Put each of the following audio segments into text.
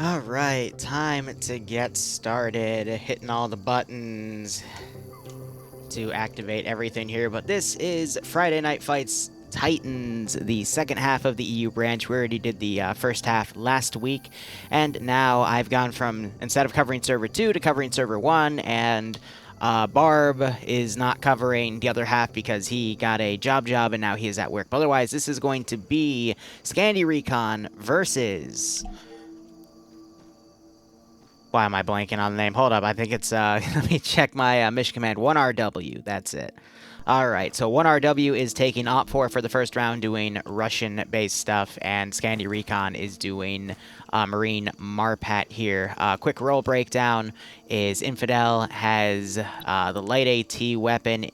Alright, time to get started. Hitting all the buttons to activate everything here. But this is Friday Night Fights Titans, the second half of the EU branch. We already did the first half last week. And now I've gone from, instead of covering server 2 to covering server 1. And Barb is not covering the other half because he got a job and now he is at work. But otherwise, this is going to be Scandi Recon versus... Why am I blanking on the name? Hold up, I think it's, let me check my mission command. 1RW, that's it. Alright, so 1RW is taking Op4 for the first round, doing Russian-based stuff, and Scandi Recon is doing Marine Marpat here. Quick role breakdown is Infidel has the light AT weapon.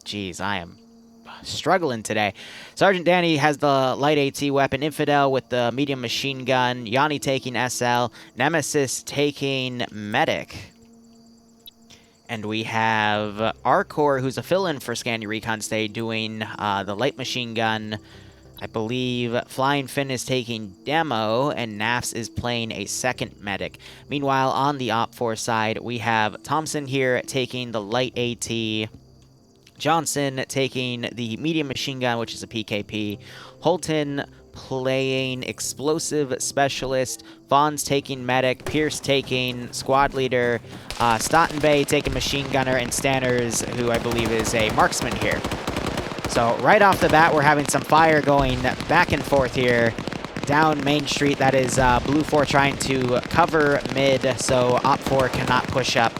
Geez, I am struggling today. Sergeant Danny has the light AT weapon, Infidel with the medium machine gun, Yanni taking SL, Nemesis taking medic. And we have Arcor, who's a fill-in for Scandi Recon today, doing the light machine gun. I believe Flying Finn is taking demo, and Nafs is playing a second medic. Meanwhile, on the Op4 side, we have Thompson here taking the light AT, Johnson taking the medium machine gun, which is a PKP. Holton playing explosive specialist. Vaughn's taking medic. Pierce taking squad leader. Stottenbay taking machine gunner. And Stanners, who I believe is a marksman here. So right off the bat, we're having some fire going back and forth here. Down Main Street, that is Blue 4 trying to cover mid, so Op 4 cannot push up.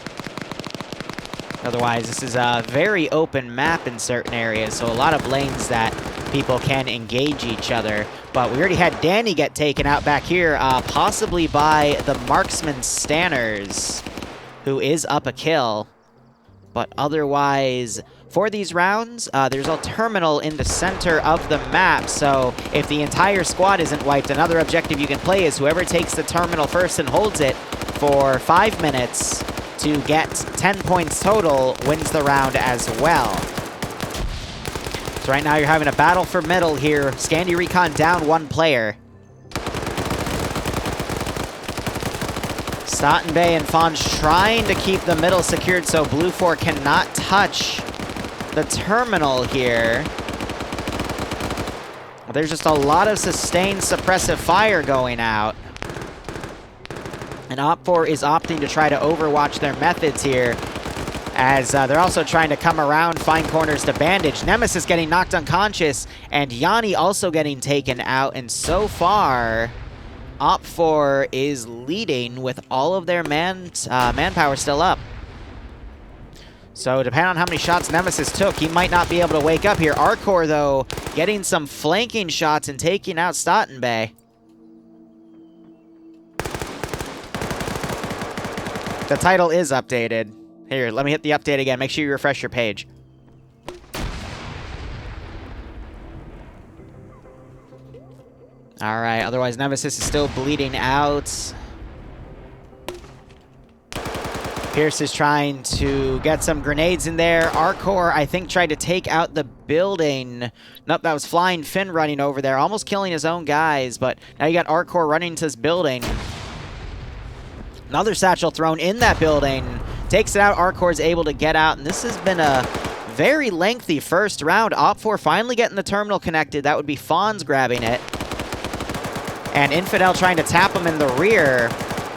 Otherwise, this is a very open map in certain areas, so a lot of lanes that people can engage each other. But we already had Danny get taken out back here, possibly by the marksman Stanners, who is up a kill. But otherwise, for these rounds, there's a terminal in the center of the map, so if the entire squad isn't wiped, another objective you can play is whoever takes the terminal first and holds it for 5 minutes to get 10 points total wins the round as well. So right now you're having a battle for middle here. Scandi Recon down 1 player. Stottenbay and Fonz trying to keep the middle secured so Blue 4 cannot touch the terminal here. There's just a lot of sustained suppressive fire going out. And Op4 is opting to try to overwatch their methods here, as they're also trying to come around, find corners to bandage. Nemesis getting knocked unconscious, and Yanni also getting taken out. And so far, Op4 is leading with all of their manpower still up. So depending on how many shots Nemesis took, he might not be able to wake up here. Arcor, though, getting some flanking shots and taking out Stottenbay. The title is updated. Here, let me hit the update again. Make sure you refresh your page. Alright, otherwise Nemesis is still bleeding out. Pierce is trying to get some grenades in there. Arcor, I think, tried to take out the building. Nope, that was Flying Finn running over there, almost killing his own guys, but now you got Arcor running to this building. Another satchel thrown in that building. Takes it out. Arcor's able to get out. And this has been a very lengthy first round. Op4 finally getting the terminal connected. That would be Fonz grabbing it. And Infidel trying to tap him in the rear.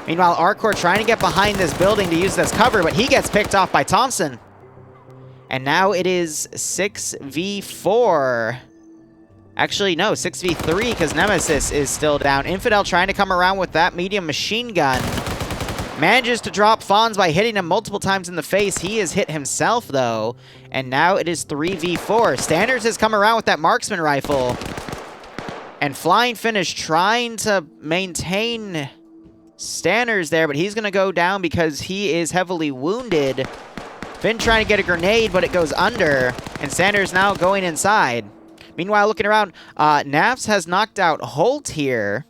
Meanwhile, Arcor trying to get behind this building to use this cover, but he gets picked off by Thompson. And now it is 6v4. Actually, no, 6v3 because Nemesis is still down. Infidel trying to come around with that medium machine gun. Manages to drop Fonz by hitting him multiple times in the face. He is hit himself, though. And now it is 3v4. Stanners has come around with that marksman rifle. And Flying Finn is trying to maintain Stanners there, but he's going to go down because he is heavily wounded. Finn trying to get a grenade, but it goes under. And Stanners now going inside. Meanwhile, looking around, Nafs has knocked out Holt here.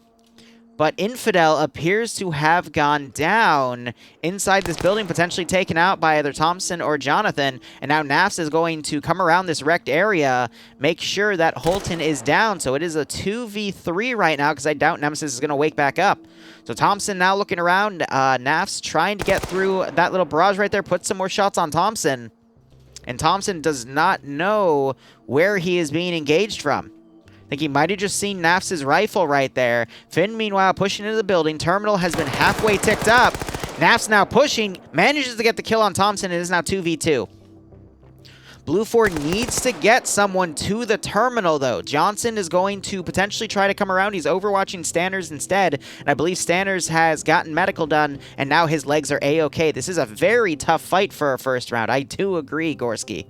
but Infidel appears to have gone down inside this building, potentially taken out by either Thompson or Jonathan. And now Nafs is going to come around this wrecked area, make sure that Holton is down. So it is a 2v3 right now, because I doubt Nemesis is going to wake back up. So Thompson now looking around. Nafs trying to get through that little barrage right there, put some more shots on Thompson. And Thompson does not know where he is being engaged from. I think he might have just seen Nafs' rifle right there. Finn, meanwhile, pushing into the building. Terminal has been halfway ticked up. Nafs now pushing, manages to get the kill on Thompson. It is now 2v2. Blue 4 needs to get someone to the terminal, though. Johnson is going to potentially try to come around. He's overwatching Stanners instead, and I believe Stanners has gotten medical done, and now his legs are A-okay. This is a very tough fight for a first round. I do agree, Gorski.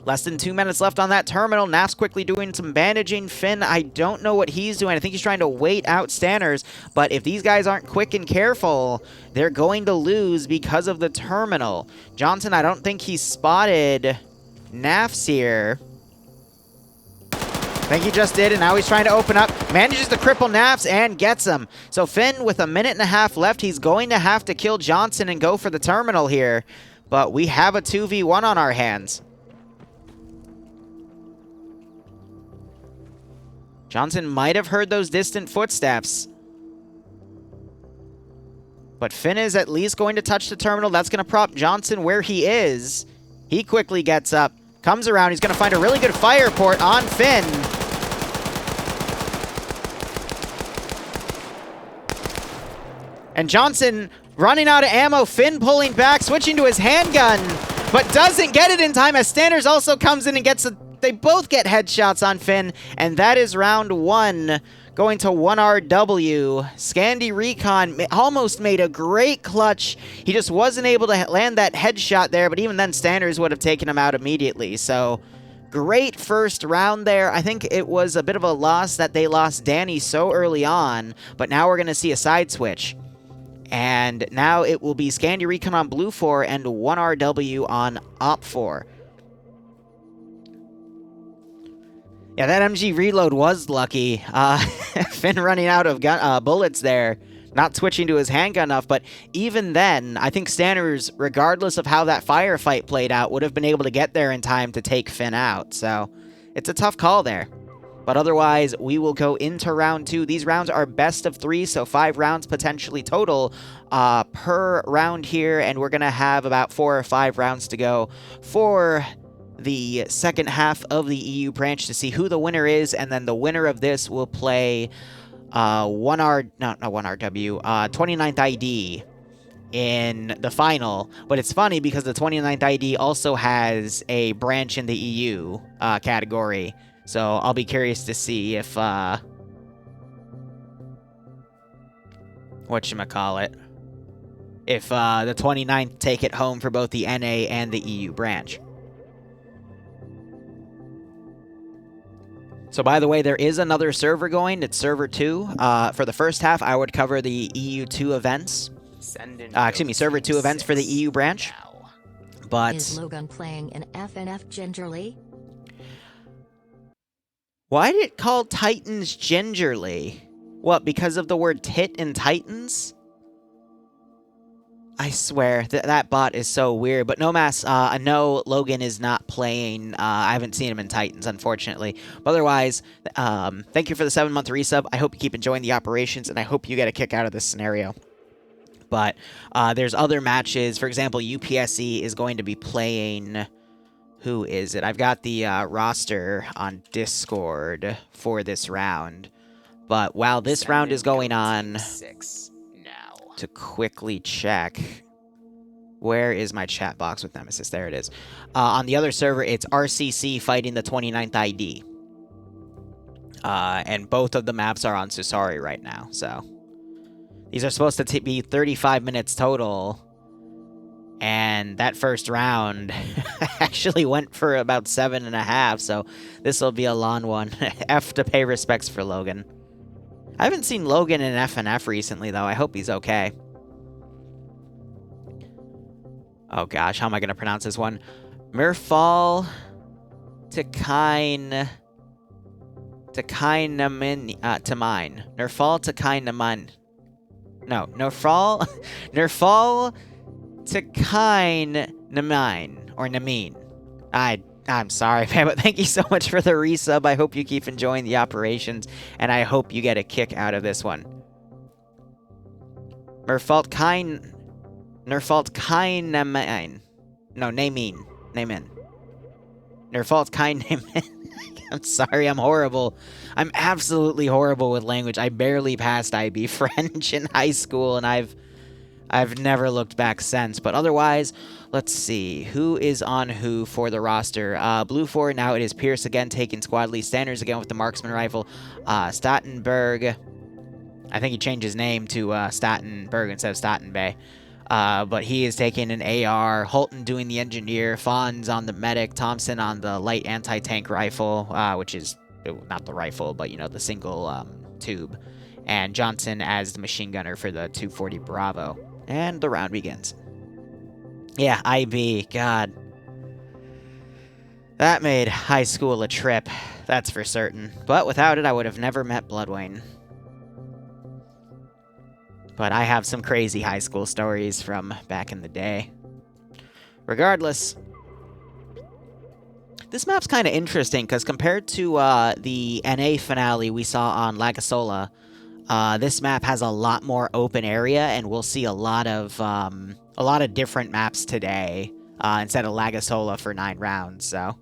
Less than 2 minutes left on that terminal. Nafs quickly doing some bandaging. Finn, I don't know what he's doing. I think he's trying to wait out Stanners, but if these guys aren't quick and careful, they're going to lose because of the terminal. Johnson, I don't think he spotted Nafs here. I think he just did, and now he's trying to open up. Manages to cripple Nafs and gets him. So Finn, with a minute and a half left, he's going to have to kill Johnson and go for the terminal here. But we have a 2v1 on our hands. Johnson might have heard those distant footsteps. But Finn is at least going to touch the terminal. That's going to prop Johnson where he is. He quickly gets up, comes around. He's going to find a really good fire port on Finn. And Johnson running out of ammo. Finn pulling back, switching to his handgun, but doesn't get it in time as Stanners also comes in and gets a... They both get headshots on Finn, and that is round 1 going to 1RW. Scandi Recon almost made a great clutch. He just wasn't able to land that headshot there, but even then Stanners would have taken him out immediately. So great first round there. I think it was a bit of a loss that they lost Danny so early on, but now we're going to see a side switch. And now it will be Scandi Recon on Blue 4 and 1RW on Op 4. Yeah, that MG reload was lucky. Finn running out of bullets there, not switching to his handgun enough. But even then, I think Stanners, regardless of how that firefight played out, would have been able to get there in time to take Finn out. So it's a tough call there. But otherwise, we will go into round 2. These rounds are best of 3, so 5 rounds potentially total per round here. And we're going to have about 4 or 5 rounds to go for the second half of the EU branch to see who the winner is, and then the winner of this will play 29th ID in the final. But it's funny because the 29th ID also has a branch in the EU category, so I'll be curious to see if whatchamacallit, if the 29th take it home for both the NA and the EU branch. So, by the way, there is another server going. It's server 2. For the first half, I would cover the EU2 events. Server 2 events for the EU branch. But is Logan playing in FnF gingerly? Why did it call Titans gingerly? What, because of the word tit in Titans? I swear, that bot is so weird. But Nomas, no, Logan is not playing. I haven't seen him in Titans, unfortunately. But otherwise, thank you for the 7-month resub. I hope you keep enjoying the operations, and I hope you get a kick out of this scenario. But there's other matches. For example, UPSE is going to be playing... Who is it? I've got the roster on Discord for this round. But while this round is going on... to quickly check, where is my chat box with Nemesis? There it is. On the other server, it's RCC fighting the 29th ID. And both of the maps are on Susari right now, so... These are supposed to be 35 minutes total. And that first round actually went for about 7.5, so this will be a long one. F to pay respects for Logan. I haven't seen Logan in FnF recently, though. I hope he's okay. Oh, gosh. How am I going to pronounce this one? Mirfal Tekine to Kainamin to mine. Nerfall to Kainaman. No, Nerfall Nerfall to Kainamin or Namin. I'm sorry, man, but thank you so much for the resub. I hope you keep enjoying the operations, and I hope you get a kick out of this one. Nerfalt Kainamin. No, Namin. Nerfalt Kainamin. I'm sorry, I'm horrible. I'm absolutely horrible with language. I barely passed IB French in high school, and I've never looked back since. But otherwise, let's see. Who is on who for the roster? Blue 4, now it is Pierce again taking squad lead. Sanders again with the marksman rifle. Stottenberg. I think he changed his name to Stottenberg instead of Stottenbay. But he is taking an AR. Holton doing the engineer. Fonz on the medic. Thompson on the light anti-tank rifle, which is not the rifle, but, you know, the single tube. And Johnson as the machine gunner for the 240 Bravo. And the round begins. Yeah, IB. God. That made high school a trip. That's for certain. But without it, I would have never met Bloodwayne. But I have some crazy high school stories from back in the day. Regardless, this map's kind of interesting, because compared to the NA finale we saw on Lagasola, this map has a lot more open area, and we'll see a lot of different maps today instead of Lagasola for 9 rounds, so.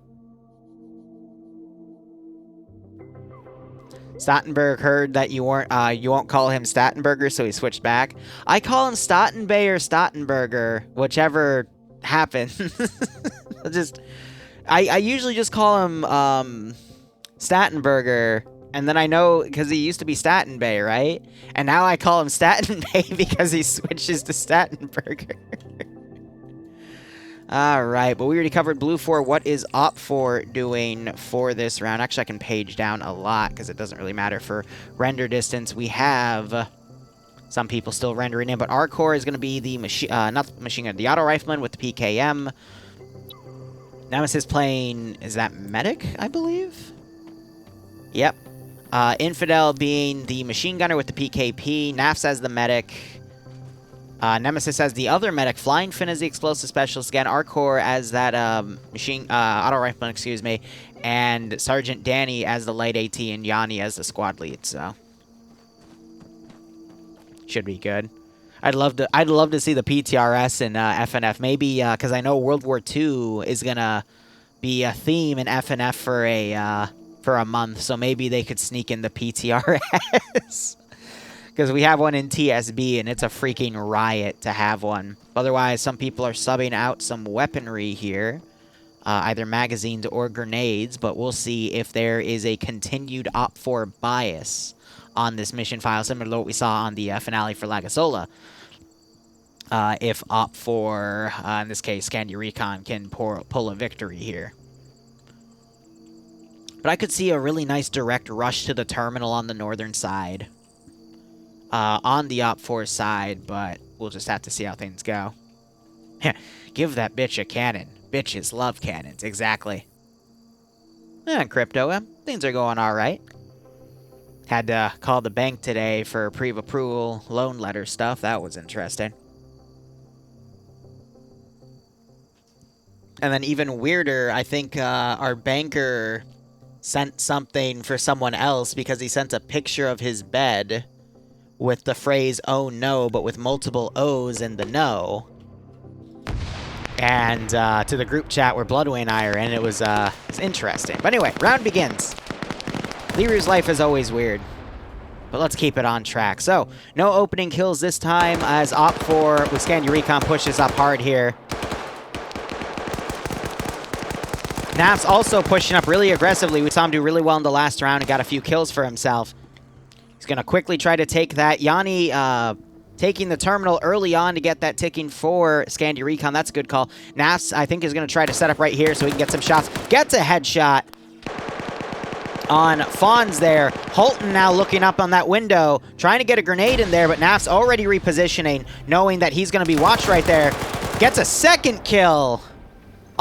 Stottenberg heard that you won't call him Stattenberger, so he switched back. I call him Stottenbay or Stottenberger, whichever happens. I usually just call him Stattenberger, and then I know because he used to be Stattenbay, right? And now I call him Stattenbay because he switches to Stattenberger. Alright, but we already covered Blue 4. What is Op 4 doing for this round? Actually, I can page down a lot because it doesn't really matter for render distance. We have some people still rendering in, but our core is going to be the not the machine gun, the auto rifleman with the PKM. Nemesis playing, is that medic, I believe? Yep. Infidel being the machine gunner with the PKP. Nafs as the medic. Nemesis as the other medic, Flying Finn as the explosive specialist again, Arcor as that auto rifleman, excuse me, and Sergeant Danny as the light AT, and Yanni as the squad lead. So should be good. I'd love to see the PTRS in FnF, maybe because I know World War II is gonna be a theme in FnF for a month, so maybe they could sneak in the PTRS. Because we have one in TSB, and it's a freaking riot to have one. Otherwise, some people are subbing out some weaponry here. Either magazines or grenades, but we'll see if there is a continued Op 4 bias on this mission file, similar to what we saw on the finale for Lagasola. If Op 4, in this case, Scandi Recon, can pull a victory here. But I could see a really nice direct rush to the terminal on the northern side. On the Op 4 side, but we'll just have to see how things go. Give that bitch a cannon. Bitches love cannons, exactly. And Crypto, things are going alright. Had to call the bank today for pre-approval loan letter stuff. That was interesting. And then even weirder, I think our banker sent something for someone else because he sent a picture of his bed with the phrase, "oh no," but with multiple O's in the no. And to the group chat where Bloodway and I are in, it's interesting. But anyway, round begins. Liru's life is always weird. But let's keep it on track. So, no opening kills this time as Op 4 with Scandi Recon pushes up hard here. Naps also pushing up really aggressively. We saw him do really well in the last round and got a few kills for himself. He's going to quickly try to take that. Yanni taking the terminal early on to get that ticking for Scandi Recon. That's a good call. Naps, I think, is going to try to set up right here so he can get some shots. Gets a headshot on Fonz there. Holton now looking up on that window, trying to get a grenade in there, but Naps already repositioning, knowing that he's going to be watched right there. Gets a second kill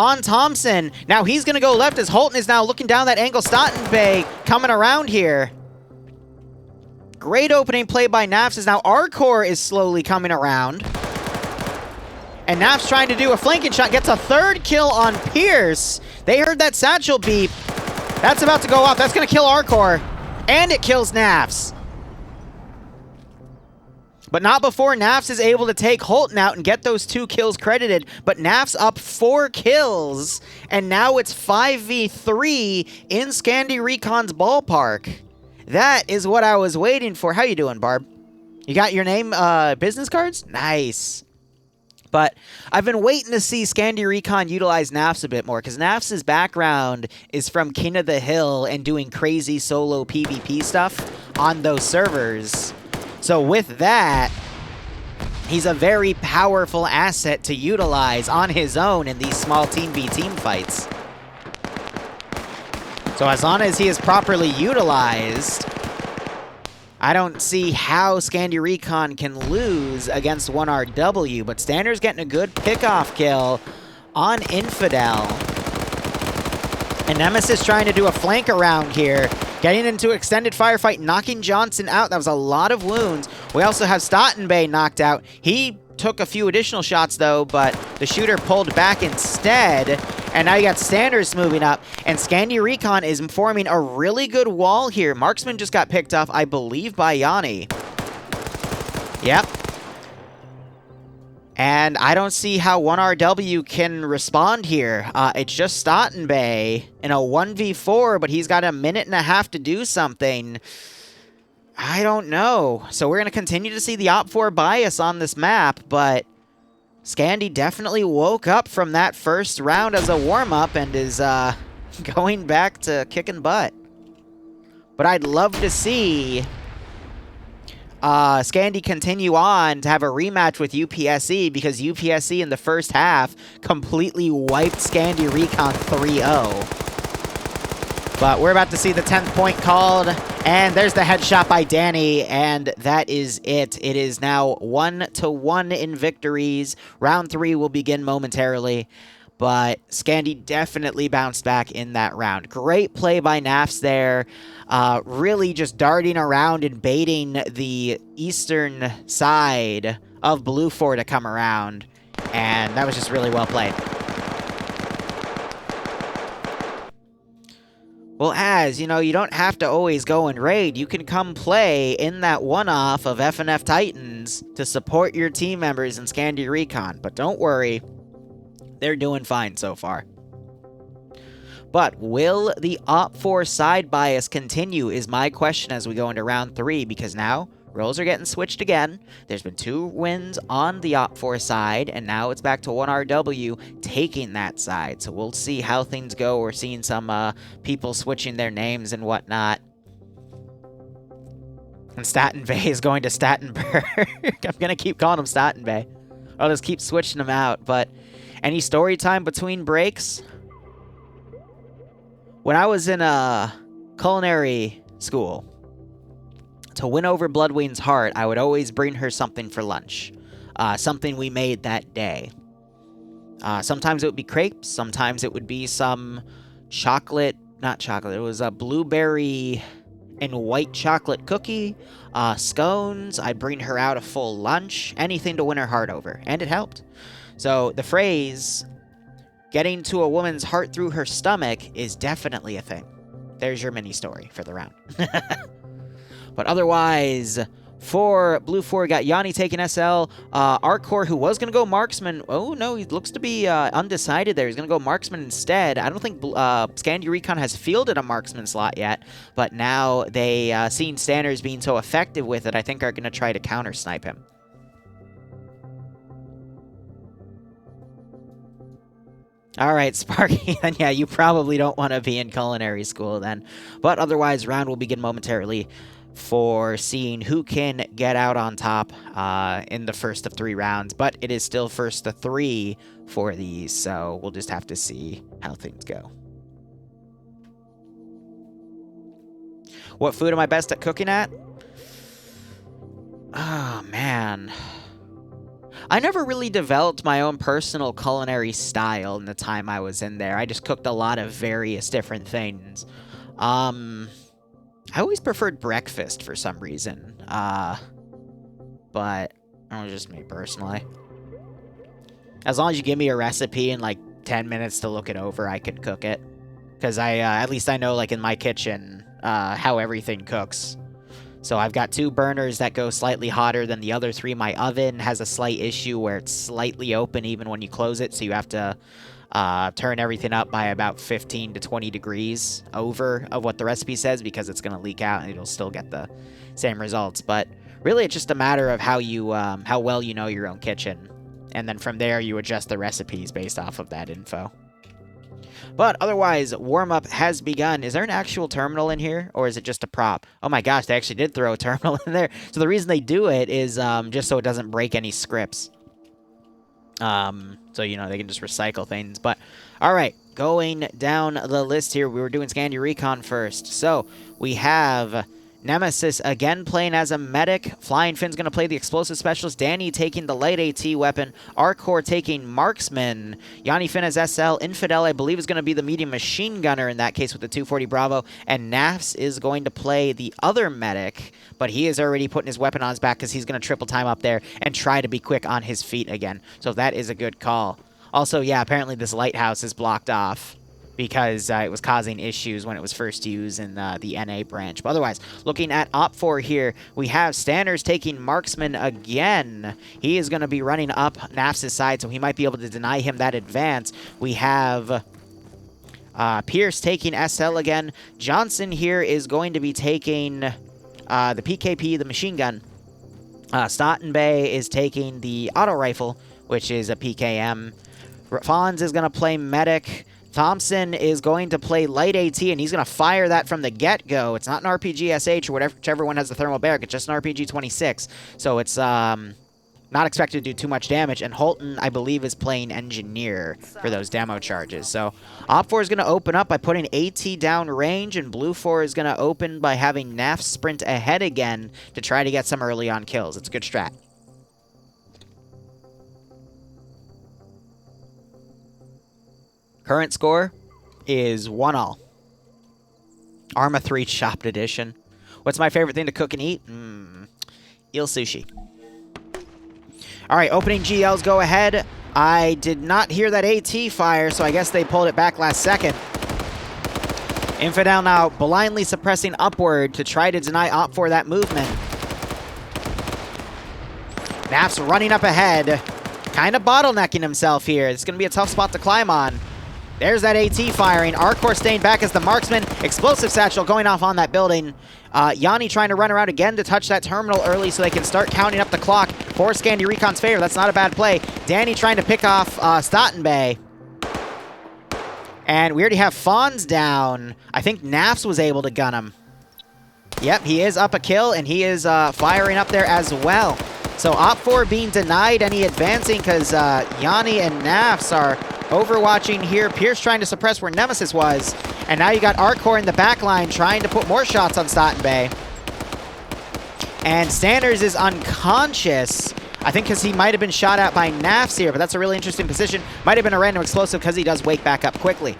on Thompson. Now he's going to go left as Holton is now looking down that angle. Stottenbay coming around here. Great opening play by Nafs as now Arcor is slowly coming around. And Nafs trying to do a flanking shot. Gets a third kill on Pierce. They heard that satchel beep. That's about to go off. That's going to kill Arcor. And it kills Nafs. But not before Nafs is able to take Holton out and get those 2 kills credited. But Nafs up 4 kills. And now it's 5v3 in Scandi Recon's ballpark. That is what I was waiting for. How you doing, Barb? You got your name business cards? Nice. But I've been waiting to see Scandi Recon utilize Nafs a bit more, because Nafs' background is from King of the Hill and doing crazy solo PvP stuff on those servers. So with that, he's a very powerful asset to utilize on his own in these small team v team fights. So as long as he is properly utilized, I don't see how Scandi Recon can lose against 1RW, but Stander's getting a good pickoff kill on Infidel. And Nemesis trying to do a flank around here, getting into extended firefight, knocking Johnson out. That was a lot of wounds. We also have Stottenbay knocked out. He took a few additional shots, though, but the shooter pulled back instead. And now you got Sanders moving up, and Scandi Recon is forming a really good wall here. Marksman just got picked off, I believe, by Yanni. Yep. And I don't see how 1RW can respond here. It's just Stottenbay in a 1v4, but he's got a minute and a half to do something. I don't know. So we're going to continue to see the Op4 bias on this map, but Scandi definitely woke up from that first round as a warm-up and is going back to kicking butt. But I'd love to see Scandi continue on to have a rematch with UPSC, because UPSC in the first half completely wiped Scandi Recon 3-0. But we're about to see the 10th point called, and there's the headshot by Danny, and that is it. It is now 1-1 in victories. Round 3 will begin momentarily, but Scandi definitely bounced back in that round. Great play by Nafs there, really just darting around and baiting the eastern side of Blue 4 to come around, and that was just really well played. Well, you know, you don't have to always go and raid. You can come play in that one-off of FnF Titans to support your team members in Scandi Recon. But don't worry, they're doing fine so far. But will the Op4 side bias continue is my question as we go into round 3, because now roles are getting switched again. There's been 2 wins on the Op4 side, and now it's back to 1RW taking that side. So we'll see how things go. We're seeing some people switching their names and whatnot. And Stottenbay is going to Stattenberg. I'm going to keep calling him Stottenbay. I'll just keep switching them out. But any story time between breaks? When I was in culinary school, to win over Bloodwing's heart, I would always bring her something for lunch. Something we made that day. Sometimes it would be crepes. Sometimes it would be some chocolate. Not chocolate. It was a blueberry and white chocolate cookie. Scones. I'd bring her out a full lunch. Anything to win her heart over. And it helped. So the phrase, getting to a woman's heart through her stomach, is definitely a thing. There's your mini story for the round. But otherwise, for Blue 4, got Yanni taking SL. Arcor, who was going to go Marksman. Oh, no, he looks to be undecided there. He's going to go Marksman instead. I don't think Scandi Recon has fielded a Marksman slot yet. But now they, seeing Standers being so effective with it, I think are going to try to counter-snipe him. All right, Sparky, then yeah, you probably don't want to be in culinary school then. But otherwise, round will begin momentarily for seeing who can get out on top in the first of 3 rounds. But it is still first to 3 for these, so we'll just have to see how things go. What food am I best at cooking at? Oh, man. I never really developed my own personal culinary style in the time I was in there. I just cooked a lot of various different things. I always preferred breakfast for some reason. But that was just me personally. As long as you give me a recipe in like 10 minutes to look it over, I can cook it. Because at least I know, like, in my kitchen, how everything cooks. So I've got 2 burners that go slightly hotter than the other 3. My oven has a slight issue where it's slightly open even when you close it. So you have to turn everything up by about 15 to 20 degrees over of what the recipe says, because it's going to leak out and it'll still get the same results. But really, it's just a matter of how well you know your own kitchen. And then from there, you adjust the recipes based off of that info. But otherwise, warm-up has begun. Is there an actual terminal in here, or is it just a prop? Oh my gosh, they actually did throw a terminal in there. So the reason they do it is just so it doesn't break any scripts. So, you know, they can just recycle things. But, all right, going down the list here, we were doing Scandi Recon first. So we have Nemesis again playing as a medic. Flying Finn's going to play the explosive specialist. Danny taking the light AT weapon. Arcor taking marksman. Yanni Finn as SL. Infidel, I believe, is going to be the medium machine gunner in that case with the 240 Bravo. And Nafs is going to play the other medic, but he is already putting his weapon on his back because he's going to triple time up there and try to be quick on his feet again. So that is a good call. Also, yeah, apparently this lighthouse is blocked off because it was causing issues when it was first used in the NA branch. But otherwise, looking at Op4 here, we have Stanners taking Marksman again. He is going to be running up Nafs' side, so he might be able to deny him that advance. We have Pierce taking SL again. Johnson here is going to be taking the PKP, the machine gun. Stottenbay is taking the auto rifle, which is a PKM. Fonz is going to play medic. Thompson is going to play light AT, and he's going to fire that from the get-go. It's not an RPG SH or whatever, whichever one has the thermal barrack. It's just an RPG 26. So it's not expected to do too much damage. And Holton, I believe, is playing engineer for those demo charges. So Op4 is going to open up by putting AT down range, and Blue 4 is going to open by having NAF sprint ahead again to try to get some early on kills. It's a good strat. Current score is 1-all. Arma 3 Chopped Edition. What's my favorite thing to cook and eat? Eel sushi. All right, opening GLs go ahead. I did not hear that AT fire, so I guess they pulled it back last second. Infidel now blindly suppressing upward to try to deny Op4 that movement. Naf's running up ahead. Kind of bottlenecking himself here. It's going to be a tough spot to climb on. There's that AT firing. Arcor staying back as the marksman. Explosive satchel going off on that building. Yanni trying to run around again to touch that terminal early so they can start counting up the clock for Scandi Recon's favor. That's not a bad play. Danny trying to pick off Stottenbay. And we already have Fonz down. I think Nafs was able to gun him. Yep, he is up a kill, and he is firing up there as well. So Op4 being denied any advancing because Yanni and Nafs are overwatching here. Pierce trying to suppress where Nemesis was. And now you got Arcor in the back line trying to put more shots on Stottenbay. And Sanders is unconscious. I think because he might have been shot at by Nafs here, but that's a really interesting position. Might have been a random explosive because he does wake back up quickly.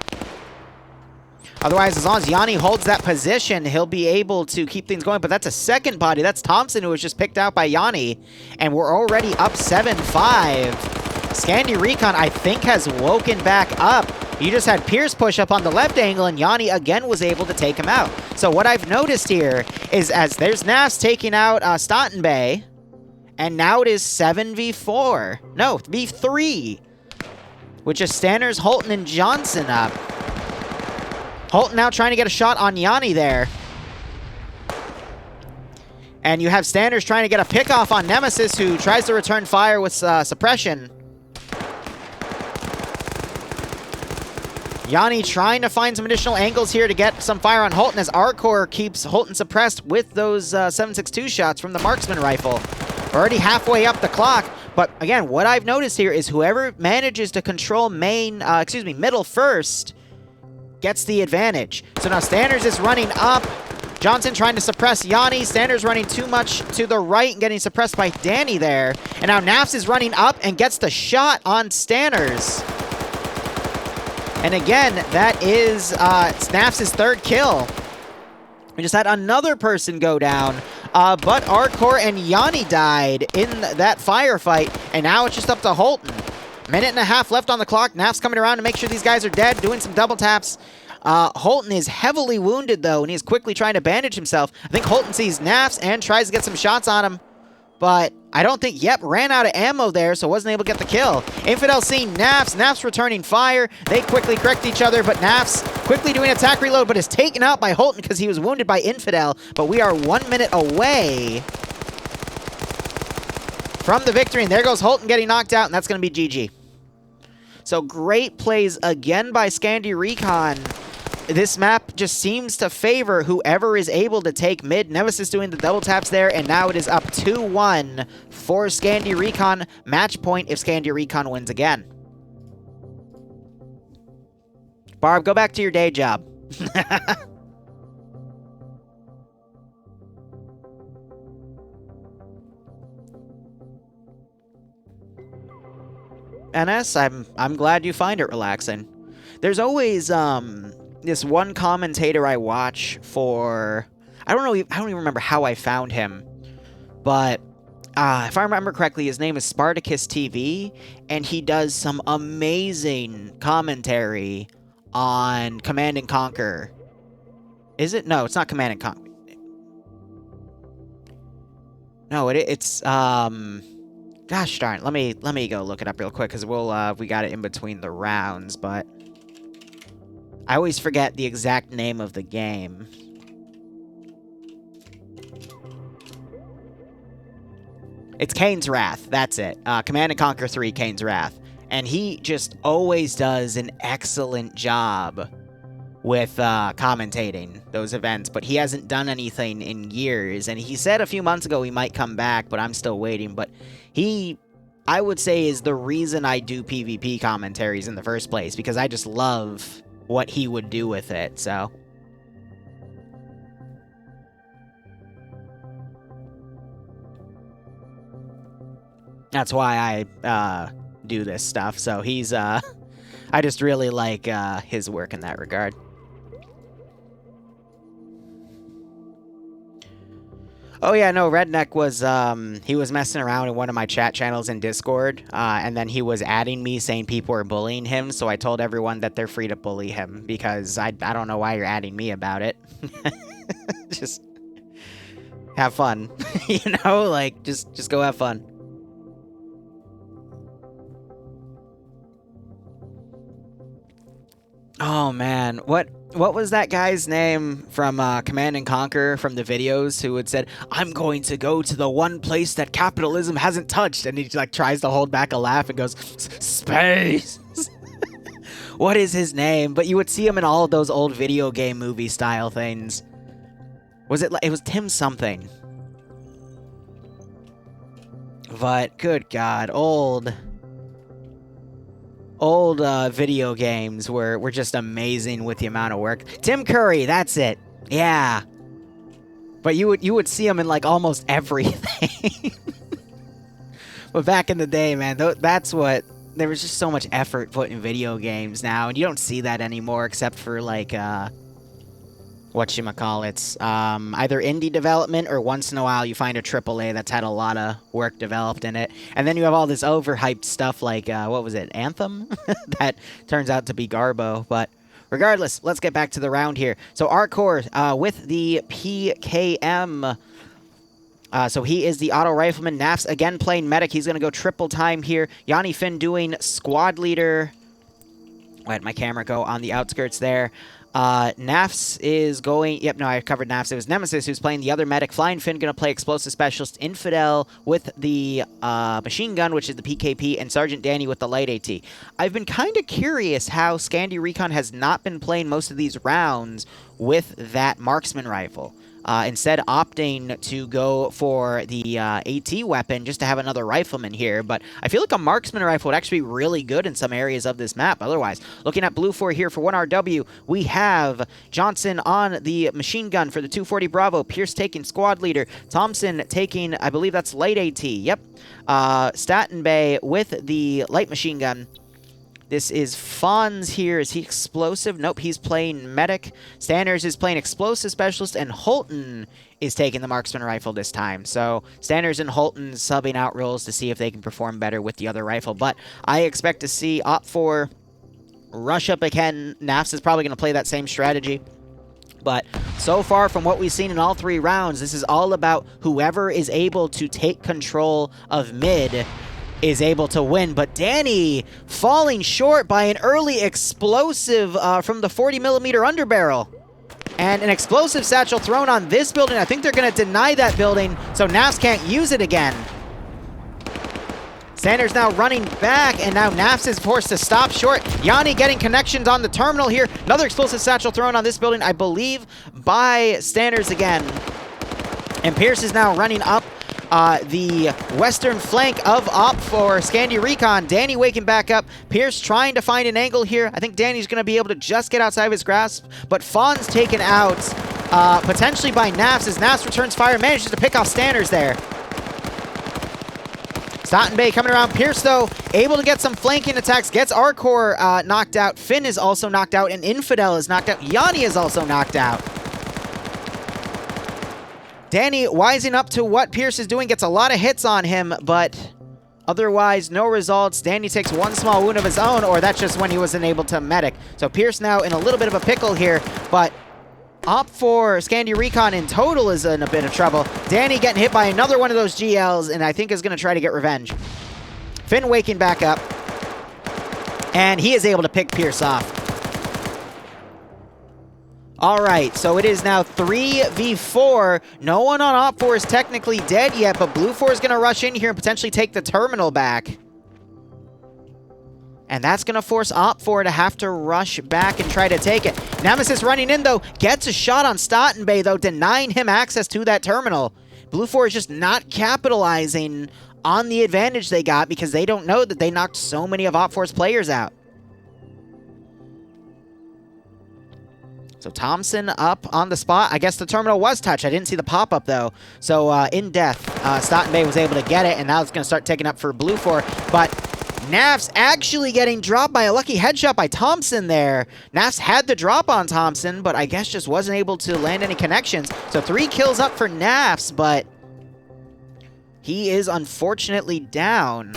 Otherwise, as long as Yanni holds that position, he'll be able to keep things going. But that's a second body. That's Thompson, who was just picked out by Yanni. And we're already up 7-5. Scandi Recon, I think, has woken back up. You just had Pierce push up on the left angle, and Yanni again was able to take him out. So what I've noticed here is as there's Nafs taking out Stottenbay, and now it is 7v4. No, v3. Which is Stanners, Holton, and Johnson up. Holton now trying to get a shot on Yanni there. And you have Stanners trying to get a pick-off on Nemesis, who tries to return fire with suppression. Yanni trying to find some additional angles here to get some fire on Holton as Arcor keeps Holton suppressed with those 7.62 shots from the marksman rifle. We're already halfway up the clock, but again, what I've noticed here is whoever manages to control middle first gets the advantage. So now Stanners is running up, Johnson trying to suppress Yanni. Sanders running too much to the right and getting suppressed by Danny there. And now Nafs is running up and gets the shot on Stanners. And again, that is Nafs' third kill. We just had another person go down, but Arcor and Yanni died in that firefight, and now it's just up to Holton. Minute and a half left on the clock. Nafs coming around to make sure these guys are dead, doing some double taps. Holton is heavily wounded, though, and he's quickly trying to bandage himself. I think Holton sees Nafs and tries to get some shots on him, but I don't think, yep, ran out of ammo there, so wasn't able to get the kill. Infidel seeing Nafs. Nafs returning fire. They quickly correct each other, but Nafs quickly doing attack reload, but is taken out by Holton because he was wounded by Infidel. But we are 1 minute away from the victory, and there goes Holton getting knocked out, and that's going to be GG. So great plays again by Scandi Recon. This map just seems to favor whoever is able to take mid. Nemesis doing the double taps there, and now it is up 2-1 for Scandi Recon. Match point if Scandi Recon wins again. Barb, go back to your day job. NS, I'm glad you find it relaxing. There's always this one commentator I watch for, I don't even remember how I found him, but if I remember correctly, his name is Spartacus TV, and he does some amazing commentary on Command & Conquer. Is it? No, it's not Command & Conquer. No, it's gosh darn, let me go look it up real quick, because we got it in between the rounds, but I always forget the exact name of the game. It's Kane's Wrath, that's it. Command & Conquer 3, Kane's Wrath. And he just always does an excellent job with commentating those events, but he hasn't done anything in years, and he said a few months ago he might come back, but I'm still waiting. But he, I would say, is the reason I do PvP commentaries in the first place, because I just love what he would do with it, so. That's why I do this stuff, so he's, I just really like his work in that regard. Oh yeah, no, Redneck was, he was messing around in one of my chat channels in Discord, and then he was adding me saying people are bullying him, so I told everyone that they're free to bully him, because I don't know why you're adding me about it. Just have fun, you know, like, just go have fun. Oh man, what was that guy's name from Command & Conquer from the videos who had said, I'm going to go to the one place that capitalism hasn't touched, and he like tries to hold back a laugh and goes, space. What is his name? But you would see him in all of those old video game movie style things. Was it was Tim something. But good God, old video games were just amazing with the amount of work. Tim Curry, that's it. Yeah. But you would see him in like almost everything. But back in the day, man, that's what, there was just so much effort put in video games now, and you don't see that anymore except for like whatchamacallits, either indie development, or once in a while you find a AAA that's had a lot of work developed in it. And then you have all this overhyped stuff like, what was it, Anthem? That turns out to be Garbo. But regardless, let's get back to the round here. So Arcor with the PKM. So he is the auto rifleman. Nafs again playing medic. He's going to go triple time here. Yanni Finn doing squad leader. Let my camera go on the outskirts there. Nafs is going, yep, no, I covered Nafs. It was Nemesis who's playing the other medic. Flying Finn going to play explosive specialist. Infidel with the machine gun, which is the PKP, and Sergeant Danny with the light AT. I've been kind of curious how Scandi Recon has not been playing most of these rounds with that marksman rifle. instead opting to go for the AT weapon just to have another rifleman here. But I feel like a marksman rifle would actually be really good in some areas of this map. Otherwise, looking at Blue 4 here for 1RW, we have Johnson on the machine gun for the 240 Bravo, Pierce taking squad leader, Thompson taking, I believe that's light AT, yep, Staten Bay with the light machine gun. This is Fonz here. Is he explosive? Nope, he's playing medic. Standers is playing explosive specialist, and Holton is taking the marksman rifle this time. So Standers and Holton subbing out roles to see if they can perform better with the other rifle. But I expect to see Op4 rush up again. Nafs is probably going to play that same strategy. But so far from what we've seen in all 3 rounds, this is all about whoever is able to take control of mid is able to win. But Danny falling short by an early explosive from the 40mm underbarrel. And an explosive satchel thrown on this building. I think they're going to deny that building, so Nafs can't use it again. Sanders now running back, and now Nafs is forced to stop short. Yanni getting connections on the terminal here. Another explosive satchel thrown on this building, I believe, by Sanders again. And Pierce is now running up the western flank of Op for Scandi Recon. Danny waking back up. Pierce trying to find an angle here. I think Danny's going to be able to just get outside of his grasp, but Fawn's taken out potentially by Nafs as Nafs returns fire, manages to pick off Standers there. Staten Bay coming around. Pierce, though, able to get some flanking attacks, gets Arcor knocked out. Finn is also knocked out, and Infidel is knocked out. Yanni is also knocked out. Danny wising up to what Pierce is doing, gets a lot of hits on him, but otherwise no results. Danny takes one small wound of his own, or that's just when he wasn't able to medic. So Pierce now in a little bit of a pickle here, but Op for Scandi Recon in total is in a bit of trouble. Danny getting hit by another one of those GLs, and I think is going to try to get revenge. Finn waking back up, and he is able to pick Pierce off. All right, so it is now 3v4. No one on Op 4 is technically dead yet, but Blue 4 is going to rush in here and potentially take the terminal back. And that's going to force Op 4 to have to rush back and try to take it. Nemesis running in, though, gets a shot on Staten Bay, though, denying him access to that terminal. Blue 4 is just not capitalizing on the advantage they got because they don't know that they knocked so many of Op 4's players out. So Thompson up on the spot. I guess the terminal was touched. I didn't see the pop-up, though. So in death, Staten Bay was able to get it, and now it's going to start taking up for Blue 4. But Nafs actually getting dropped by a lucky headshot by Thompson there. Nafs had the drop on Thompson, but I guess just wasn't able to land any connections. So 3 kills up for Nafs, but he is unfortunately down.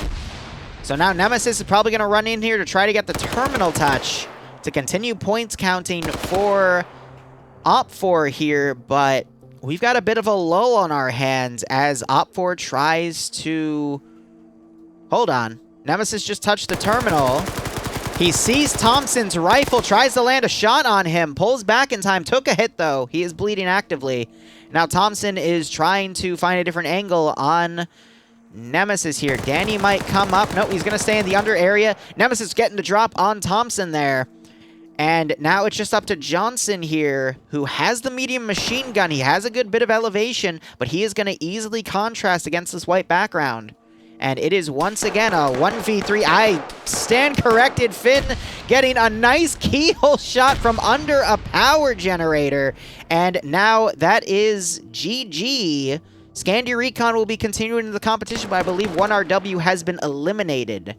So now Nemesis is probably going to run in here to try to get the terminal touch to continue points counting for Op 4 here, but we've got a bit of a lull on our hands as Op 4 tries to... Hold on. Nemesis just touched the terminal. He sees Thompson's rifle, tries to land a shot on him, pulls back in time, took a hit though. He is bleeding actively. Now Thompson is trying to find a different angle on Nemesis here. Danny might come up. No, he's going to stay in the under area. Nemesis getting the drop on Thompson there. And now it's just up to Johnson here, who has the medium machine gun. He has a good bit of elevation, but he is going to easily contrast against this white background. And it is once again a 1v3. I stand corrected. Finn getting a nice keyhole shot from under a power generator. And now that is GG. Scandi Recon will be continuing the competition, but I believe 1RW has been eliminated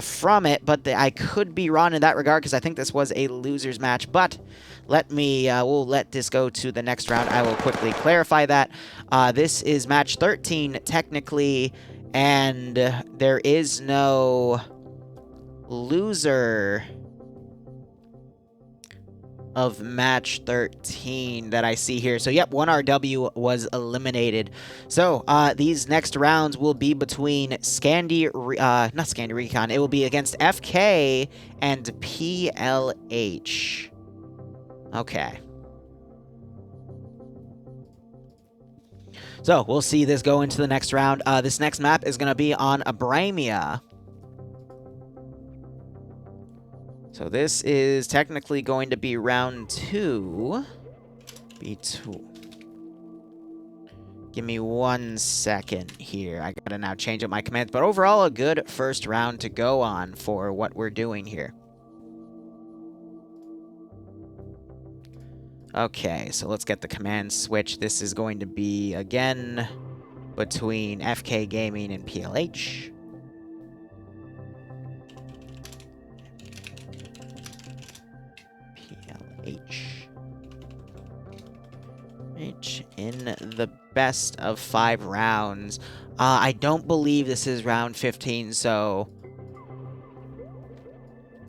from it, but I could be wrong in that regard because I think this was a loser's match. But let me, we'll let this go to the next round. I will quickly clarify that. This is match 13 technically, and there is no loser of match 13 that I see here. So, yep, 1RW was eliminated. So, these next rounds will be between not Scandi Recon. It will be against FK and PLH. Okay. So, we'll see this go into the next round. This next map is going to be on Bohemia. So this is technically going to be round 2. Give me 1 second here. I gotta now change up my commands. But overall, a good first round to go on for what we're doing here. Okay, so let's get the command switch. This is going to be, again, between FK Gaming and PLH. In the best of 5 rounds. I don't believe this is round 15, so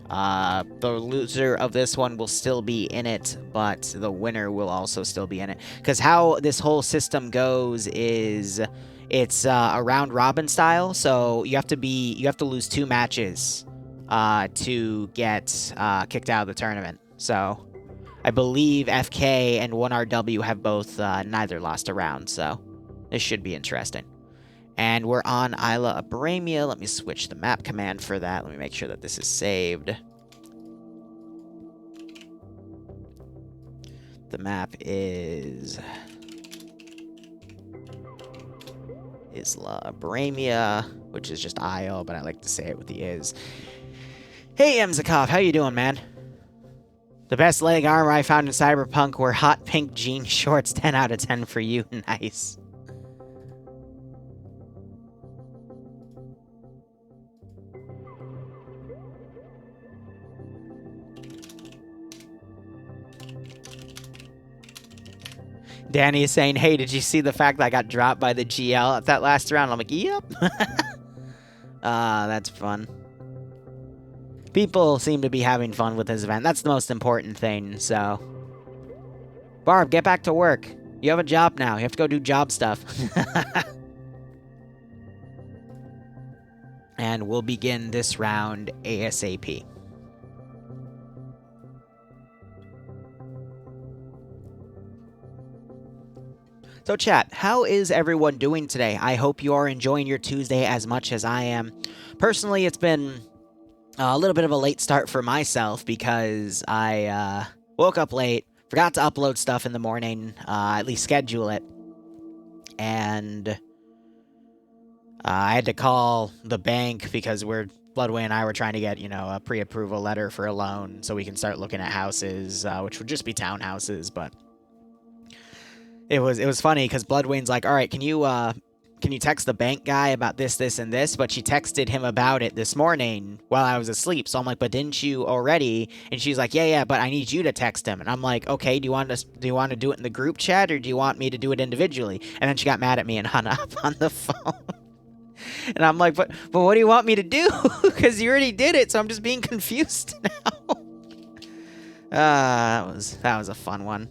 the loser of this one will still be in it, but the winner will also still be in it. Because how this whole system goes is it's a round robin style, so you have to lose 2 matches to get kicked out of the tournament. So I believe FK and 1RW have both neither lost a round, so this should be interesting. And we're on Isla of Bohemia. Let me switch the map command for that. Let me make sure that this is saved. The map is Isla of Bohemia, which is just Isle, but I like to say it with the is. Hey, Emzakov, how you doing, man? The best leg armor I found in Cyberpunk were hot pink jean shorts. 10 out of 10 for you. Nice. Danny is saying, hey, did you see the fact that I got dropped by the GL at that last round? I'm like, yep. That's fun. People seem to be having fun with this event. That's the most important thing, so. Barb, get back to work. You have a job now. You have to go do job stuff. And we'll begin this round ASAP. So chat, how is everyone doing today? I hope you are enjoying your Tuesday as much as I am. Personally, it's been a little bit of a late start for myself because I woke up late, forgot to upload stuff in the morning, at least schedule it, and I had to call the bank because Bloodway and I were trying to get, a pre-approval letter for a loan so we can start looking at houses, which would just be townhouses, but it was funny because Bloodwayne's like, all right, can you text the bank guy about this, this, and this? But she texted him about it this morning while I was asleep. So I'm like, but didn't you already? And she's like, yeah, but I need you to text him. And I'm like, okay, do you want to do it in the group chat or do you want me to do it individually? And then she got mad at me and hung up on the phone. And I'm like, but what do you want me to do? Because you already did it, so I'm just being confused now. That was a fun one.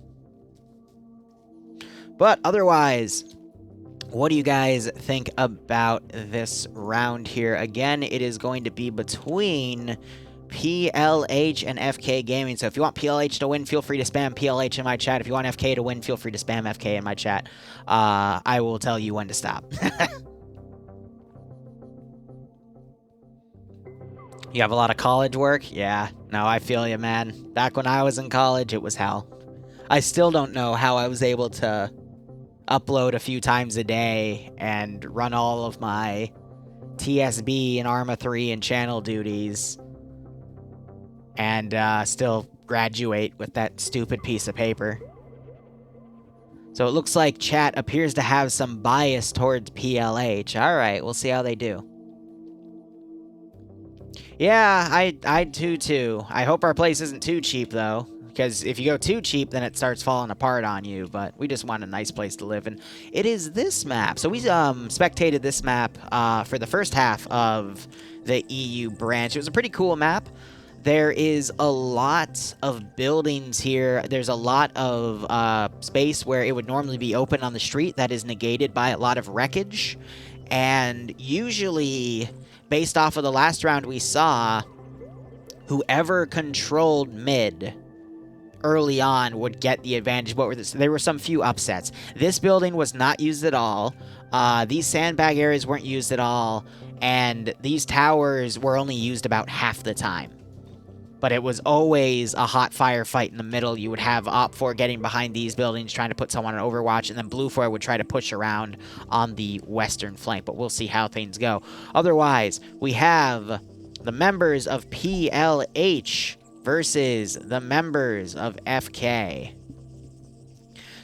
But otherwise, what do you guys think about this round here? Again, it is going to be between PLH and FK Gaming. So if you want PLH to win, feel free to spam PLH in my chat. If you want FK to win, feel free to spam FK in my chat. I will tell you when to stop. You have a lot of college work? Yeah. No, I feel you, man. Back when I was in college, it was hell. I still don't know how I was able to upload a few times a day and run all of my TSB and Arma 3 and channel duties and still graduate with that stupid piece of paper. So it looks like chat appears to have some bias towards PLH. Alright, we'll see how they do. Yeah, I do too. I hope our place isn't too cheap though. Because if you go too cheap, then it starts falling apart on you. But we just want a nice place to live. And it is this map. So we spectated this map for the first half of the EU branch. It was a pretty cool map. There is a lot of buildings here. There's a lot of space where it would normally be open on the street that is negated by a lot of wreckage. And usually, based off of the last round we saw, whoever controlled mid early on would get the advantage, but there were some few upsets. This building was not used at all. These sandbag areas weren't used at all, and these towers were only used about half the time. but it was always a hot firefight in the middle. You would have Op 4 getting behind these buildings, trying to put someone on Overwatch, and then Blue 4 would try to push around on the western flank, but we'll see how things go. Otherwise, we have the members of PLH versus the members of FK.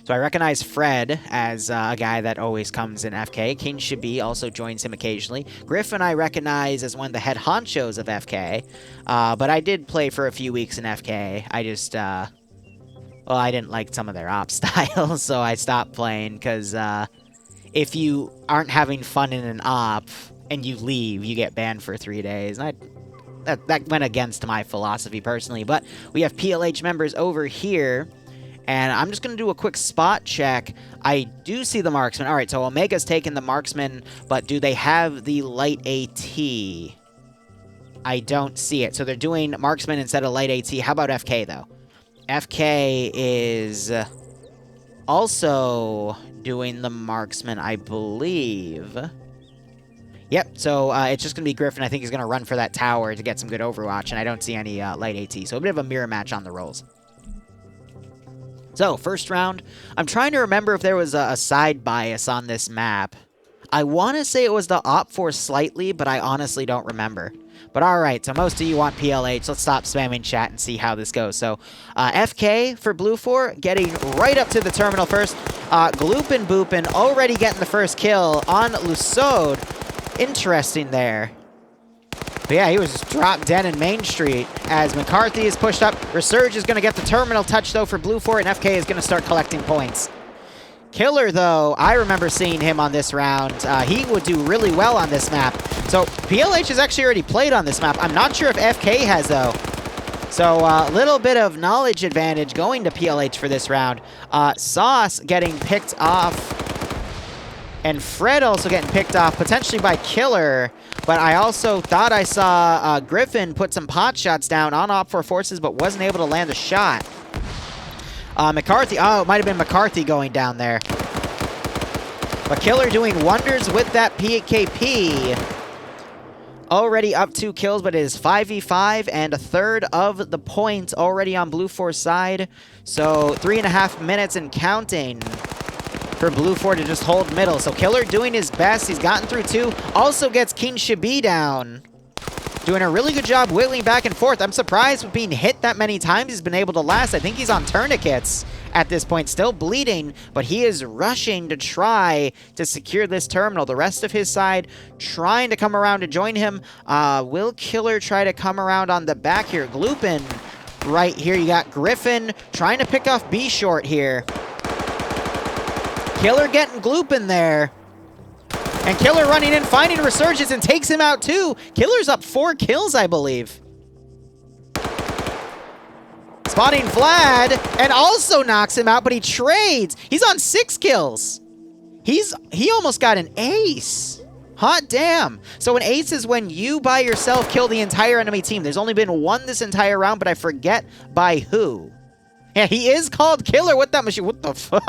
So I recognize Fred as a guy that always comes in FK. King Shabi also joins him occasionally. Griffin I recognize as one of the head honchos of FK. But I did play for a few weeks in FK. I just, well, I didn't like some of their op styles, so I stopped playing. Because if you aren't having fun in an op and you leave, you get banned for 3 days. And that went against my philosophy personally. But we have PLH members over here. And I'm just going to do a quick spot check. I do see the marksman. All right, so Omega's taken the marksman, but do they have the light AT? I don't see it. So they're doing marksman instead of light AT. How about FK, though? FK is also doing the marksman, I believe. Yep, so it's just going to be Griffin. I think he's going to run for that tower to get some good Overwatch, and I don't see any light AT. So a bit of a mirror match on the rolls. So, first round, I'm trying to remember if there was a side bias on this map. I want to say it was the Op 4 slightly, but I honestly don't remember. But alright, so most of you want PLH. Let's stop spamming chat and see how this goes. So, FK for Blue 4 getting right up to the terminal first. Gloopin Boopin already getting the first kill on Lusode. Interesting there. But yeah, he was just dropped dead in Main Street as McCarthy is pushed up. Resurge is going to get the terminal touch, though, for Blue 4, and FK is going to start collecting points. Killer, though, I remember seeing him on this round. He would do really well on this map. So PLH has actually already played on this map. I'm not sure if FK has, though. So a little bit of knowledge advantage going to PLH for this round. Sauce getting picked off. And Fred also getting picked off, potentially by Killer. But I also thought I saw Griffin put some pot shots down on Op 4 forces, but wasn't able to land a shot. McCarthy, oh, it might have been McCarthy going down there. But Killer doing wonders with that PKP. Already up 2 kills, but it is 5v5 and a third of the points already on Blue 4's side. So 3.5 minutes and counting for Blue 4 to just hold middle. So Killer doing his best. He's gotten through 2. Also gets King Shabi down. Doing a really good job wiggling back and forth. I'm surprised with being hit that many times he's been able to last. I think he's on tourniquets at this point. Still bleeding, but he is rushing to try to secure this terminal. The rest of his side trying to come around to join him. Will Killer try to come around on the back here? Gloopin right here. You got Griffin trying to pick off B short here. Killer getting Gloopin there. And Killer running in, finding Resurgence, and takes him out too. Killer's up 4 kills, I believe. Spotting Vlad, and also knocks him out, but he trades. He's on 6 kills. He almost got an ace. Hot damn. So an ace is when you by yourself kill the entire enemy team. There's only been one this entire round, but I forget by who. Yeah, he is called Killer with that machine. What the fuck?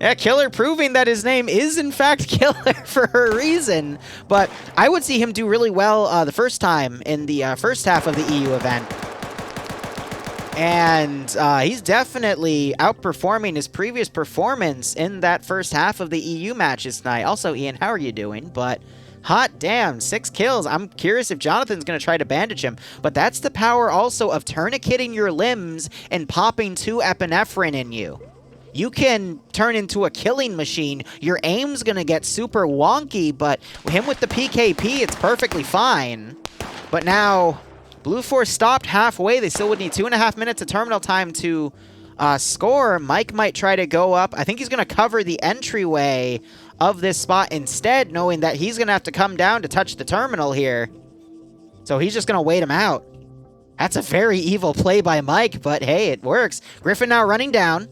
Yeah, Killer proving that his name is, in fact, Killer for a reason. But I would see him do really well the first time in the first half of the EU event. And he's definitely outperforming his previous performance in that first half of the EU matches tonight. Also, Ian, how are you doing? But hot damn, 6 kills. I'm curious if Jonathan's going to try to bandage him. But that's the power also of tourniqueting your limbs and popping 2 epinephrine in you. You can turn into a killing machine. Your aim's going to get super wonky, but him with the PKP, it's perfectly fine. But now, Blue 4 stopped halfway. They still would need 2.5 minutes of terminal time to score. Mike might try to go up. I think he's going to cover the entryway of this spot instead, knowing that he's going to have to come down to touch the terminal here. So he's just going to wait him out. That's a very evil play by Mike, but hey, it works. Griffin now running down.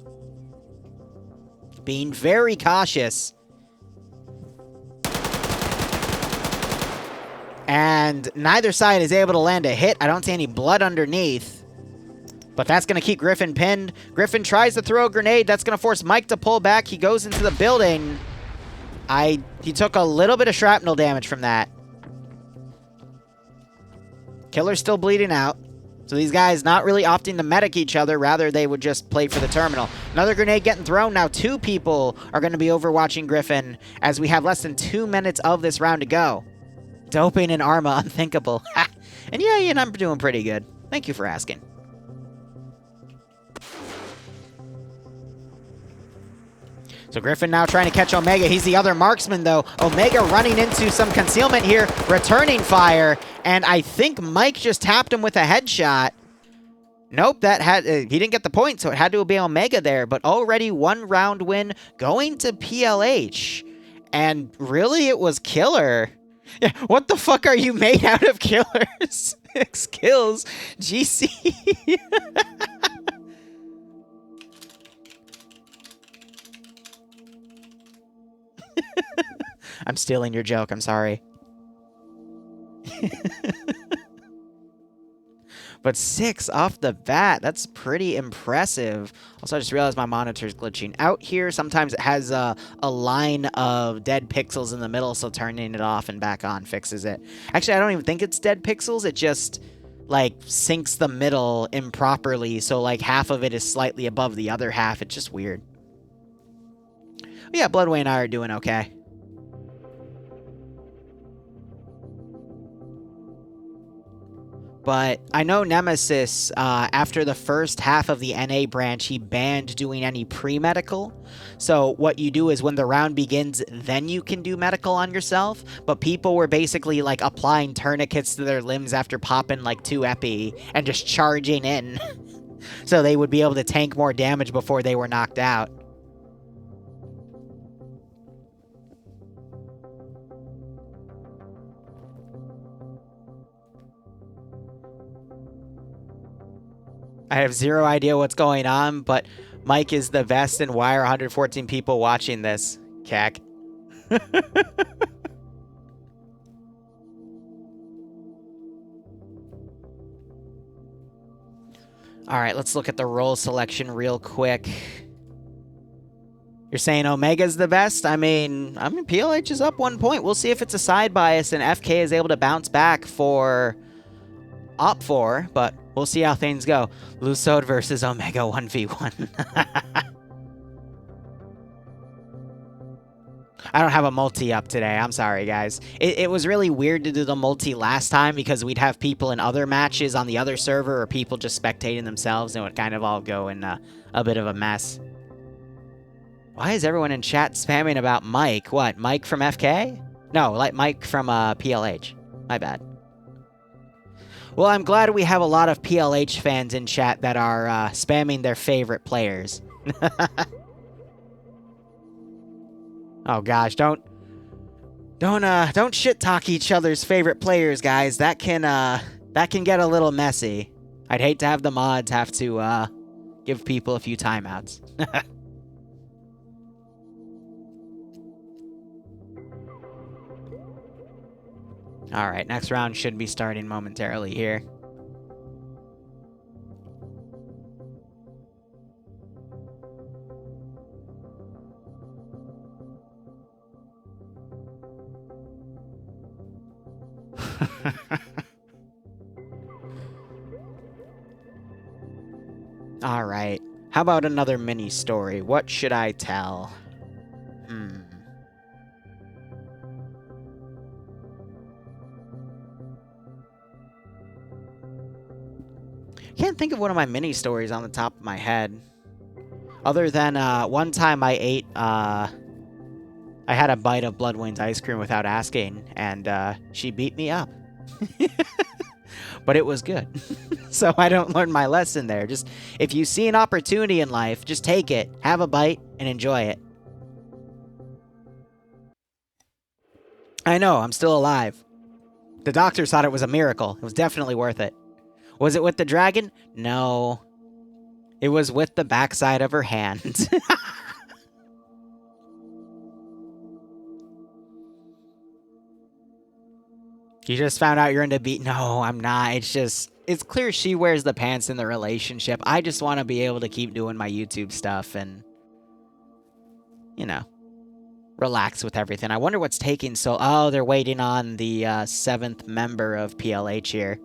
Being very cautious. And neither side is able to land a hit. I don't see any blood underneath. But that's going to keep Griffin pinned. Griffin tries to throw a grenade. That's going to force Mike to pull back. He goes into the building. He took a little bit of shrapnel damage from that. Killer's still bleeding out. So these guys not really opting to medic each other, rather they would just play for the terminal. Another grenade getting thrown. Now 2 people are going to be overwatching Griffin as we have less than 2 minutes of this round to go. Doping and Arma, unthinkable. And yeah, Ian, I'm doing pretty good. Thank you for asking. So Griffin now trying to catch Omega. He's the other marksman, though. Omega running into some concealment here, returning fire, and I think Mike just tapped him with a headshot. Nope, that had he didn't get the point, so it had to be Omega there, but already 1 round win going to PLH. And really, it was killer. Yeah, what the fuck are you made out of, killers? 6 kills, GC. I'm stealing your joke, I'm sorry. But 6 off the bat, that's pretty impressive. Also, I just realized my monitor's glitching out here. Sometimes it has a line of dead pixels in the middle, so turning it off and back on fixes it. Actually, I don't even think it's dead pixels. It just, like, syncs the middle improperly, so, like, half of it is slightly above the other half. It's just weird. But yeah, Bloodway and I are doing okay. But I know Nemesis, after the first half of the NA branch, he banned doing any pre-medical. So what you do is when the round begins, then you can do medical on yourself. But people were basically, like, applying tourniquets to their limbs after popping, like, 2 epi and just charging in. So they would be able to tank more damage before they were knocked out. I have 0 idea what's going on, but Mike is the best, and why are 114 people watching this? Cack. Alright, let's look at the role selection real quick. You're saying Omega's the best? I mean, PLH is up 1 point. We'll see if it's a side bias and FK is able to bounce back for Op4, but we'll see how things go. Lusode versus Omega 1v1. I don't have a multi up today. I'm sorry, guys. It was really weird to do the multi last time because we'd have people in other matches on the other server or people just spectating themselves, and it would kind of all go in a bit of a mess. Why is everyone in chat spamming about Mike? What, Mike from FK? No, like Mike from PLH. My bad. Well, I'm glad we have a lot of PLH fans in chat that are spamming their favorite players. Oh gosh, don't shit talk each other's favorite players, guys. That can get a little messy. I'd hate to have the mods have to give people a few timeouts. Alright, next round should be starting momentarily here. Alright, how about another mini story? What should I tell? Can't think of one of my mini stories on the top of my head. Other than one time I ate, I had a bite of Bloodwayne's ice cream without asking, and she beat me up. But it was good. So I don't learn my lesson there. Just, if you see an opportunity in life, just take it, have a bite, and enjoy it. I know, I'm still alive. The doctors thought it was a miracle. It was definitely worth it. Was it with the dragon? No. It was with the backside of her hand. You just found out you're into beat. No, I'm not. It's just, it's clear she wears the pants in the relationship. I just want to be able to keep doing my YouTube stuff and, you know, relax with everything. I wonder what's taking so... Oh, they're waiting on the 7th member of PLH here.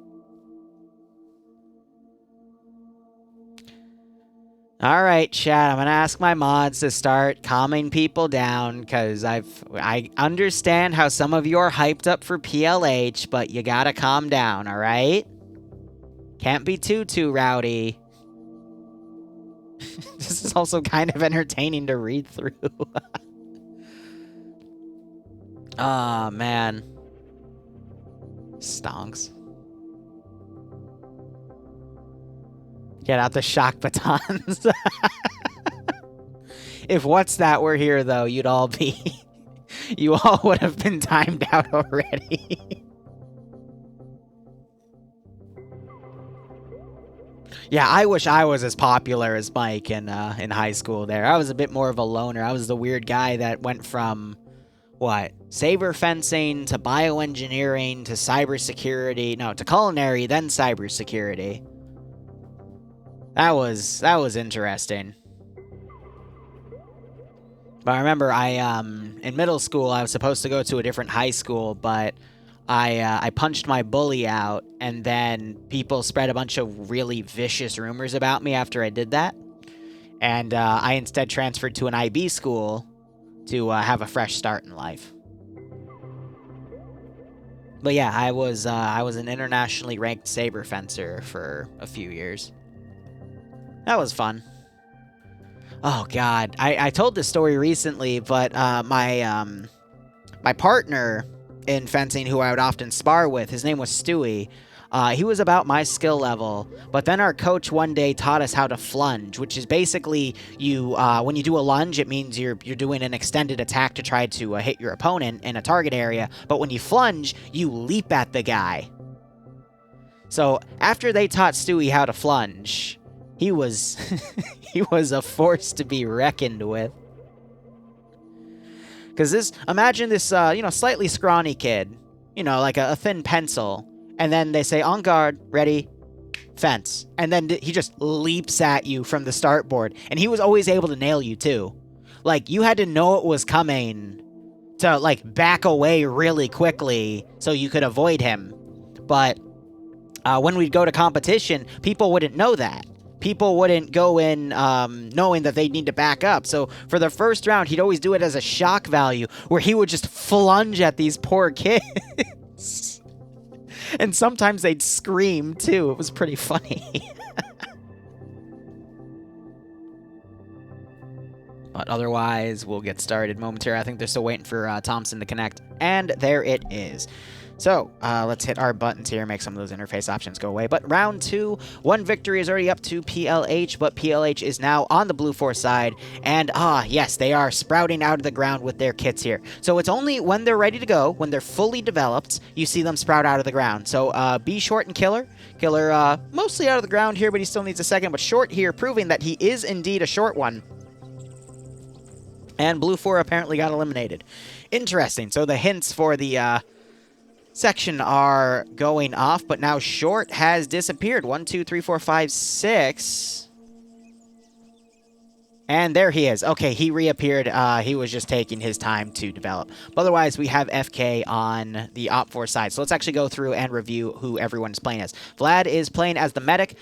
All right, chat. I'm gonna ask my mods to start calming people down because I understand how some of you are hyped up for PLH, but you gotta calm down. All right? Can't be too rowdy. This is also kind of entertaining to read through. Oh man, stonks. Get out the shock batons. If What's That were here, though, you'd all be... you all would have been timed out already. Yeah, I wish I was as popular as Mike in high school there. I was a bit more of a loner. I was the weird guy that went from, what, saber fencing to bioengineering to cybersecurity. No, to culinary, then cybersecurity. That was interesting. But I remember in middle school I was supposed to go to a different high school, but I punched my bully out, and then people spread a bunch of really vicious rumors about me after I did that. And I instead transferred to an IB school to have a fresh start in life. But yeah, I was an internationally ranked saber fencer for a few years. That was fun. Oh god, I told this story recently, but my partner in fencing, who I would often spar with, his name was Stewie. He was about my skill level, but then our coach one day taught us how to flunge, which is basically when you do a lunge, it means you're doing an extended attack to try to hit your opponent in a target area, but when you flunge, you leap at the guy. So after they taught Stewie how to flunge, he was he was a force to be reckoned with. Because imagine this, slightly scrawny kid, like a thin pencil, and then they say, on guard, ready, fence. And then he just leaps at you from the start board. And he was always able to nail you, too. Like, you had to know it was coming to, like, back away really quickly so you could avoid him. But when we'd go to competition, people wouldn't know that. People wouldn't go in knowing that they need to back up. So for the first round, he'd always do it as a shock value, where he would just flunge at these poor kids. And sometimes they'd scream, too. It was pretty funny. But otherwise, we'll get started momentarily. I think they're still waiting for Thompson to connect. And there it is. So, let's hit our buttons here, make some of those interface options go away. But round 2, one victory is already up to PLH, but PLH is now on the Blue Force side. And, yes, they are sprouting out of the ground with their kits here. So it's only when they're ready to go, when they're fully developed, you see them sprout out of the ground. So, B Short and Killer. Killer, mostly out of the ground here, but he still needs a second. But Short here, proving that he is indeed a short one. And Blue 4 apparently got eliminated. Interesting. So the hints for the, section are going off, but now Short has disappeared. 1, 2, 3, 4, 5, 6. And there he is. Okay, he reappeared. He was just taking his time to develop. But otherwise, we have FK on the Op4 side. So let's actually go through and review who everyone's playing as. Vlad is playing as the medic.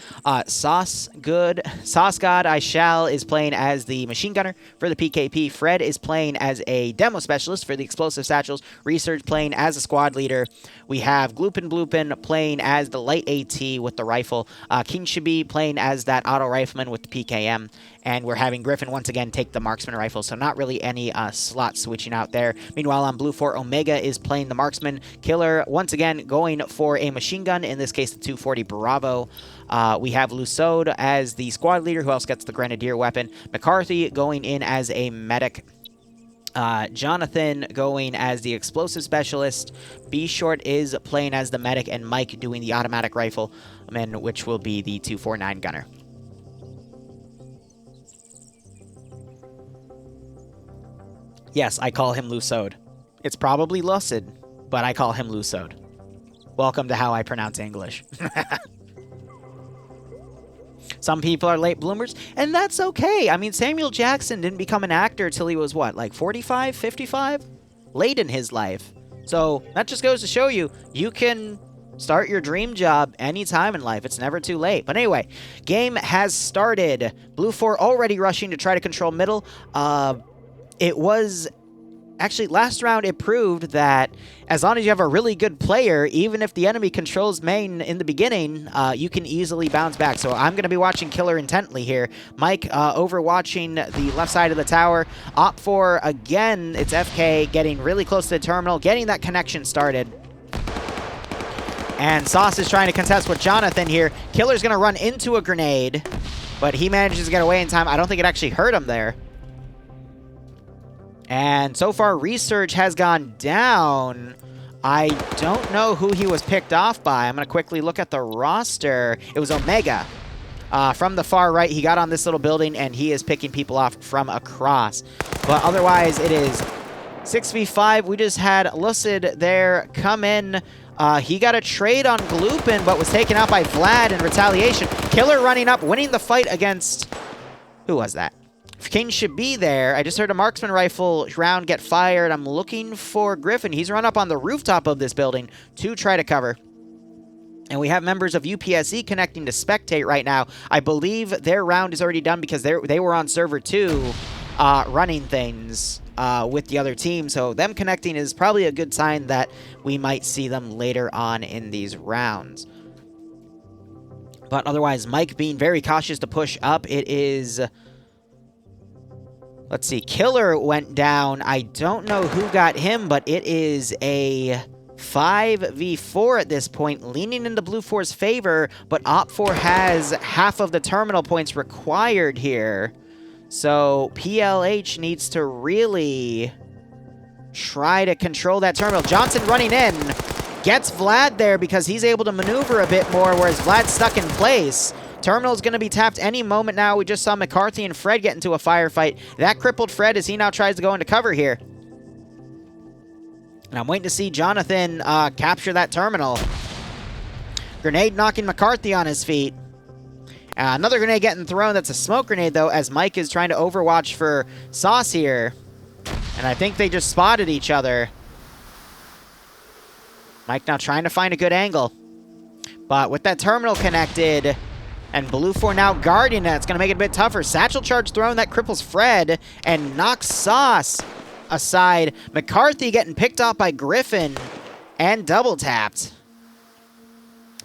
Sauce God I Shall is playing as the machine gunner for the PKP. Fred is playing as a demo specialist for the explosive satchels. Research playing as a squad leader. We have Gloopin Bloopin playing as the light AT with the rifle. King Shabi playing as that auto rifleman with the PKM. And we're having Griffin once again take the marksman rifle, so not really any slot switching out there. Meanwhile, on Blue 4, Omega is playing the marksman. Killer, once again, going for a machine gun, in this case, the 240 Bravo. We have Lusode as the squad leader, who else gets the grenadier weapon. McCarthy going in as a medic. Jonathan going as the explosive specialist. B Short is playing as the medic, and Mike doing the automatic rifle, which will be the 249 gunner. Yes, I call him Lusode. It's probably Lucid, but I call him Lusode. Welcome to how I pronounce English. Some people are late bloomers, and that's okay. I mean, Samuel Jackson didn't become an actor till he was, what, like 45, 55? Late in his life. So that just goes to show you, you can Start your dream job anytime in life. It's never too late. But anyway, game has started. Blue 4 already rushing to try to control middle. It was... Actually, last round it proved that as long as you have a really good player, even if the enemy controls main in the beginning, you can easily bounce back. So I'm going to be watching Killer intently here. Mike overwatching the left side of the tower. Op4, again, it's FK getting really close to the terminal, getting that connection started. And Sauce is trying to contest with Jonathan here. Killer's going to run into a grenade, but he manages to get away in time. I don't think it actually hurt him there. And so far, Research has gone down. I don't know who he was picked off by. I'm going to quickly look at the roster. It was Omega. From the far right, he got on this little building, and he is picking people off from across. But otherwise, it is 6v5. We just had Lucid there come in. He got a trade on Gloopin, but was taken out by Vlad in retaliation. Killer running up, winning the fight against... Who was that? King should be there. I just heard a marksman rifle round get fired. I'm looking for Griffin. He's run up on the rooftop of this building to try to cover. And we have members of UPSE connecting to spectate right now. I believe their round is already done because they were on server 2 running things with the other team. So them connecting is probably a good sign that we might see them later on in these rounds. But otherwise, Mike being very cautious to push up. It is... Let's see, Killer went down. I don't know who got him, but it is a 5v4 at this point, leaning into Blue 4's favor, but Op4 has half of the terminal points required here. So PLH needs to really try to control that terminal. Johnson running in, gets Vlad there because he's able to maneuver a bit more, whereas Vlad's stuck in place. Terminal's going to be tapped any moment now. We just saw McCarthy and Fred get into a firefight. That crippled Fred as he now tries to go into cover here. And I'm waiting to see Jonathan capture that terminal. Grenade knocking McCarthy on his feet. Another grenade getting thrown. That's a smoke grenade, though, as Mike is trying to overwatch for Sauce here. And I think they just spotted each other. Mike now trying to find a good angle. But with that terminal connected... And Blue 4 now guarding that. It's going to make it a bit tougher. Satchel charge thrown. That cripples Fred and knocks Sauce aside. McCarthy getting picked off by Griffin and double tapped.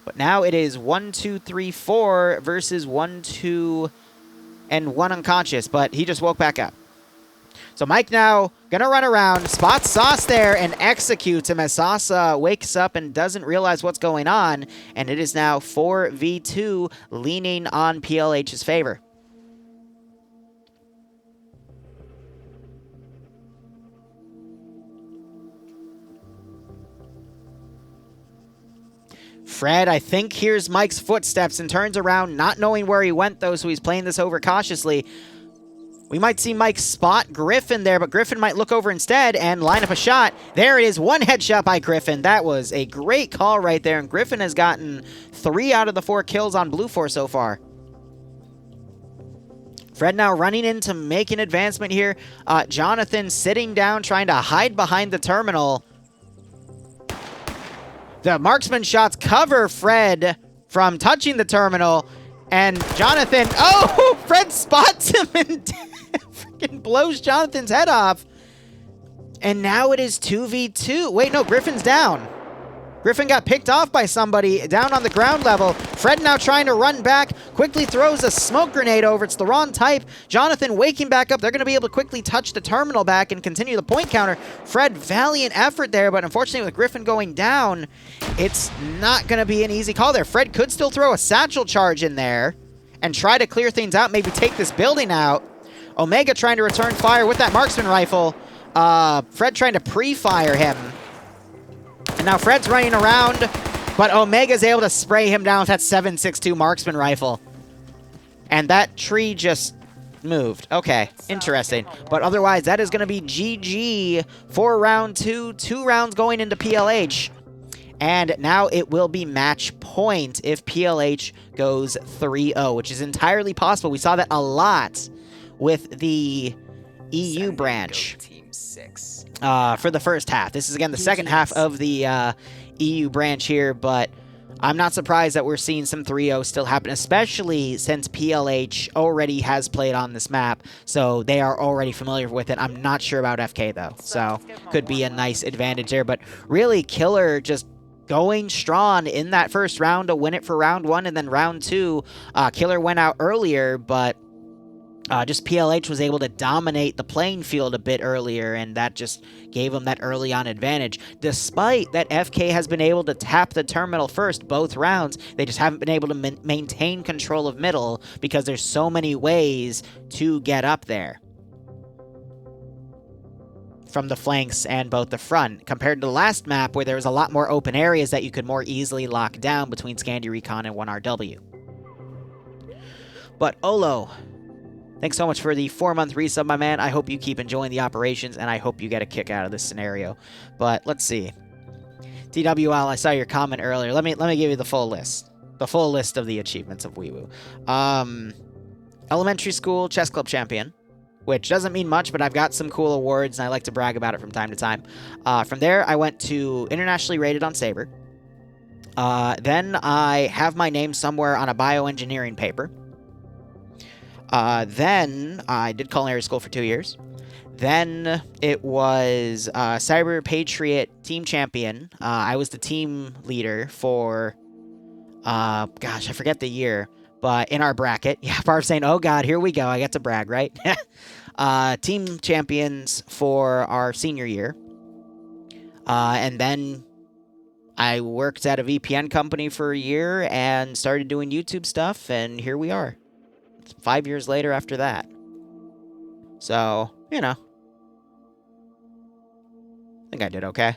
But now it is 1, 2, 3, 4 versus 1, 2, and 1 unconscious. But he just woke back up. So Mike now going to run around, spots Sauce there, and executes him as Sauce wakes up and doesn't realize what's going on. And it is now 4v2, leaning on PLH's favor. Fred, I think, hears Mike's footsteps and turns around, not knowing where he went, though, so he's playing this over cautiously. We might see Mike spot Griffin there, but Griffin might look over instead and line up a shot. There it is, one headshot by Griffin. That was a great call right there, and Griffin has gotten 3 out of the 4 kills on Blue 4 so far. Fred now running in to make an advancement here. Jonathan sitting down, trying to hide behind the terminal. The marksman shots cover Fred from touching the terminal, and Jonathan, oh, Fred spots him and freaking blows Jonathan's head off. And now it is 2v2. Wait, no, Griffin's down. Griffin got picked off by somebody down on the ground level. Fred now trying to run back, quickly throws a smoke grenade over. It's the wrong type. Jonathan waking back up. They're going to be able to quickly touch the terminal back and continue the point counter. Fred, valiant effort there, but unfortunately with Griffin going down, it's not going to be an easy call there. Fred could still throw a satchel charge in there and try to clear things out, maybe take this building out. Omega trying to return fire with that marksman rifle. Fred trying to pre-fire him. And now Fred's running around, but Omega's able to spray him down with that 7.62 marksman rifle. And that tree just moved. Okay, interesting. But otherwise, that is going to be GG for round 2. 2 rounds going into PLH. And now it will be match point if PLH goes 3-0, which is entirely possible. We saw that a lot with the EU branch for the first half. This is, again, the second half of the EU branch here, but I'm not surprised that we're seeing some 3-0 still happen, especially since PLH already has played on this map, so they are already familiar with it. I'm not sure about FK, though, so could be a nice advantage there, but really, Killer just going strong in that first round to win it for round 1, and then round 2, Killer went out earlier, but just PLH was able to dominate the playing field a bit earlier, and that just gave them that early on advantage. Despite that FK has been able to tap the terminal first both rounds, they just haven't been able to maintain control of middle because there's so many ways to get up there from the flanks and both the front, compared to the last map where there was a lot more open areas that you could more easily lock down between Scandi Recon and 1RW. But Olo, thanks so much for the 4-month resub, my man. I hope you keep enjoying the operations, and I hope you get a kick out of this scenario. But let's see. TWL, I saw your comment earlier. Let me give you the full list. The full list of the achievements of Weewoo. Elementary school chess club champion, which doesn't mean much, but I've got some cool awards, and I like to brag about it from time to time. From there, I went to internationally rated on Saber. Then I have my name somewhere on a bioengineering paper. Then I did culinary school for 2 years. Then it was Cyber Patriot Team Champion. I was the team leader for, gosh, I forget the year, but in our bracket. Yeah, Barb saying, oh God, here we go. I get to brag, right? Team champions for our senior year. And then I worked at a VPN company for a year and started doing YouTube stuff, and here we are. 5 years later after that. So, you know. I think I did okay. I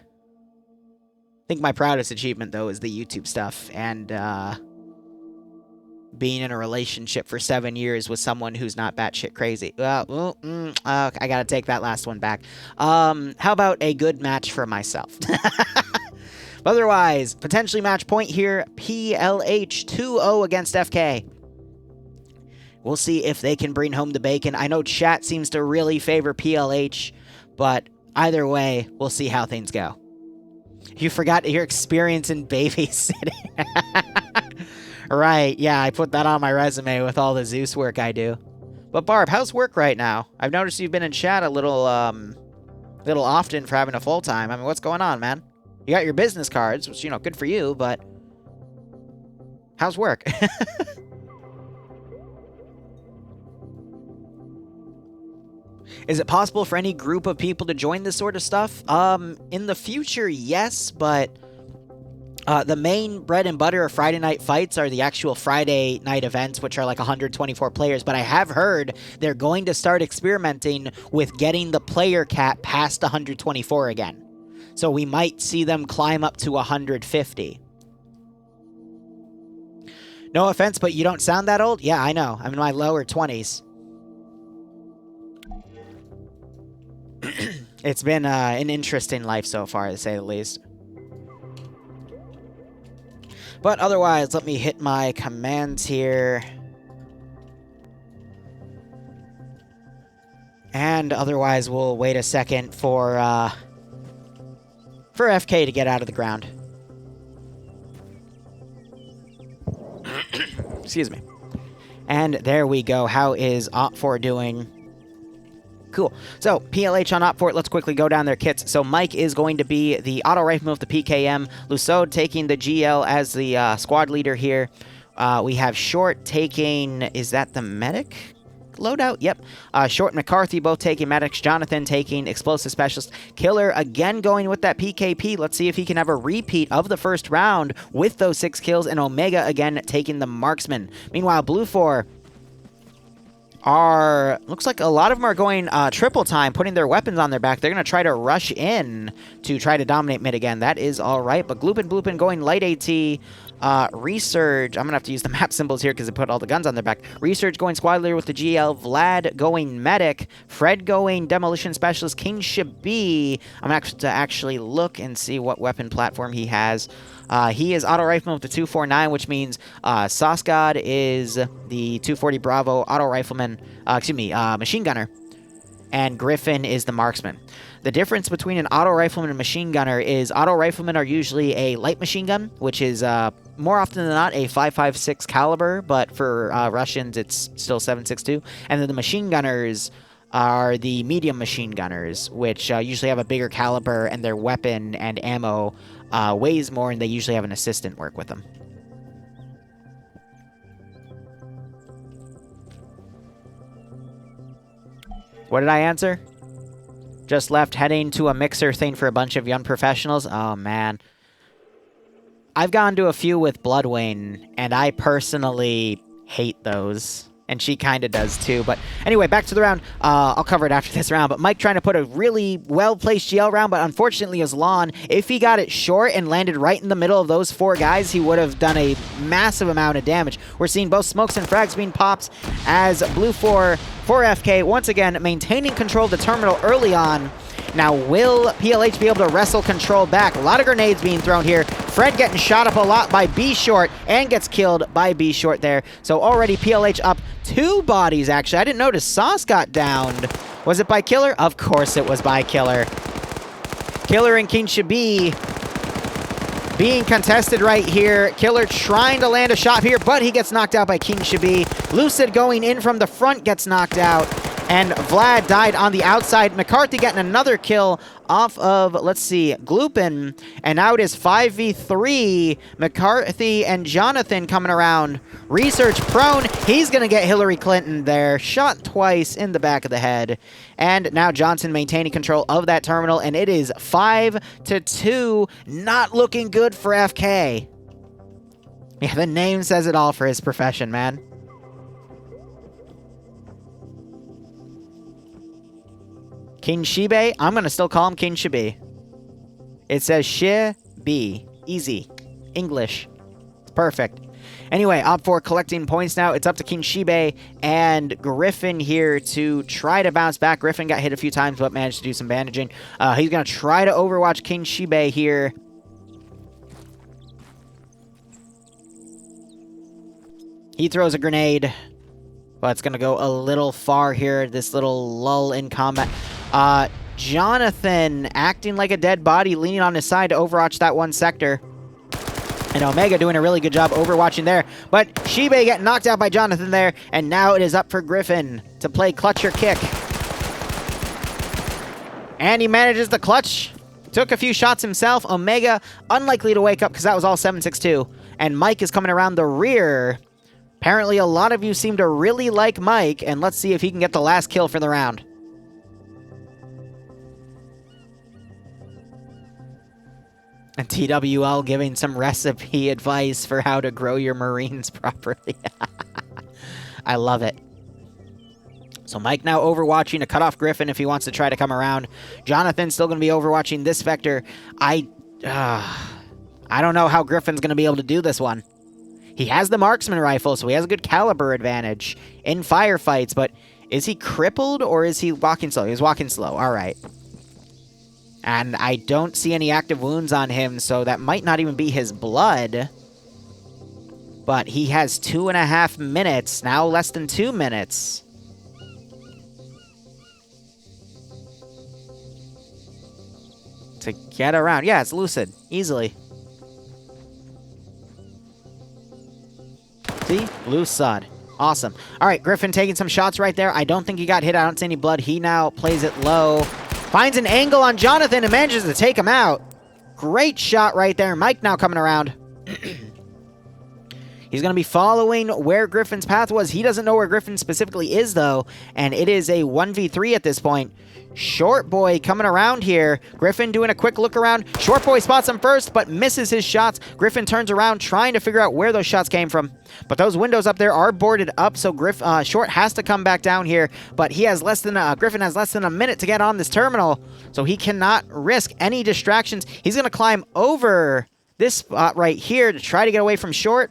think my proudest achievement, though, is the YouTube stuff. And, being in a relationship for 7 years with someone who's not batshit crazy. I gotta take that last one back. How about a good match for myself? Otherwise, potentially match point here. PLH 2-0 against FK. We'll see if they can bring home the bacon. I know chat seems to really favor PLH, but either way, we'll see how things go. You forgot your experience in babysitting. Right, yeah, I put that on my resume with all the Zeus work I do. But Barb, how's work right now? I've noticed you've been in chat a little often for having a full-time. I mean, what's going on, man? You got your business cards, which, you know, good for you, but how's work? Is it possible for any group of people to join this sort of stuff? In the future, yes, but the main bread and butter of Friday night fights are the actual Friday night events, which are like 124 players. But I have heard they're going to start experimenting with getting the player cap past 124 again. So we might see them climb up to 150. No offense, but you don't sound that old? Yeah, I know. I'm in my lower 20s. It's been an interesting life so far, to say the least. But otherwise, let me hit my commands here. And otherwise, we'll wait a second for FK to get out of the ground. Excuse me. And there we go. How is Op4 doing? Cool. So, PLH on Op4, let's quickly go down their kits. So, Mike is going to be the auto rifle with the PKM. Lusso taking the GL as the squad leader here. We have Short taking, is that the medic loadout? Yep. Short and McCarthy both taking medics. Jonathan taking explosive specialist. Killer again going with that PKP. Let's see if he can have a repeat of the first round with those 6 kills. And Omega again taking the marksman. Meanwhile, Blue 4 looks like a lot of them are going triple time, putting their weapons on their back. They're going to try to rush in to try to dominate mid again. That is all right. But Bloopin going light AT. Resurge, I'm going to have to use the map symbols here because they put all the guns on their back. Resurge going squad leader with the GL. Vlad going medic. Fred going demolition specialist. King Shabi, I'm going to have to actually look and see what weapon platform he has. He is auto rifleman with the 249, which means Sauce God is the 240 Bravo auto rifleman, machine gunner. and Griffin is the marksman. The difference between an auto rifleman and a machine gunner is auto riflemen are usually a light machine gun, which is more often than not a 5.56 caliber, but for Russians it's still 7.62. And then the machine gunners are the medium machine gunners, which usually have a bigger caliber, and their weapon and ammo weighs more, and they usually have an assistant work with them. What did I answer? Just left, heading to a mixer thing for a bunch of young professionals. Oh, man. I've gone to a few with Bloodwayne, and I personally hate those. And she kind of does too. But anyway, back to the round. I'll cover it after this round. But Mike trying to put a really well-placed GL round, but unfortunately his lawn, if he got it short and landed right in the middle of those 4 guys, he would have done a massive amount of damage. We're seeing both smokes and frags being popped as Blue 4 for FK, once again, maintaining control of the terminal early on. Now, will PLH be able to wrestle control back? A lot of grenades being thrown here. Fred getting shot up a lot by B-Short and gets killed by B-Short there. So already PLH up 2 bodies, actually. I didn't notice Sauce got downed. Was it by Killer? Of course it was by Killer. Killer and King Shabi being contested right here. Killer trying to land a shot here, but he gets knocked out by King Shabi. Lucid going in from the front gets knocked out. And Vlad died on the outside. McCarthy getting another kill off of, let's see, Gloopin. And now it is 5v3. McCarthy and Jonathan coming around. Research prone. He's going to get Hillary Clinton there. Shot twice in the back of the head. And now Johnson maintaining control of that terminal. And it is 5-2. Not looking good for FK. Yeah, the name says it all for his profession, man. King Shibe, I'm going to still call him King Shibe. It says Shibe. Easy. English. It's perfect. Anyway, Op 4 collecting points now. It's up to King Shibe and Griffin here to try to bounce back. Griffin got hit a few times, but managed to do some bandaging. He's going to try to overwatch King Shibe here. He throws a grenade, but it's going to go a little far here. This little lull in combat. Jonathan acting like a dead body, leaning on his side to overwatch that one sector. And Omega doing a really good job overwatching there. But Shibe getting knocked out by Jonathan there. And now it is up for Griffin to play clutch or kick. And he manages the clutch. Took a few shots himself. Omega unlikely to wake up because that was all 7.62. And Mike is coming around the rear. Apparently a lot of you seem to really like Mike. And let's see if he can get the last kill for the round. And TWL giving some recipe advice for how to grow your Marines properly. I love it. So Mike now overwatching to cut off Griffin if he wants to try to come around. Jonathan still going to be overwatching this vector. I don't know how Griffin's going to be able to do this one. He has the marksman rifle, so he has a good caliber advantage in firefights, but is he crippled or is he walking slow? He's walking slow. All right. And I don't see any active wounds on him, so that might not even be his blood. But he has 2.5 minutes, now less than 2 minutes. To get around. Yeah, it's Lucid. Easily. See? Lucid. Awesome. All right, Griffin taking some shots right there. I don't think he got hit. I don't see any blood. He now plays it low. Finds an angle on Jonathan and manages to take him out. Great shot right there. Mike now coming around. He's going to be following where Griffin's path was. He doesn't know where Griffin specifically is, though. And it is a 1v3 at this point. Short Boy coming around here. Griffin doing a quick look around. Short Boy spots him first, but misses his shots. Griffin turns around, trying to figure out where those shots came from. But those windows up there are boarded up, so Short has to come back down here. But he has Griffin has less than a minute to get on this terminal, so he cannot risk any distractions. He's going to climb over this spot right here to try to get away from Short.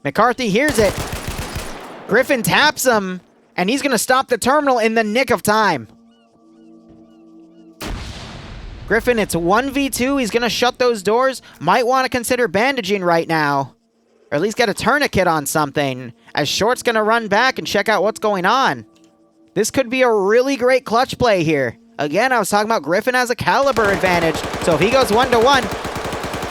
McCarthy hears it. Griffin taps him. And he's going to stop the terminal in the nick of time. Griffin, it's 1v2. He's going to shut those doors. Might want to consider bandaging right now. Or at least get a tourniquet on something, as Short's going to run back and check out what's going on. This could be a really great clutch play here. Again, I was talking about Griffin has a caliber advantage, so if he goes 1-1...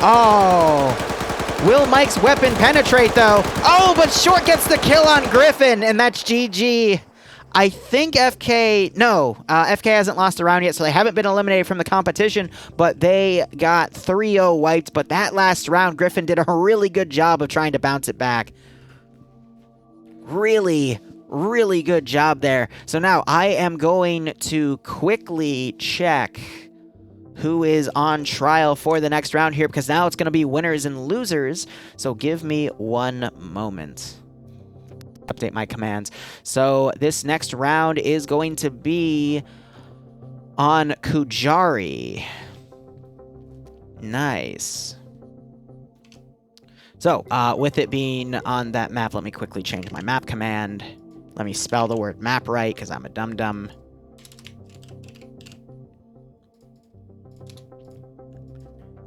Oh, will Mike's weapon penetrate, though? Oh, but Short gets the kill on Griffin, and that's GG. I think FK... No, FK hasn't lost a round yet, so they haven't been eliminated from the competition, but they got 3-0 wiped. But that last round, Griffin did a really good job of trying to bounce it back. Really, really good job there. So now I am going to quickly check who is on trial for the next round here, because now it's going to be winners and losers. So give me one moment. Update my commands. So this next round is going to be on Kujari. Nice. So, with it being on that map, let me quickly change my map command. Let me spell the word map right, because I'm a dum-dum.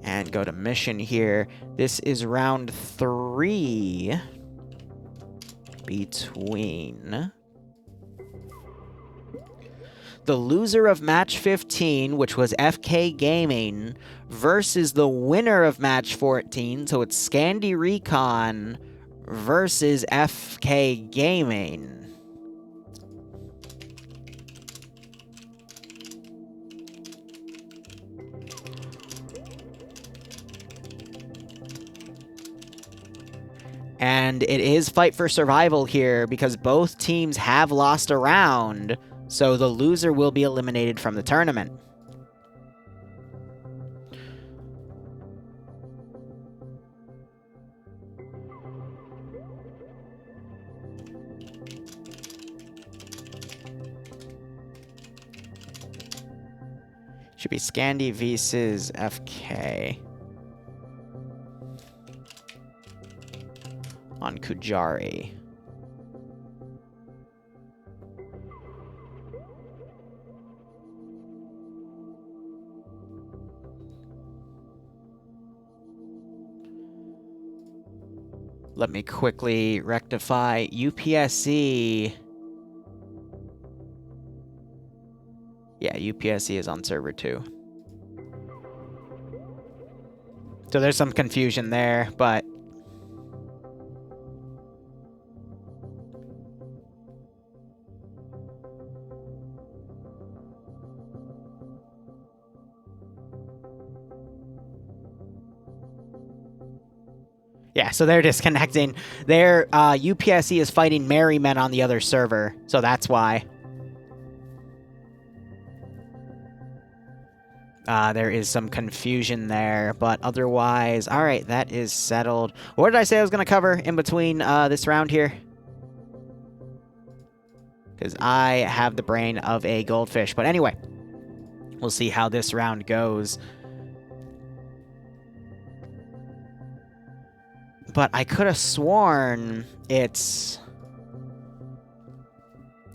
And go to mission here. This is round 3 between the loser of match 15, which was FK Gaming, versus the winner of match 14, so it's Scandi Recon versus FK Gaming. And it is fight for survival here because both teams have lost a round, so the loser will be eliminated from the tournament. Should be Scandi versus FK. On Kujari. Let me quickly rectify UPSC. Yeah, UPSC is on server 2. So there's some confusion there, but yeah, so they're disconnecting. Their UPSC is fighting Merrymen on the other server, so that's why. There is some confusion there, but otherwise, all right, that is settled. What did I say I was going to cover in between this round here? Because I have the brain of a goldfish. But anyway, we'll see how this round goes. But I could have sworn it's...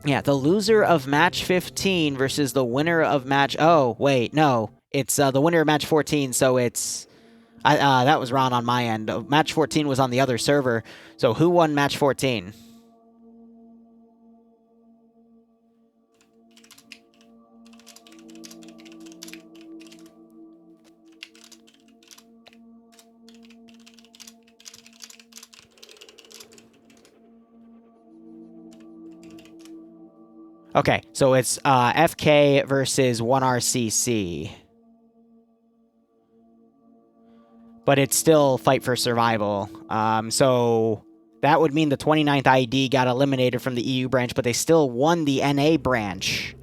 Yeah, the loser of match 15 versus the winner of match... Oh, wait, no. It's the winner of match 14, so it's... that was wrong on my end. Match 14 was on the other server. So who won match 14? Okay, so it's FK versus 1RCC. But it's still fight for survival. So that would mean the 29th ID got eliminated from the EU branch, but they still won the NA branch.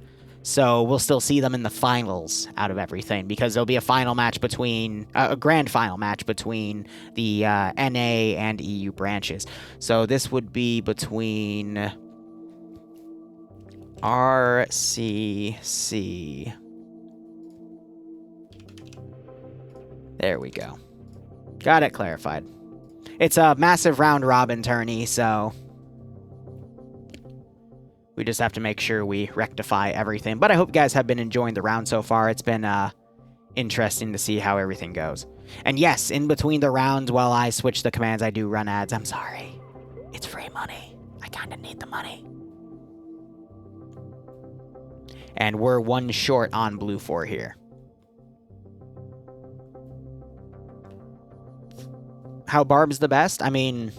So we'll still see them in the finals out of everything, because there'll be a final match between, a grand final match between the NA and EU branches. So this would be between RCC. There we go. Got it clarified. It's a massive round-robin tourney, so we just have to make sure we rectify everything. But I hope you guys have been enjoying the round so far. It's been interesting to see how everything goes. And yes, in between the rounds while I switch the commands, I do run ads. I'm sorry. It's free money. I kind of need the money. And we're 1 short on Blue 4 here. How Barb's the best? I mean,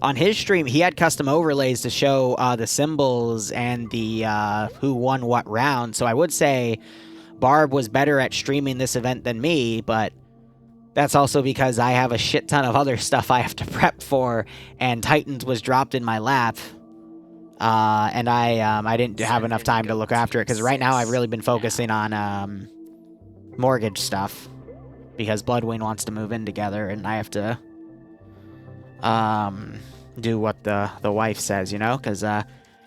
on his stream, he had custom overlays to show the symbols and the who won what round. So I would say Barb was better at streaming this event than me, but that's also because I have a shit ton of other stuff I have to prep for, and Titans was dropped in my lap. And I didn't have enough time to look after it, because right now I've really been focusing on mortgage stuff, because Bloodwing wants to move in together, and I have to do what the wife says, you know? Because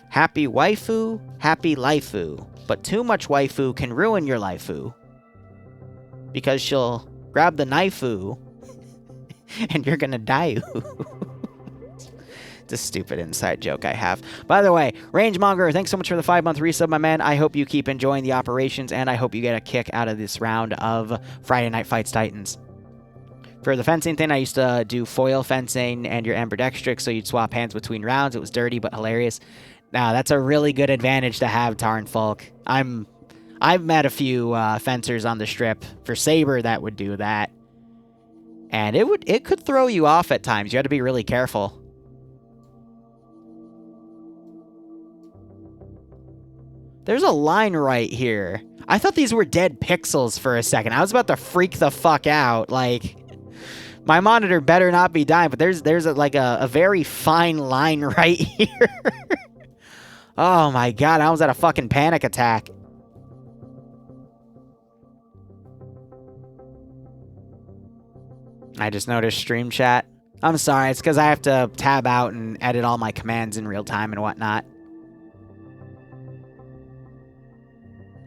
happy waifu, happy lifeu, but too much waifu can ruin your lifeu, because she'll grab the knifeu, and you're gonna die. It's a stupid inside joke I have. By the way, Rangemonger, thanks so much for the 5-month resub, my man. I hope you keep enjoying the operations, and I hope you get a kick out of this round of Friday Night Fights Titans. For the fencing thing, I used to do foil fencing and your ambidextrix, so you'd swap hands between rounds. It was dirty but hilarious. Now, that's a really good advantage to have, Tarn Folk. I've met a few fencers on the strip for Saber that would do that. And it could throw you off at times. You had to be really careful. There's a line right here. I thought these were dead pixels for a second. I was about to freak the fuck out. Like, my monitor better not be dying, but there's a very fine line right here. Oh my god, I was at a fucking panic attack. I just noticed stream chat. I'm sorry, it's because I have to tab out and edit all my commands in real time and whatnot.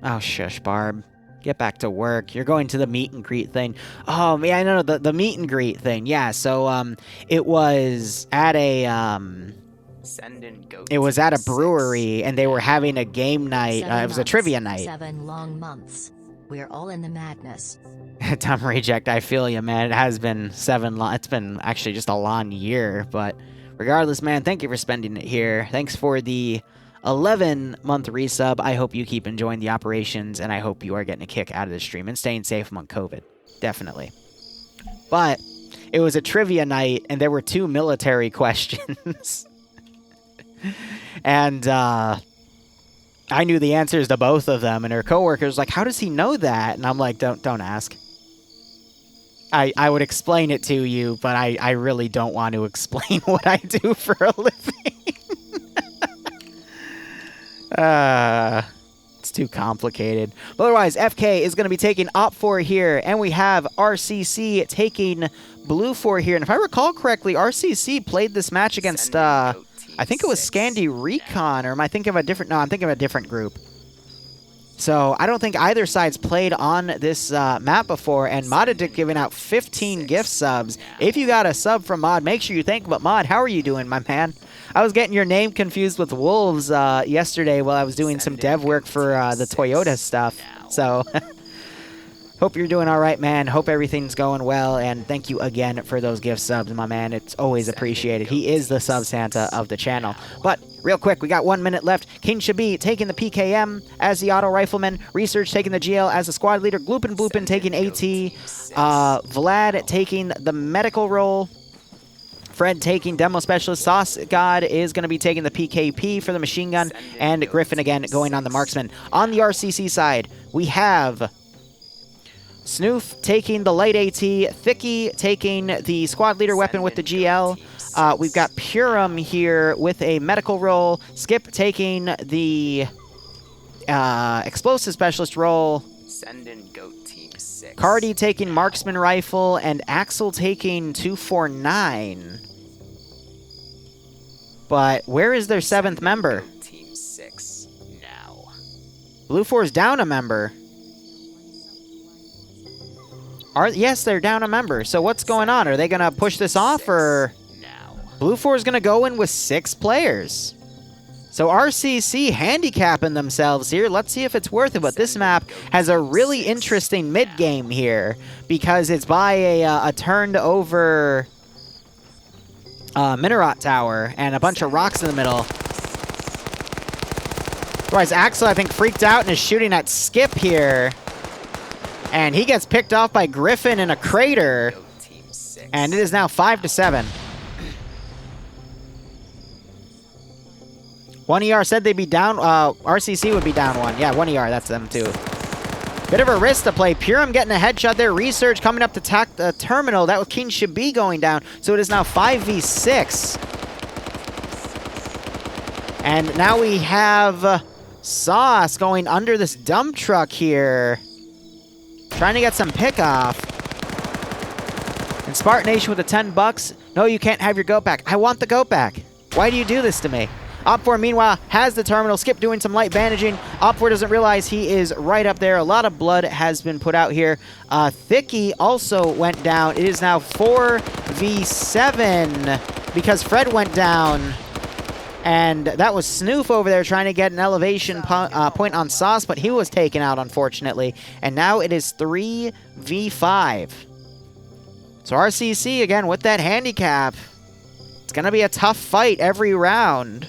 Oh, shush, Barb. Get back to work. You're going to the meet and greet thing. Oh, yeah, I know, the meet and greet thing. Yeah, so, it was at a, it was at a brewery, and they were having a game night. It was a trivia night. 7 long months. We're all in the madness. Tom Reject, I feel you, man. It has been 7 long... It's been actually just a long year, but regardless, man, thank you for spending it here. Thanks for the 11-month resub. I hope you keep enjoying the operations, and I hope you are getting a kick out of the stream and staying safe among COVID. Definitely. But it was a trivia night, and there were 2 military questions. And I knew the answers to both of them, and her coworker was like, how does he know that? And I'm like, don't ask. I would explain it to you, but I really don't want to explain what I do for a living. It's too complicated. But otherwise, FK is going to be taking Op 4 here, and we have RCC taking Blue 4 here. And if I recall correctly, RCC played this match against, I think it was Scandi Recon, or am I thinking of a different... No, I'm thinking of a different group. So I don't think either side's played on this map before, and Modadic giving out 15 gift subs. If you got a sub from Mod, make sure you thank him. But Mod, how are you doing, my man? I was getting your name confused with Wolves yesterday while I was doing some dev work for the Toyota stuff. So hope you're doing all right, man. Hope everything's going well, and thank you again for those gift subs, my man. It's always appreciated. He is the sub Santa of the channel. But real quick, we got 1 minute left. King Shabi taking the PKM as the auto rifleman. Research taking the GL as the squad leader. Gloopin Bloopin taking AT. Vlad taking the medical role. Fred taking Demo Specialist. Sauce God is going to be taking the PKP for the machine gun. And Griffin again going on the marksman. On the RCC side, we have Snoof taking the light AT. Thicky taking the squad leader weapon with the GL. We've got Purim here with a medical role. Skip taking the explosive specialist role. Send in Goat Team 6. Cardi taking marksman rifle, and Axel taking 249. But where is their 7th member? Goat Team 6 now. Blue 4's down a member. Yes, they're down a member. So what's going on? Are they going to push this off, or... Blue 4 is going to go in with 6 players. So RCC handicapping themselves here. Let's see if it's worth it. But this map has a really interesting mid-game here because it's by a turned-over Minaret tower and a bunch of rocks in the middle. Otherwise, Axel, I think, freaked out and is shooting at Skip here. And he gets picked off by Griffin in a crater. And it is now 5-7. 1ER said they'd be down. RCC would be down 1. Yeah, 1ER, that's them too. Bit of a risk to play. Purim getting a headshot there. Research coming up to attack the terminal. That was King Shabi going down. So it is now 5v6. And now we have Sauce going under this dump truck here. Trying to get some pickoff. And Spartan Nation with the 10 bucks. No, you can't have your goat back. I want the goat back. Why do you do this to me? Op4, meanwhile, has the terminal. Skip doing some light bandaging. Op4 doesn't realize he is right up there. A lot of blood has been put out here. Thicky also went down. It is now 4v7 because Fred went down. And that was Snoof over there trying to get an elevation point on Sauce, but he was taken out, unfortunately. And now it is 3v5. So RCC, again, with that handicap. It's going to be a tough fight every round.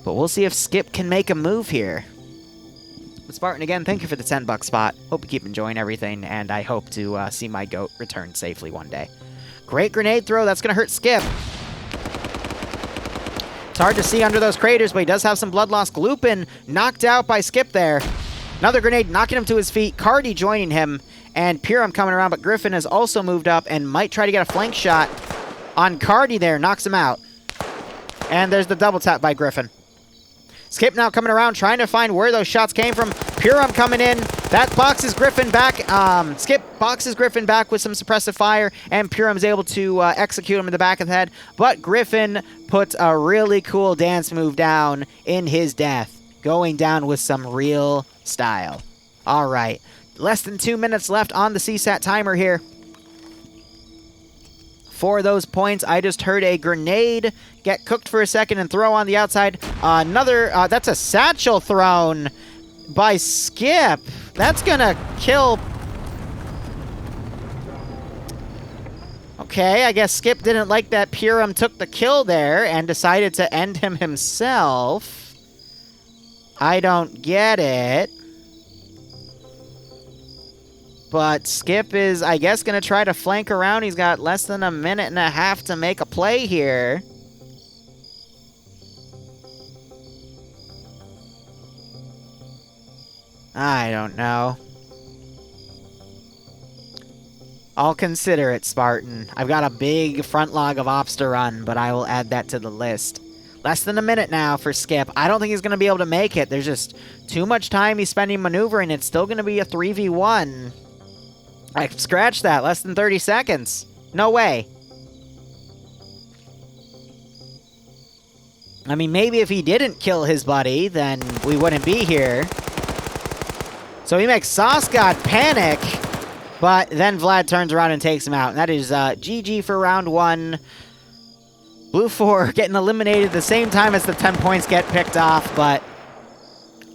But we'll see if Skip can make a move here. But Spartan, again, thank you for the 10 buck spot. Hope you keep enjoying everything, and I hope to see my goat return safely one day. Great grenade throw. That's going to hurt Skip. It's hard to see under those craters, but he does have some blood loss. Glupin knocked out by Skip there. Another grenade knocking him to his feet. Cardi joining him, and Purim coming around, but Griffin has also moved up and might try to get a flank shot on Cardi there. Knocks him out. And there's the double tap by Griffin. Skip now coming around, trying to find where those shots came from. Purim coming in. That boxes Griffin back. Skip boxes Griffin back with some suppressive fire, and Purim's able to execute him in the back of the head. But Griffin puts a really cool dance move down in his death, going down with some real style. All right. Less than 2 minutes left on the CSAT timer here. For those points, I just heard a grenade get cooked for a second and throw on the outside. That's a satchel thrown by Skip. That's gonna kill. Okay, I guess Skip didn't like that Purim took the kill there and decided to end him himself. I don't get it. But Skip is, I guess, going to try to flank around. He's got less than a minute and a half to make a play here. I don't know. I'll consider it, Spartan. I've got a big front log of ops to run, but I will add that to the list. Less than a minute now for Skip. I don't think he's going to be able to make it. There's just too much time he's spending maneuvering. It's still going to be a 3v1. I scratched that. Less than 30 seconds. No way. I mean, maybe if he didn't kill his buddy, then we wouldn't be here. So he makes Sauce God panic, but then Vlad turns around and takes him out. And that is GG for round 1. Blue 4 getting eliminated at the same time as the 10 points get picked off, but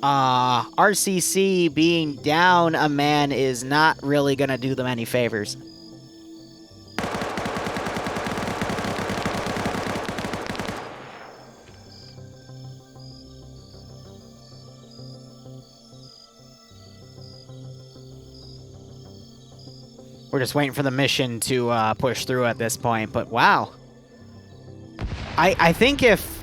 RCC being down a man is not really going to do them any favors. We're just waiting for the mission to push through at this point, but wow. I think if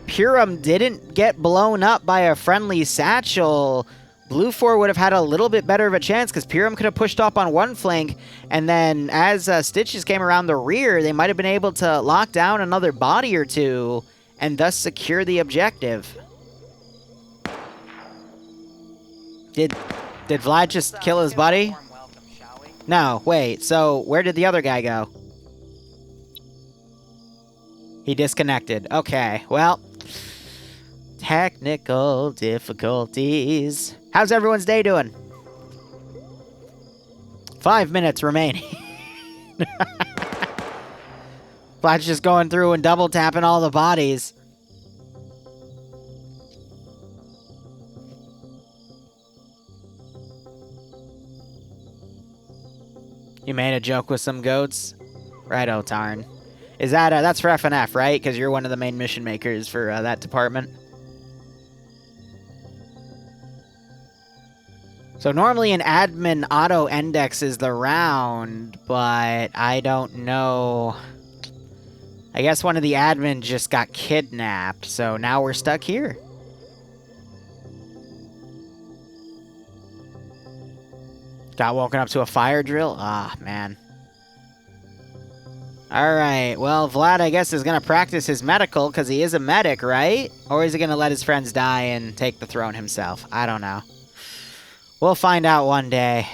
Purim didn't get blown up by a friendly satchel, Blue 4 would have had a little bit better of a chance because Purim could have pushed up on one flank, and then as Stitches came around the rear, they might have been able to lock down another body or two and thus secure the objective. Did Vlad just kill his buddy? No, wait, so where did the other guy go? He disconnected. Okay, well, technical difficulties. How's everyone's day doing? 5 minutes remaining. Splat's just going through and double tapping all the bodies. You made a joke with some goats? Righto, Tarn. Is that, that's for FnF, right? Because you're one of the main mission makers for that department. So normally an admin auto-indexes the round, but I don't know. I guess one of the admins just got kidnapped, so now we're stuck here. Got woken up to a fire drill? Ah, man. Alright, well, Vlad, I guess, is going to practice his medical, because he is a medic, right? Or is he going to let his friends die and take the throne himself? I don't know. We'll find out one day.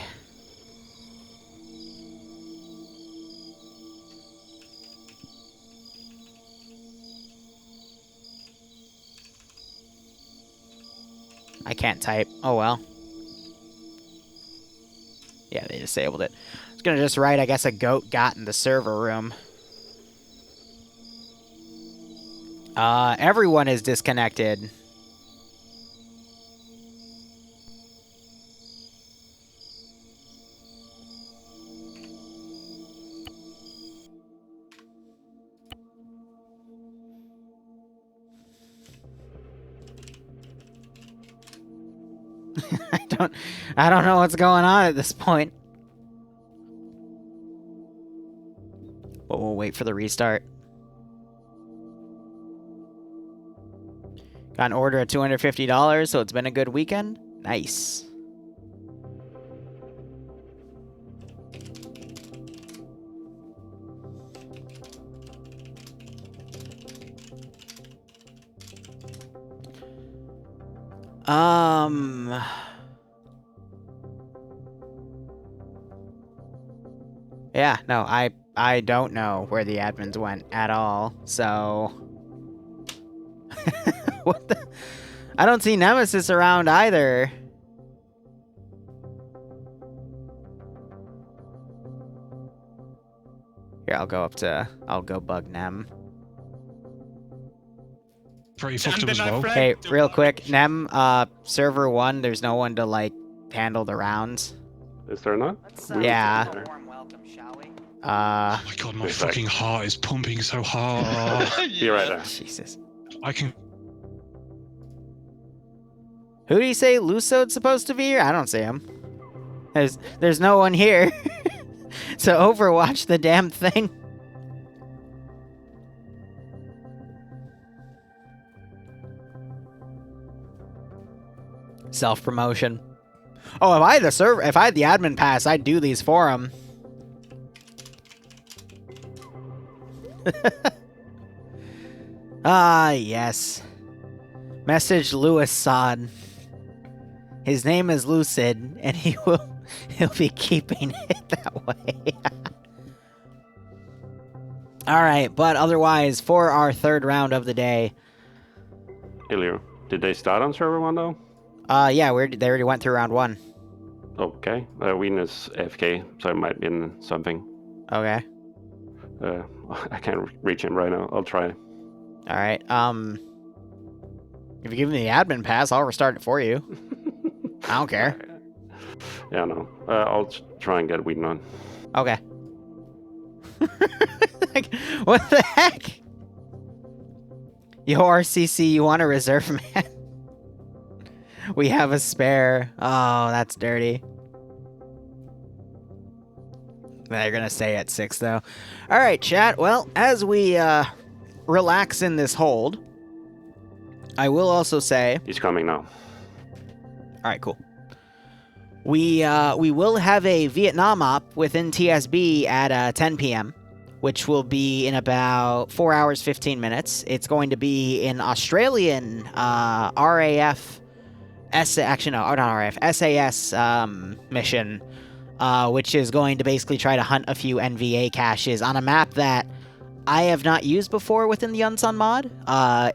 I can't type. Oh, well. Yeah, they disabled it. I was going to just write, I guess, a goat got in the server room. Everyone is disconnected. I don't know what's going on at this point. But we'll wait for the restart. Got an order at $250, so it's been a good weekend. Nice. Yeah, no, I don't know where the admins went at all, so... What the... I don't see Nemesis around either. Here, I'll go bug Nem. Pretty fucked up as well. Hey, real quick, Nem, server 1, there's no one to, like, handle the rounds. Is there not? Yeah. Oh my god, my fucking heart is pumping so hard. Be right there. Jesus. I can... Who do you say Luso's supposed to be here? I don't see him. There's no one here. So Overwatch the damn thing. Self-promotion. Oh, if I had the admin pass, I'd do these for him. Ah, yes. Message Lewis Sod. His name is Lucid, and he'll be keeping it that way. Alright, but otherwise, for our third round of the day... Hey, Liru, did they start on server 1, though? Yeah, they already went through round 1. Okay. Wien is AFK, so it might be in something. Okay. I can't reach him right now. I'll try. Alright, if you give me the admin pass, I'll restart it for you. I don't care. Yeah, no. I'll try and get Whedon on. Okay. Like, what the heck? Yo, RCC, you want a reserve man? We have a spare. Oh, that's dirty. They're gonna stay at 6, though. Alright, chat. Well, as we relax in this hold, I will also say... He's coming now. Alright, cool. We will have a Vietnam op within TSB at 10 p.m., which will be in about 4 hours, 15 minutes. It's going to be an Australian RAF... actually, no, not RAF. SAS mission, which is going to basically try to hunt a few NVA caches on a map that I have not used before within the Unsun mod.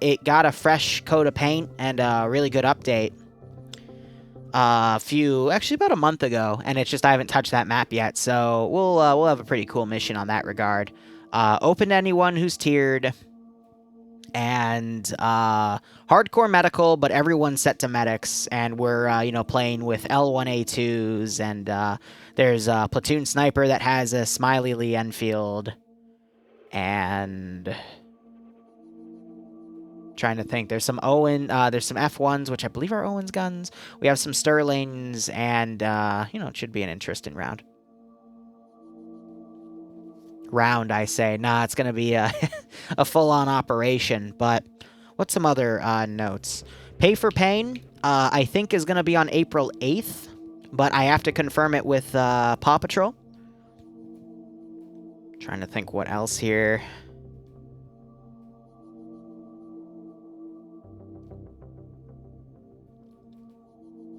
It got a fresh coat of paint and a really good update. Actually about a month ago, and it's just I haven't touched that map yet, so we'll have a pretty cool mission on that regard. open to anyone who's tiered, and hardcore medical, but everyone's set to medics, and we're you know, playing with L1A2s, and there's a platoon sniper that has a Smiley Lee Enfield, and trying to think, there's some there's some F1s, which I believe are Owen's guns. We have some Sterlings, and you know, it should be an interesting round. I say. Nah, it's gonna be a a full-on operation. But what's some other notes? Pay for Pain, I think, is gonna be on April 8th, but I have to confirm it with Paw Patrol. Trying to think what else here.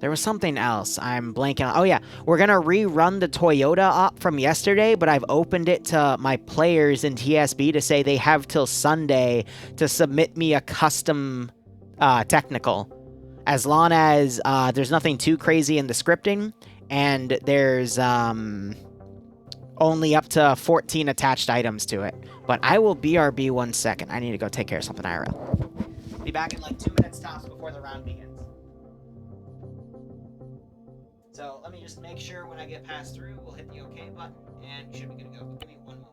There was something else. I'm blanking on. Oh, yeah. We're going to rerun the Toyota op from yesterday, but I've opened it to my players in TSB to say they have till Sunday to submit me a custom technical. As long as there's nothing too crazy in the scripting, and there's only up to 14 attached items to it. But I will BRB 1 second. I need to go take care of something IRL. Be back in like 2 minutes tops before the round begins. So let me just make sure when I get passed through, we'll hit the OK button, and we should be good to go. Give me 1 moment.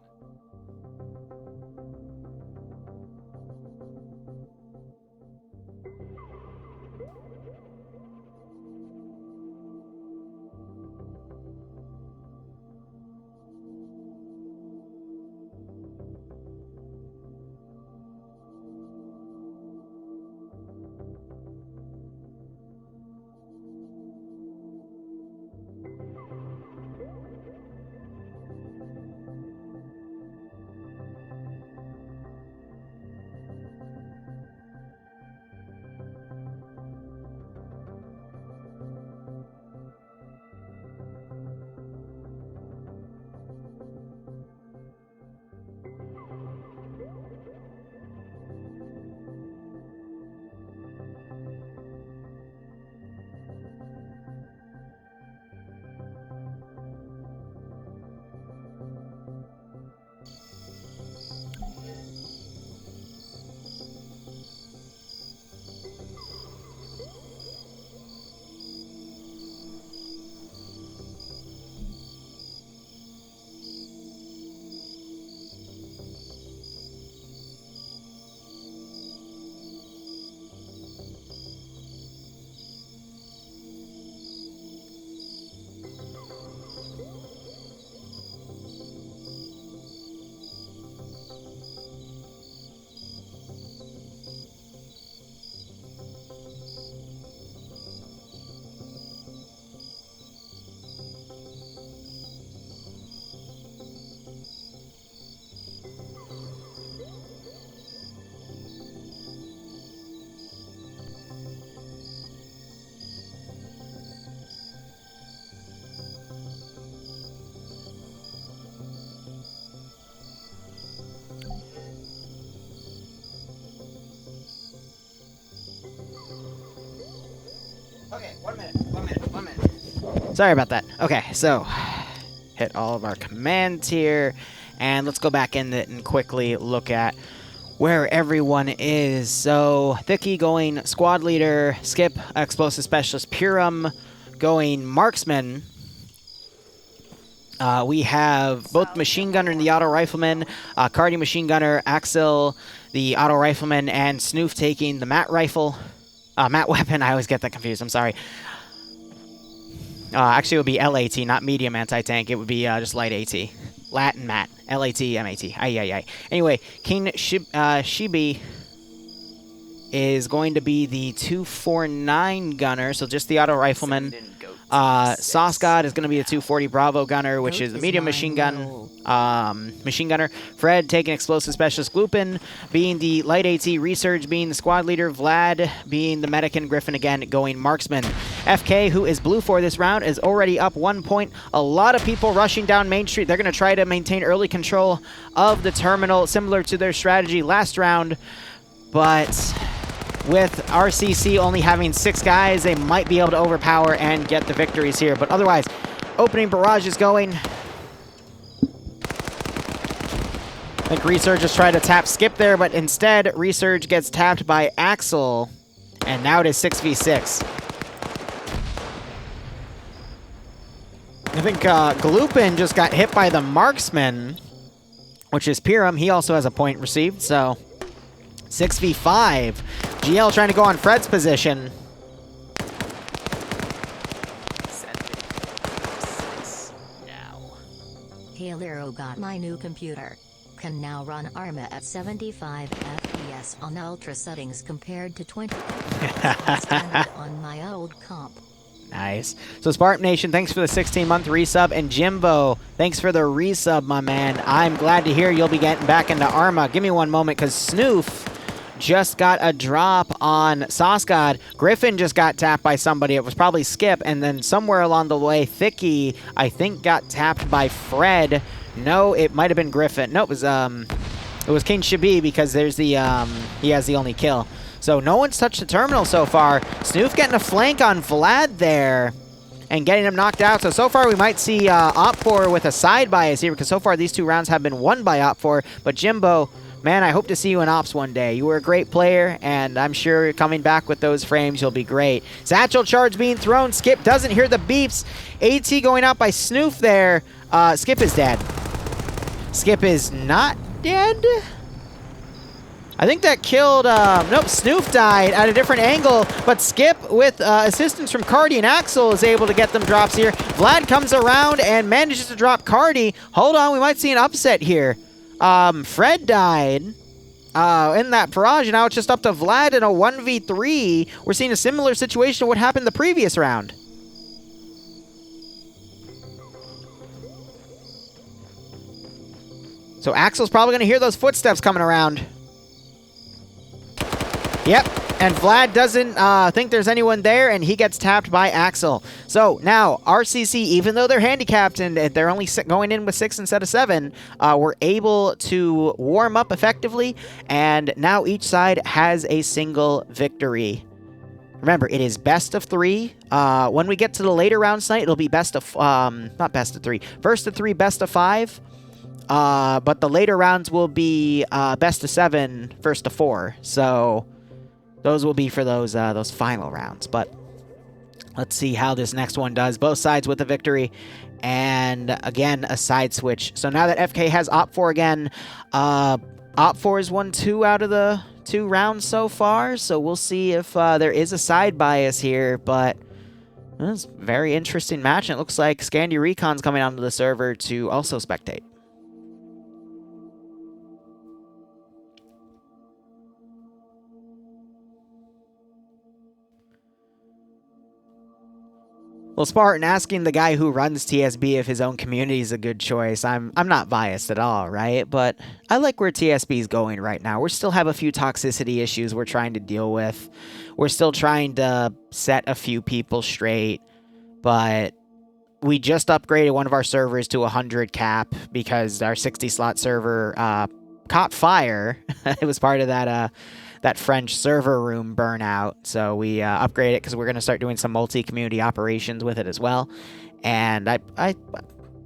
Okay, 1 minute, 1 minute. Sorry about that. Okay, so hit all of our commands here, and let's go back in it and quickly look at where everyone is. So Thicky going squad leader, Skip explosive specialist, Purim going marksman. We have both machine gunner and the auto rifleman, Cardi machine gunner, Axel the auto rifleman, and Snoof taking the mat rifle. Mat weapon, I always get that confused, I'm sorry. Actually, it would be LAT, not medium anti-tank. It would be just light AT. Lat and mat. LAT, MAT. Aye. Anyway, King Shibi is going to be the 249 gunner, so just the auto rifleman. Sauce God is going to be a 240 Bravo gunner, which is the medium machine gunner. Fred taking explosive specialist. Glupin being the light AT. Resurge being the squad leader. Vlad being the medic, and Griffin again going marksman. FK, who is blue for this round, is already up 1 point. A lot of people rushing down Main Street. They're going to try to maintain early control of the terminal, similar to their strategy last round. But with RCC only having 6 guys, they might be able to overpower and get the victories here. But otherwise, opening barrage is going. I think Resurge just tried to tap Skip there, but instead, Resurge gets tapped by Axel, and now it is 6v6. I think Gloopin just got hit by the Marksman, which is Piram. He also has a point received, so 6v5. GL trying to go on Fred's position. 6 now. Hey Liru, got my new computer. Can now run Arma at 75 FPS on ultra settings compared to 20 on my old comp. Nice. So Spartan Nation, thanks for the 16-month resub, and Jimbo, thanks for the resub, my man. I'm glad to hear you'll be getting back into Arma. Give me one moment, because Snoof just got a drop on Sosgod. Griffin just got tapped by somebody. It was probably Skip, and then somewhere along the way, Thicky, I think, got tapped by Fred. No, it might have been Griffin. No, it was King Shabi, because there's the he has the only kill. So no one's touched the terminal so far. Snoof getting a flank on Vlad there and getting him knocked out. So far we might see Op4 with a side bias here, because so far these 2 rounds have been won by Op4. But Jimbo, man, I hope to see you in Ops one day. You were a great player, and I'm sure coming back with those frames, you'll be great. Satchel charge being thrown. Skip doesn't hear the beeps. AT going out by Snoof there. Skip is dead. Skip is not dead? I think that killed, nope, Snoof died at a different angle, but Skip, with assistance from Cardi and Axel, is able to get them drops here. Vlad comes around and manages to drop Cardi. Hold on, we might see an upset here. Fred died in that barrage, and now it's just up to Vlad in a 1v3. We're seeing a similar situation to what happened the previous round. So Axel's probably going to hear those footsteps coming around. Yep, and Vlad doesn't think there's anyone there, and he gets tapped by Axel. So now, RCC, even though they're handicapped and they're only going in with 6 instead of 7, we're able to warm up effectively, and now each side has a single victory. Remember, it is best of 3. When we get to the later rounds tonight, it'll be best of, not best of 3, first of 3, best of 5. But the later rounds will be best of 7, first of 4. So those will be for those final rounds. But let's see how this next one does. Both sides with a victory. And again, a side switch. So now that FK has Op4 again, Op4 has won 2 out of the 2 rounds so far. So we'll see if there is a side bias here. But it's a very interesting match. And it looks like Scandi Recon's coming onto the server to also spectate. Well, Spartan, asking the guy who runs TSB if his own community is a good choice, I'm not biased at all, right? But I like where TSB is going right now. We still have a few toxicity issues we're trying to deal with. We're still trying to set a few people straight, but we just upgraded one of our servers to 100 cap because our 60-slot server caught fire. It was part of that French server room burnout. So we upgraded it because we're going to start doing some multi-community operations with it as well. And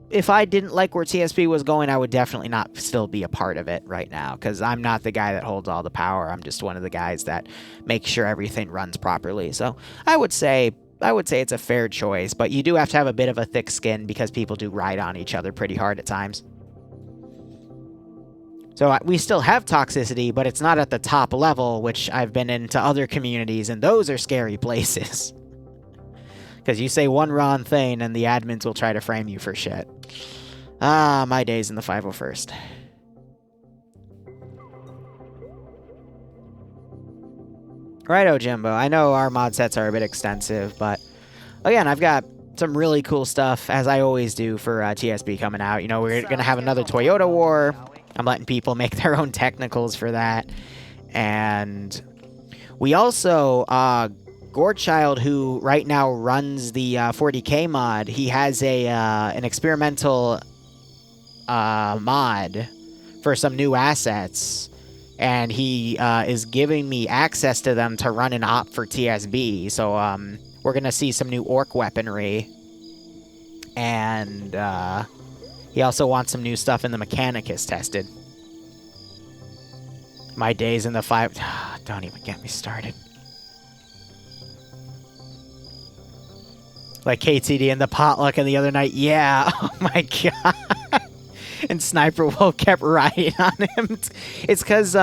if I didn't like where TSP was going, I would definitely not still be a part of it right now, because I'm not the guy that holds all the power. I'm just one of the guys that makes sure everything runs properly. So I would say it's a fair choice, but you do have to have a bit of a thick skin because people do ride on each other pretty hard at times. So we still have toxicity, but it's not at the top level, which I've been into other communities, and those are scary places. Because you say one wrong thing, and the admins will try to frame you for shit. Ah, my days in the 501st. Righto, Jimbo. I know our mod sets are a bit extensive, but again, I've got some really cool stuff, as I always do, for TSB coming out. You know, we're going to have another Toyota war. I'm letting people make their own technicals for that. And we also, Gorechild, who right now runs the 40K mod, he has an experimental mod for some new assets. And he is giving me access to them to run an op for TSB. So we're going to see some new orc weaponry. And he also wants some new stuff in the Mechanicus tested. My days in the 5... Don't even get me started. Like KTD and the potluck and the other night. Yeah. Oh my god. And Sniper Wolf kept riding on him. It's because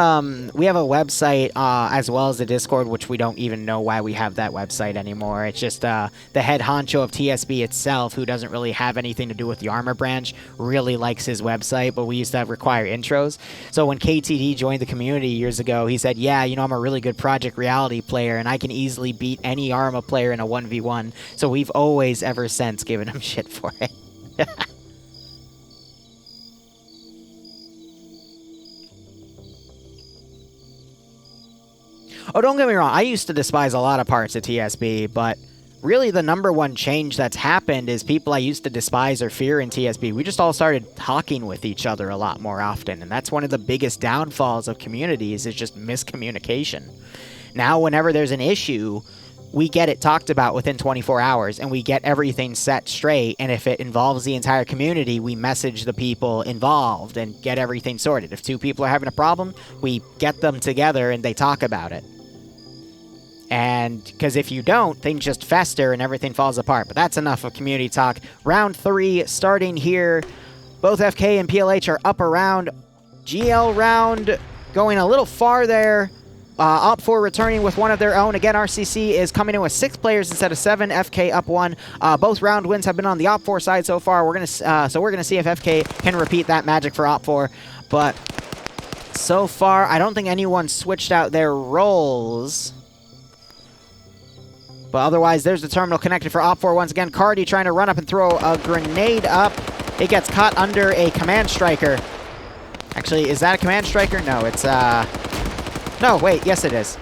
we have a website as well as the Discord, which we don't even know why we have that website anymore. It's just the head honcho of TSB itself, who doesn't really have anything to do with the armor branch, really likes his website, but we used to require intros. So when KTD joined the community years ago, he said, yeah, you know, I'm a really good Project Reality player, and I can easily beat any Arma player in a 1v1. So we've always, ever since, given him shit for it. Oh, don't get me wrong. I used to despise a lot of parts of TSB, but really the #1 change that's happened is people I used to despise or fear in TSB. We just all started talking with each other a lot more often, and that's one of the biggest downfalls of communities is just miscommunication. Now, whenever there's an issue, we get it talked about within 24 hours, and we get everything set straight, and if it involves the entire community, we message the people involved and get everything sorted. If 2 people are having a problem, we get them together and they talk about it. And because if you don't, things just fester and everything falls apart. But that's enough of community talk. Round 3 starting here. Both FK and PLH are up around. GL round going a little far there. Op4 returning with one of their own. Again, RCC is coming in with 6 players instead of 7. FK up 1. Both round wins have been on the Op4 side so far. We're gonna see if FK can repeat that magic for Op4. But so far, I don't think anyone switched out their roles. But otherwise, there's the terminal connected for Op4 once again. Cardi trying to run up and throw a grenade up. It gets caught under a command striker. Actually, is that a command striker? No, it's no, wait, yes it is.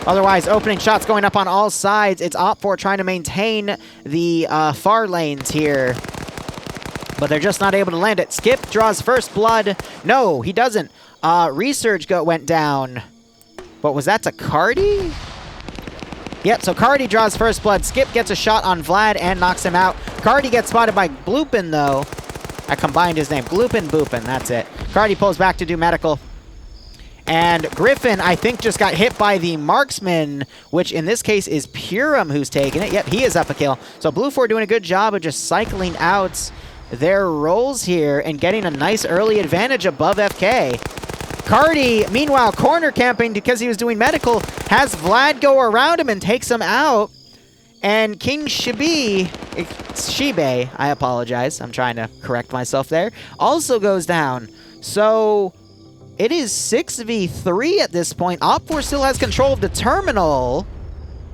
Otherwise, opening shots going up on all sides. It's Op4 trying to maintain the far lanes here. But they're just not able to land it. Skip draws first blood. No, he doesn't. Research went down. What was that to Cardi? Yep, so Cardi draws first blood. Skip gets a shot on Vlad and knocks him out. Cardi gets spotted by Bloopin, though. I combined his name. Gloopin, Boopin, that's it. Cardi pulls back to do medical. And Griffin, I think, just got hit by the marksman, which in this case is Purim who's taking it. Yep, he is up a kill. So Blue 4 doing a good job of just cycling out their roles here and getting a nice early advantage above FK. Cardi, meanwhile, corner camping because he was doing medical, has Vlad go around him and takes him out. And King Shibe, I apologize, I'm trying to correct myself there, also goes down. So it is 6v3 at this point. Op4 still has control of the terminal.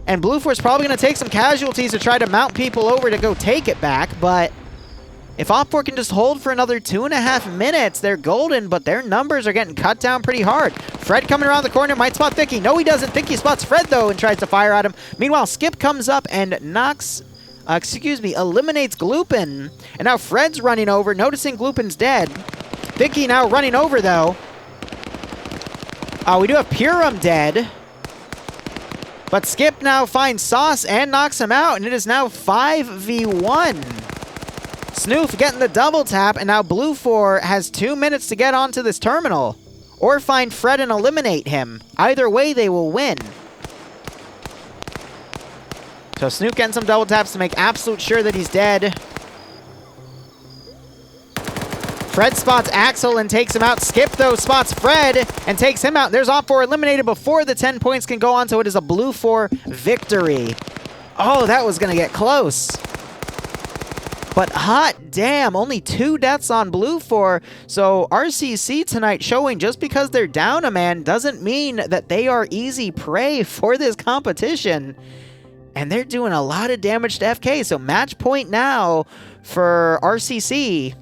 And Blue 4's probably going to take some casualties to try to mount people over to go take it back, but if Op4 can just hold for another 2.5 minutes, they're golden, but their numbers are getting cut down pretty hard. Fred coming around the corner, might spot Thicky. No, he doesn't. Thicky spots Fred, though, and tries to fire at him. Meanwhile, Skip comes up and eliminates Gloopin. And now Fred's running over, noticing Gloopin's dead. Thicky now running over, though. We do have Purim dead. But Skip now finds Sauce and knocks him out, and it is now 5v1. Snoof getting the double tap, and now Blue 4 has 2 minutes to get onto this terminal. Or find Fred and eliminate him. Either way, they will win. So Snoof getting some double taps to make absolute sure that he's dead. Fred spots Axel and takes him out. Skip, though, spots Fred and takes him out. There's Op4 eliminated before the 10 points can go on, so it is a Blue 4 victory. Oh, that was going to get close. But hot damn, only 2 deaths on Blue 4. So RCC tonight showing just because they're down a man doesn't mean that they are easy prey for this competition. And they're doing a lot of damage to FK. So match point now for RCC.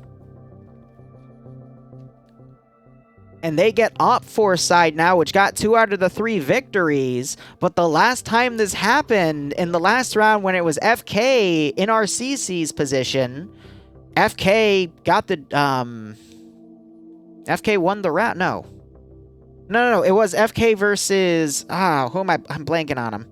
And they get Op4 side now, which got 2 out of the 3 victories. But the last time this happened, in the last round when it was FK in RCC's position, FK got the, FK won the round. No. No, it was FK versus, I'm blanking on him.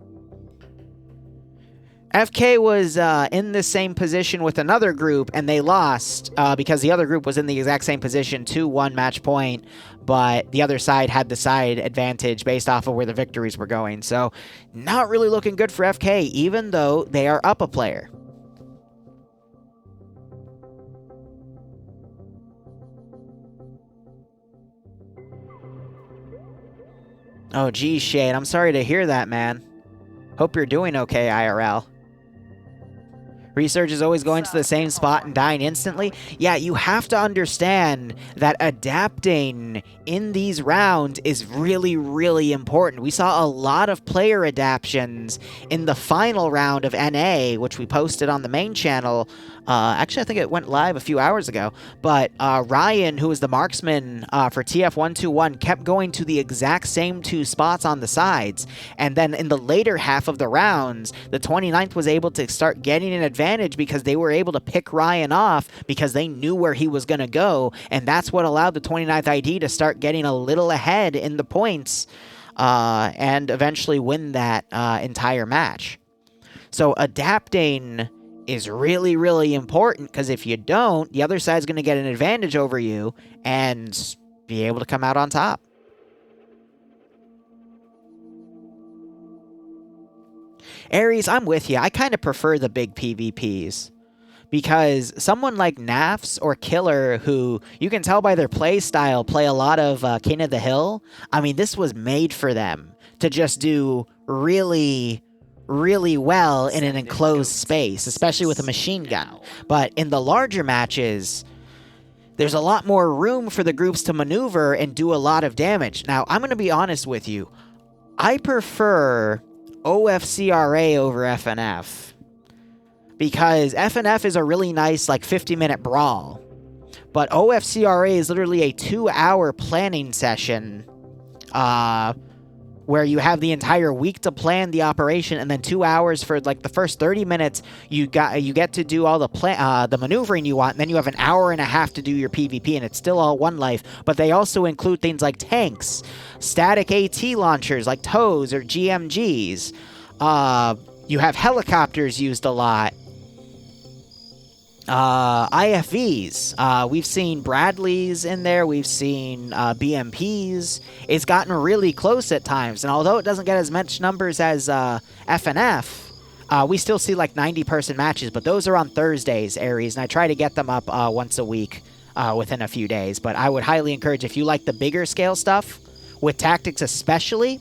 FK was in the same position with another group, and they lost because the other group was in the exact same position, 2-1 match point, but the other side had the side advantage based off of where the victories were going. So not really looking good for FK, even though they are up a player. Oh, geez, Shade, I'm sorry to hear that, man. Hope you're doing okay, IRL. Research is always going to the same spot and dying instantly. Yeah, you have to understand that adapting in these rounds is really, really important. We saw a lot of player adaptions in the final round of NA, which we posted on the main channel. Actually, I think it went live a few hours ago. But Ryan, who was the marksman for TF121, kept going to the exact same 2 spots on the sides. And then in the later half of the rounds, the 29th was able to start getting an advantage because they were able to pick Ryan off because they knew where he was going to go. And that's what allowed the 29th ID to start getting a little ahead in the points and eventually win that entire match. So adapting is really, really important, because if you don't, the other side's going to get an advantage over you and be able to come out on top. Aries, I'm with you. I kind of prefer the big PvPs, because someone like Nafs or Killer, who you can tell by their play style, play a lot of King of the Hill. I mean, this was made for them to just do really well in an enclosed space, especially with a machine gun. But in the larger matches, there's a lot more room for the groups to maneuver and do a lot of damage. Now, I'm going to be honest with you. I prefer OFCRA over FnF, because FnF is a really nice, like, 50-minute brawl. But OFCRA is literally a 2-hour planning session, where you have the entire week to plan the operation, and then 2 hours for, like, the first 30 minutes, you get to do all the maneuvering you want, and then you have an hour and a half to do your PvP, and it's still all one life. But they also include things like tanks, static AT launchers like TOWs or GMGs. You have helicopters used a lot. IFVs. We've seen Bradleys in there. We've seen BMPs. It's gotten really close at times. And although it doesn't get as much numbers as FnF, we still see like 90-person matches. But those are on Thursdays, Aries. And I try to get them up once a week within a few days. But I would highly encourage, if you like the bigger scale stuff, with tactics especially,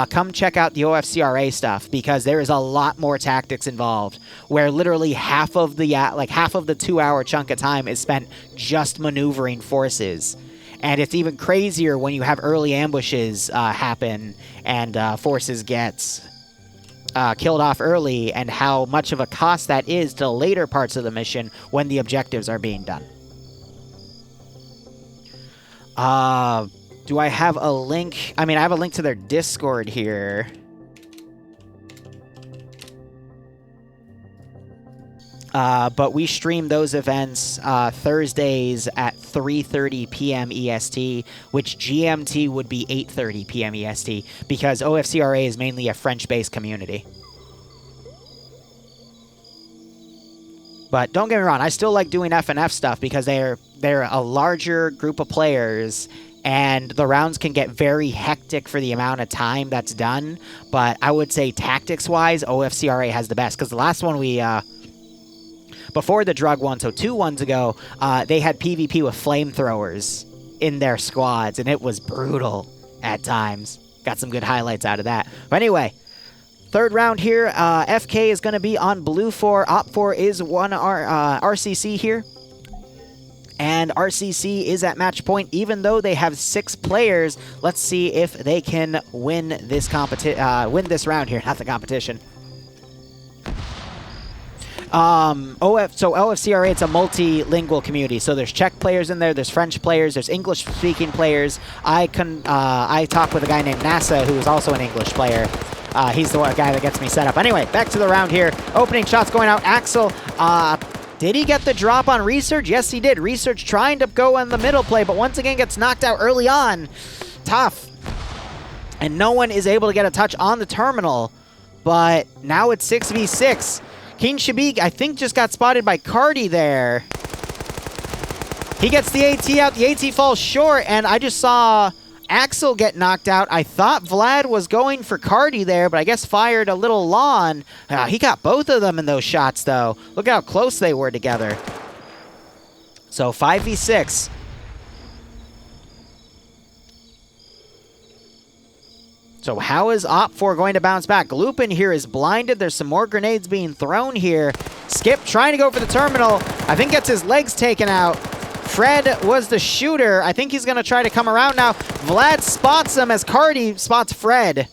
come check out the OFCRA stuff, because there is a lot more tactics involved, where literally half of the 2-hour chunk of time is spent just maneuvering forces. And it's even crazier when you have early ambushes happen and forces get killed off early, and how much of a cost that is to later parts of the mission when the objectives are being done. Do I have a link? I mean, I have a link to their Discord here. But we stream those events Thursdays at 3:30 p.m. EST, which GMT would be 8:30 p.m. EST, because OFCRA is mainly a French-based community. But don't get me wrong, I still like doing FnF stuff, because they're a larger group of players, and the rounds can get very hectic for the amount of time that's done. But I would say tactics-wise, OFCRA has the best. Because the last one before the drug one, so 2 ones ago, they had PvP with flamethrowers in their squads, and it was brutal at times. Got some good highlights out of that. But anyway, third round here, FK is going to be on blue 4. Op 4 is one RCC here. And RCC is at match point, even though they have 6 players. Let's see if they can win this round here, not the competition. So OFCRA, it's a multilingual community. So there's Czech players in there, there's French players, there's English-speaking players. I talk with a guy named NASA, who is also an English player. He's the guy that gets me set up. Anyway, back to the round here. Opening shots going out. Axel, did he get the drop on Research? Yes, he did. Research trying to go on the middle play, but once again gets knocked out early on. Tough. And no one is able to get a touch on the terminal. but now it's 6v6. King Shabik, I think, just got spotted by Cardi there. He gets the AT out. The AT falls short, and I just saw Axel get knocked out. I thought Vlad was going for Cardi there, but I guess fired a little long. He got both of them in those shots, though. Look how close they were together. So 5v6. So how is Op4 going to bounce back? Lupin here is blinded. There's some more grenades being thrown here. Skip trying to go for the terminal. I think gets his legs taken out. Fred was the shooter. I think he's going to try to come around now. Vlad spots him as Cardi spots Fred.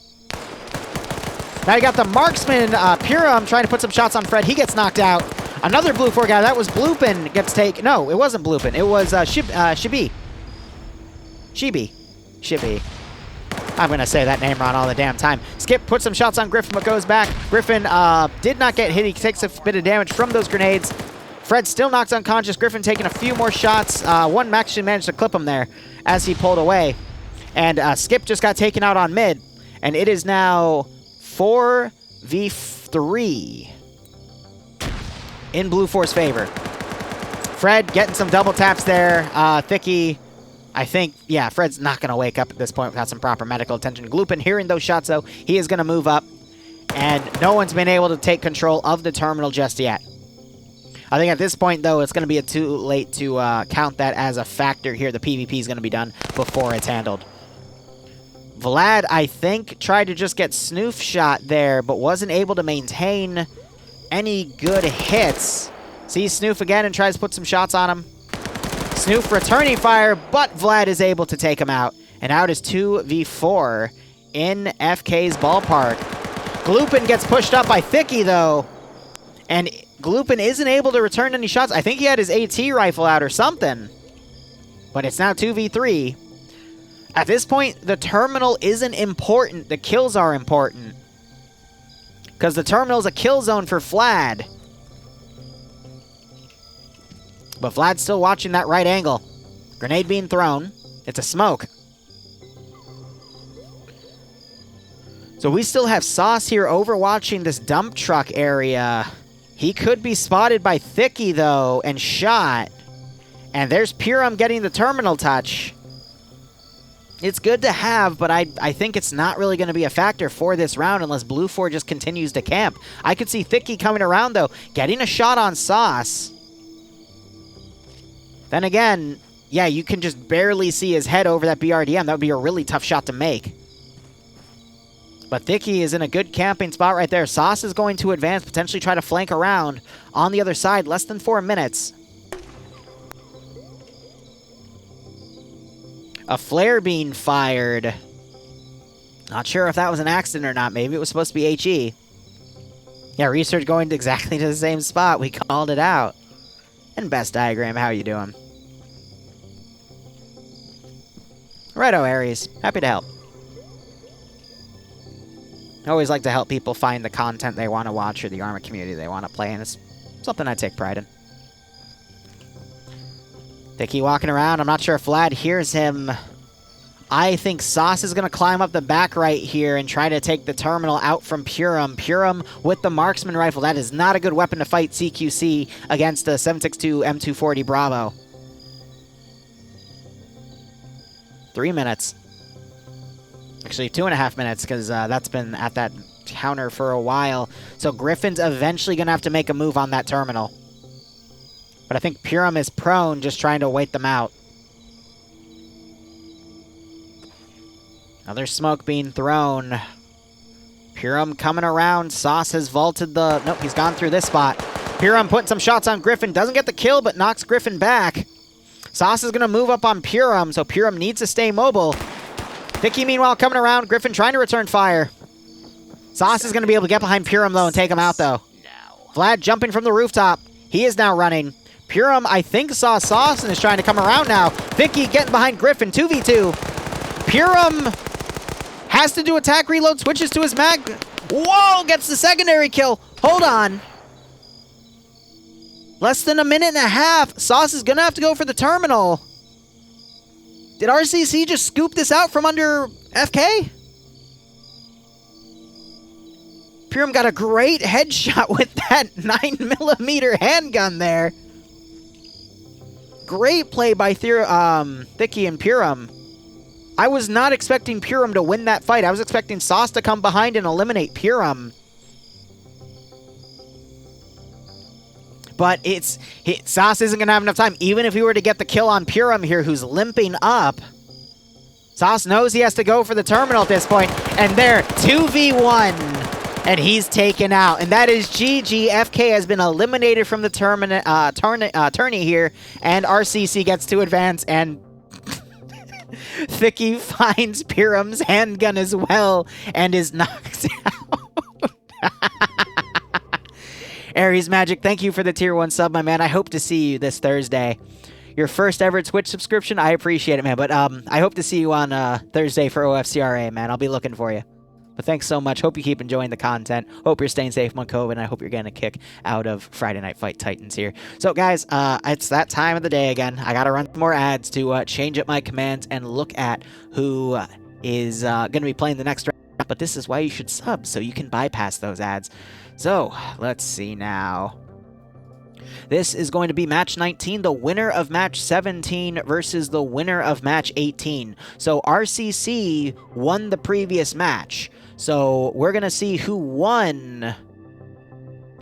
Now you got the marksman, Purim, trying to put some shots on Fred. He gets knocked out. Another Blue 4 guy. That was Bloopin gets taken. No, it wasn't Bloopin. It was Shibi. I'm going to say that name wrong all the damn time. Skip puts some shots on Griffin, but goes back. Griffin did not get hit. He takes a bit of damage from those grenades. Fred still knocks unconscious. Griffin taking a few more shots. One actually managed to clip him there as he pulled away. And Skip just got taken out on mid. And it is now 4v3 in Blue 4's favor. Fred getting some double taps there. Thicky, I think, yeah, Fred's not going to wake up at this point without some proper medical attention. Gloopin hearing those shots, though, he is going to move up. And no one's been able to take control of the terminal just yet. I think at this point, though, it's going to be too late to count that as a factor here. The PvP is going to be done before it's handled. Vlad, I think, tried to just get Snoof shot there, but wasn't able to maintain any good hits. Sees Snoof again and tries to put some shots on him. Snoof returning fire, but Vlad is able to take him out. And out is 2v4 in FK's ballpark. Gloopin gets pushed up by Thicky, though. And Gloopin isn't able to return any shots. I think he had his AT rifle out or something. But it's now 2v3. At this point, the terminal isn't important. The kills are important. Because the terminal's a kill zone for Vlad. But Vlad's still watching that right angle. Grenade being thrown. It's a smoke. So we still have Sauce here overwatching this dump truck area. He could be spotted by Thicky, though, and shot. And there's Purim getting the terminal touch. It's good to have, but I think it's not really going to be a factor for this round unless Blue 4 just continues to camp. I could see Thicky coming around, though, getting a shot on Sauce. Then again, yeah, you can just barely see his head over that BRDM. That would be a really tough shot to make. But Thicky is in a good camping spot right there. Sauce is going to advance, potentially try to flank around on the other side. Less than 4 minutes. A flare being fired. Not sure if that was an accident or not. Maybe it was supposed to be HE. Yeah, research going to exactly to the same spot. We called it out. And Best Diagram, how you doing? Righto, Aries. Happy to help. I always like to help people find the content they want to watch or the Arma community they want to play, and it's something I take pride in. Thicky walking around. I'm not sure if Vlad hears him. I think Sauce is going to climb up the back right here and try to take the terminal out from Purim. Purim with the marksman rifle. That is not a good weapon to fight CQC against a 7.62 M240 Bravo. 3 minutes. Actually, 2.5 minutes, because that's been at that counter for a while. So Griffin's eventually going to have to make a move on that terminal. But I think Purim is prone, just trying to wait them out. Another smoke being thrown. Purim coming around. Sauce has vaulted the... Nope, he's gone through this spot. Purim putting some shots on Griffin. Doesn't get the kill, but knocks Griffin back. Sauce is going to move up on Purim, so Purim needs to stay mobile. Thicky, meanwhile, coming around. Griffin trying to return fire. Sauce is going to be able to get behind Purim, though, and take him out, though. Vlad jumping from the rooftop. He is now running. Purim, I think, saw Sauce and is trying to come around now. Thicky getting behind Griffin. 2v2. Purim has to do attack reload. Switches to his mag. Whoa! Gets the secondary kill. Hold on. Less than a minute and a half. Sauce is going to have to go for the terminal. Did RCC just scoop this out from under FK? Purim got a great headshot with that 9mm handgun there. Great play by Thicky and Purim. I was not expecting Purim to win that fight. I was expecting Sauce to come behind and eliminate Purim. But Sauce isn't going to have enough time. Even if he were to get the kill on Purim here, who's limping up, Sauce knows he has to go for the terminal at this point. And there, 2v1. And he's taken out. And that is GG. FK has been eliminated from the tourney here. And RCC gets to advance. And Thicky finds Purim's handgun as well. And is knocked out. Aries Magic, thank you for the tier 1 sub, my man. I hope to see you this Thursday. Your first ever Twitch subscription, I appreciate it, man. But I hope to see you on Thursday for OFCRA, man. I'll be looking for you. But thanks so much. Hope you keep enjoying the content. Hope you're staying safe on COVID, and I hope you're getting a kick out of Friday Night Fight Titans here. So, guys, it's that time of the day again. I got to run some more ads to change up my commands and look at who is going to be playing the next round. But this is why you should sub, so you can bypass those ads. So, let's see now. This is going to be match 19, the winner of match 17 versus the winner of match 18. So, RCC won the previous match. So, we're going to see who won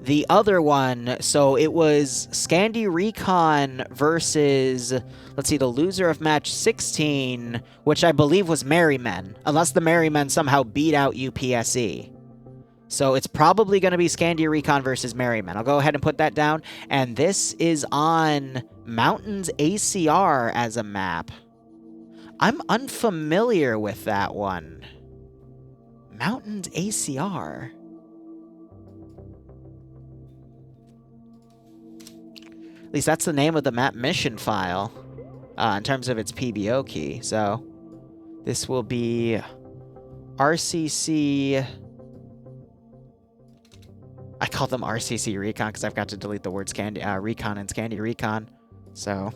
the other one. So, it was Scandi Recon versus, let's see, the loser of match 16, which I believe was Merrymen, unless the Merrymen somehow beat out UPSE. So it's probably going to be Scandi Recon versus Merryman. I'll go ahead and put that down. And this is on Mountains ACR as a map. I'm unfamiliar with that one. Mountains ACR. At least that's the name of the map mission file in terms of its PBO key. So this will be RCC... I call them RCC Recon because I've got to delete the word Scandi, Recon and Scandi Recon. So,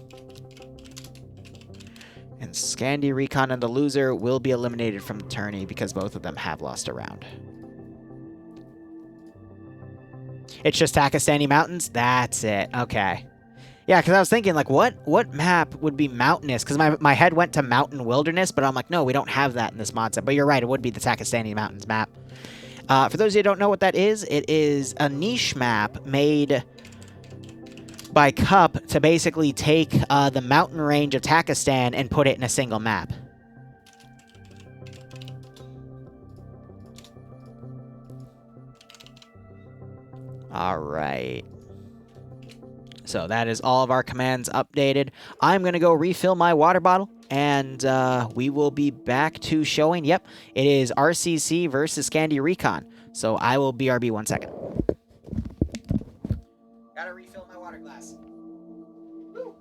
and Scandi Recon and the loser will be eliminated from the tourney because both of them have lost a round. It's just Takistani Mountains? That's it. Okay. Yeah, because I was thinking, like, what map would be mountainous? Because my head went to Mountain Wilderness, but I'm like, no, we don't have that in this mod set. But you're right, it would be the Takistani Mountains map. For those of you who don't know what that is, it is a niche map made by Cup to basically take the mountain range of Takistan and put it in a single map. All right. So that is all of our commands updated. I'm going to go refill my water bottle, and we will be back to showing. Yep, it is RCC versus Scandi Recon. So I will BRB 1 second. Gotta refill my water glass. Woo.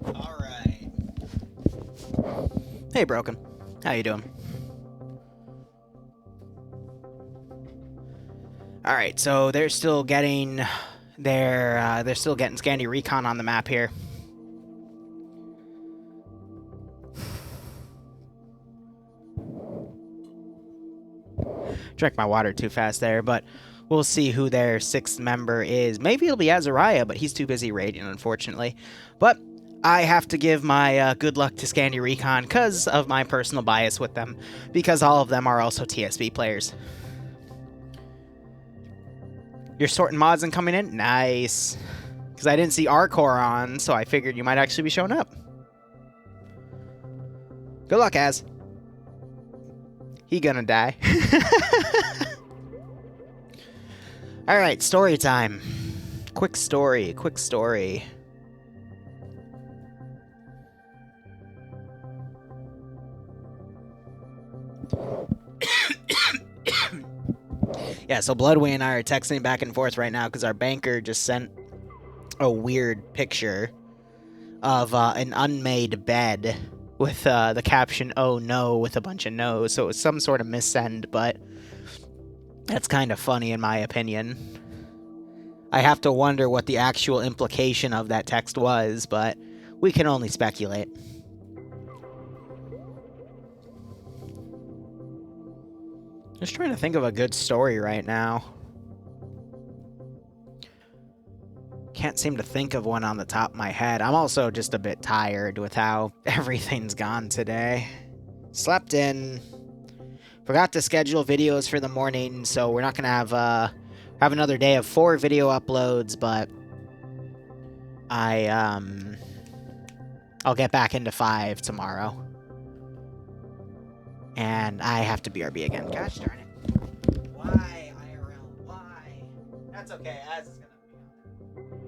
All right. Hey, Broken. How you doing? All right, so they're still getting they're still getting Scandi Recon on the map here. Drank my water too fast there, but We'll see who their 6th member is. Maybe it'll be Azariah, but he's too busy raiding, unfortunately. But I have to give my good luck to Scandi Recon because of my personal bias with them, because all of them are also TSB players. You're sorting mods and coming in? Nice. Because I didn't see Arcor on, so I figured you might actually be showing up. Good luck, Az. He gonna die. Alright, story time. Quick story, quick story. Yeah, so Bloodway and I are texting back and forth right now because our banker just sent a weird picture of an unmade bed with the caption, "Oh no," with a bunch of no's. So it was some sort of missend, but that's kind of funny in my opinion. I have to wonder what the actual implication of that text was, but we can only speculate. Just trying to think of a good story right now. Can't seem to think of one on the top of my head. I'm also just a bit tired with how everything's gone today. Slept in. Forgot to schedule videos for the morning, so we're not going to have another day of 4 video uploads, but I'll get back into 5 tomorrow. And I have to BRB again. Gosh darn it. Why, IRL? Why? That's okay. Az is gonna be on it.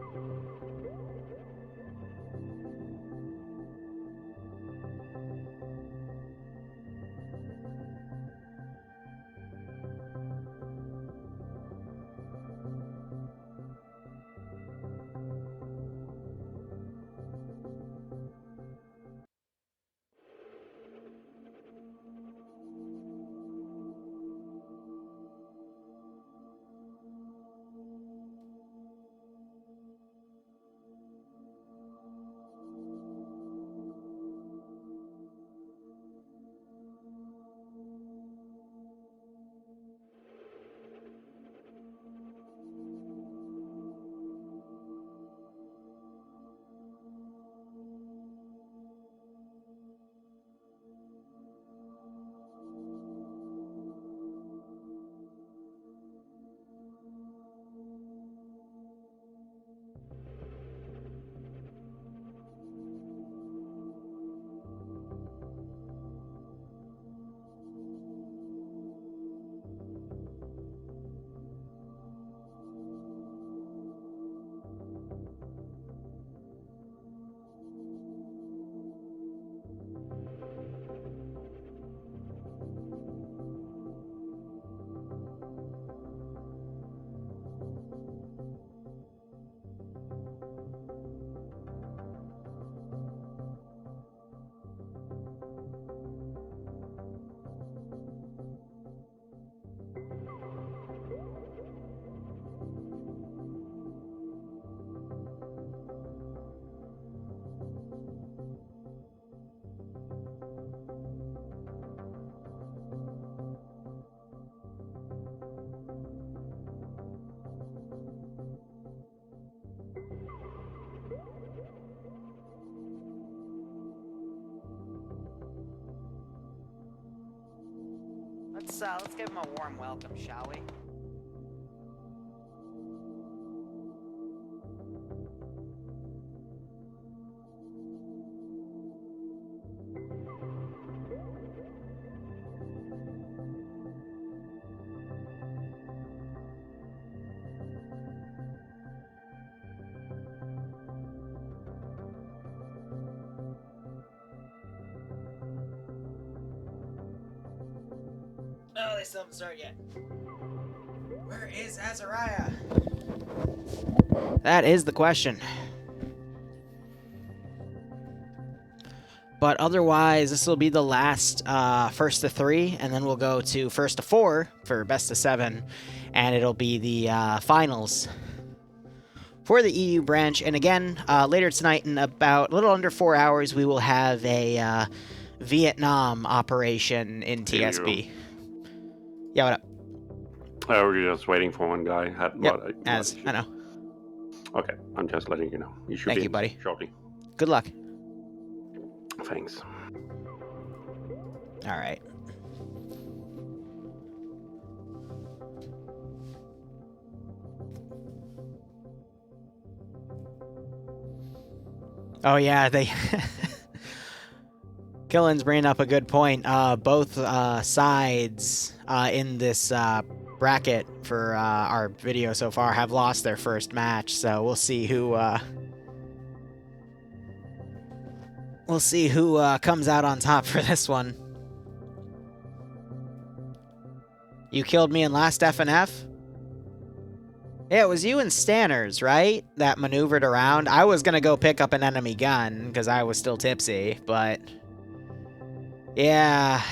Let's give him a warm welcome, shall we? Oh, they still haven't started yet. Where is Azariah? That is the question. But otherwise, this will be the last first to 3, and then we'll go to first to 4 for best of 7, and it'll be the finals for the EU branch. And again, later tonight, in about a little under 4 hours, we will have a Vietnam operation in TSB. Yeah, what up? We're just waiting for one guy. Yep, I know. Okay, I'm just letting you know. You should Thank be you, buddy. shortly. Good luck. Thanks. All right. Oh yeah, they Killen's bringing up a good point. Both sides in this bracket for our video so far have lost their first match, so we'll see who comes out on top for this one. You killed me in last FnF? Yeah, it was you and Stanners, right? That maneuvered around. I was gonna go pick up an enemy gun, because I was still tipsy, but... yeah...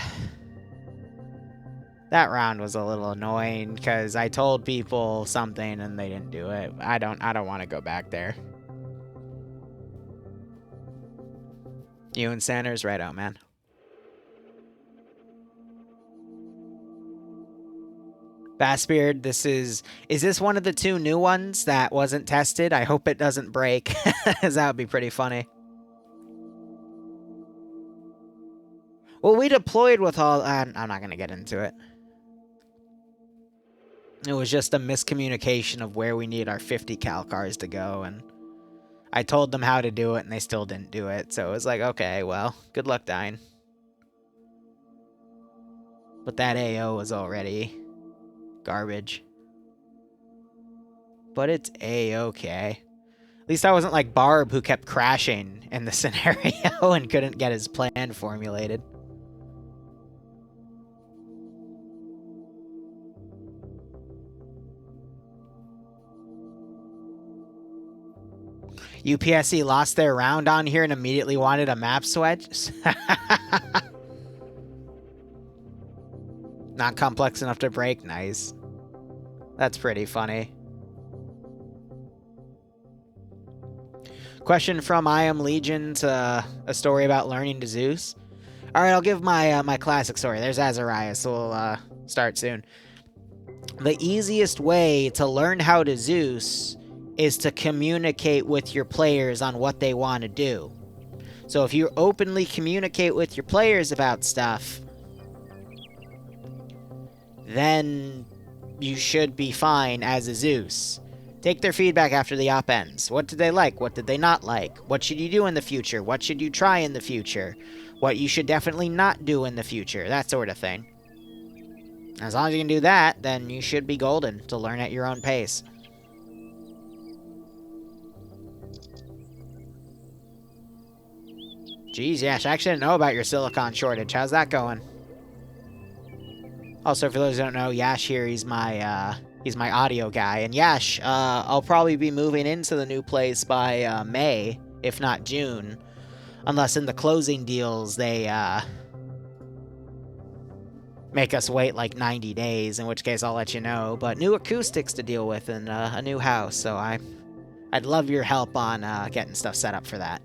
that round was a little annoying, because I told people something and they didn't do it. I don't want to go back there. You and Stanners, right out, man. Bassbeard, is this one of the 2 new ones that wasn't tested? I hope it doesn't break, because that would be pretty funny. Well, we deployed with all... I'm not going to get into it. It was just a miscommunication of where we need our 50 cal cars to go, and I told them how to do it, and they still didn't do it, so it was like, okay, well, good luck dying. But that AO was already... garbage. But it's A-okay. At least I wasn't like Barb, who kept crashing in the scenario and couldn't get his plan formulated. UPSC lost their round on here and immediately wanted a map switch? Not complex enough to break? Nice. That's pretty funny. Question from I Am Legion to a story about learning to Zeus. Alright, I'll give my my classic story. There's Azariah, so we'll start soon. The easiest way to learn how to Zeus is to communicate with your players on what they want to do. So if you openly communicate with your players about stuff, then you should be fine as a Zeus. Take their feedback after the op ends. What did they like? What did they not like? What should you do in the future? What should you try in the future? What you should definitely not do in the future? That sort of thing. As long as you can do that, then you should be golden to learn at your own pace. Jeez, Yash, I actually didn't know about your silicon shortage. How's that going? Also, for those who don't know, Yash here, he's my audio guy. And Yash, I'll probably be moving into the new place by May, if not June. Unless in the closing deals, they make us wait like 90 days, in which case I'll let you know. But new acoustics to deal with in a new house, so I'd love your help on getting stuff set up for that.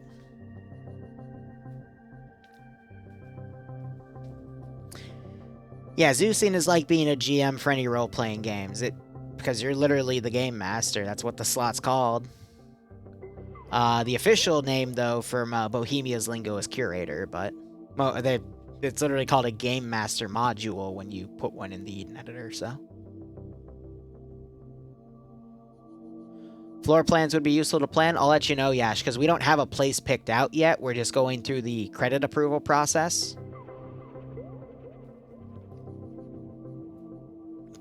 Yeah, Zeusing is like being a GM for any role-playing games. Because you're literally the game master. That's what the slot's called. The official name, though, from Bohemia's lingo is curator, but it's literally called a game master module when you put one in the Eden editor, so. Floor plans would be useful to plan. I'll let you know, Yash, because we don't have a place picked out yet. We're just going through the credit approval process.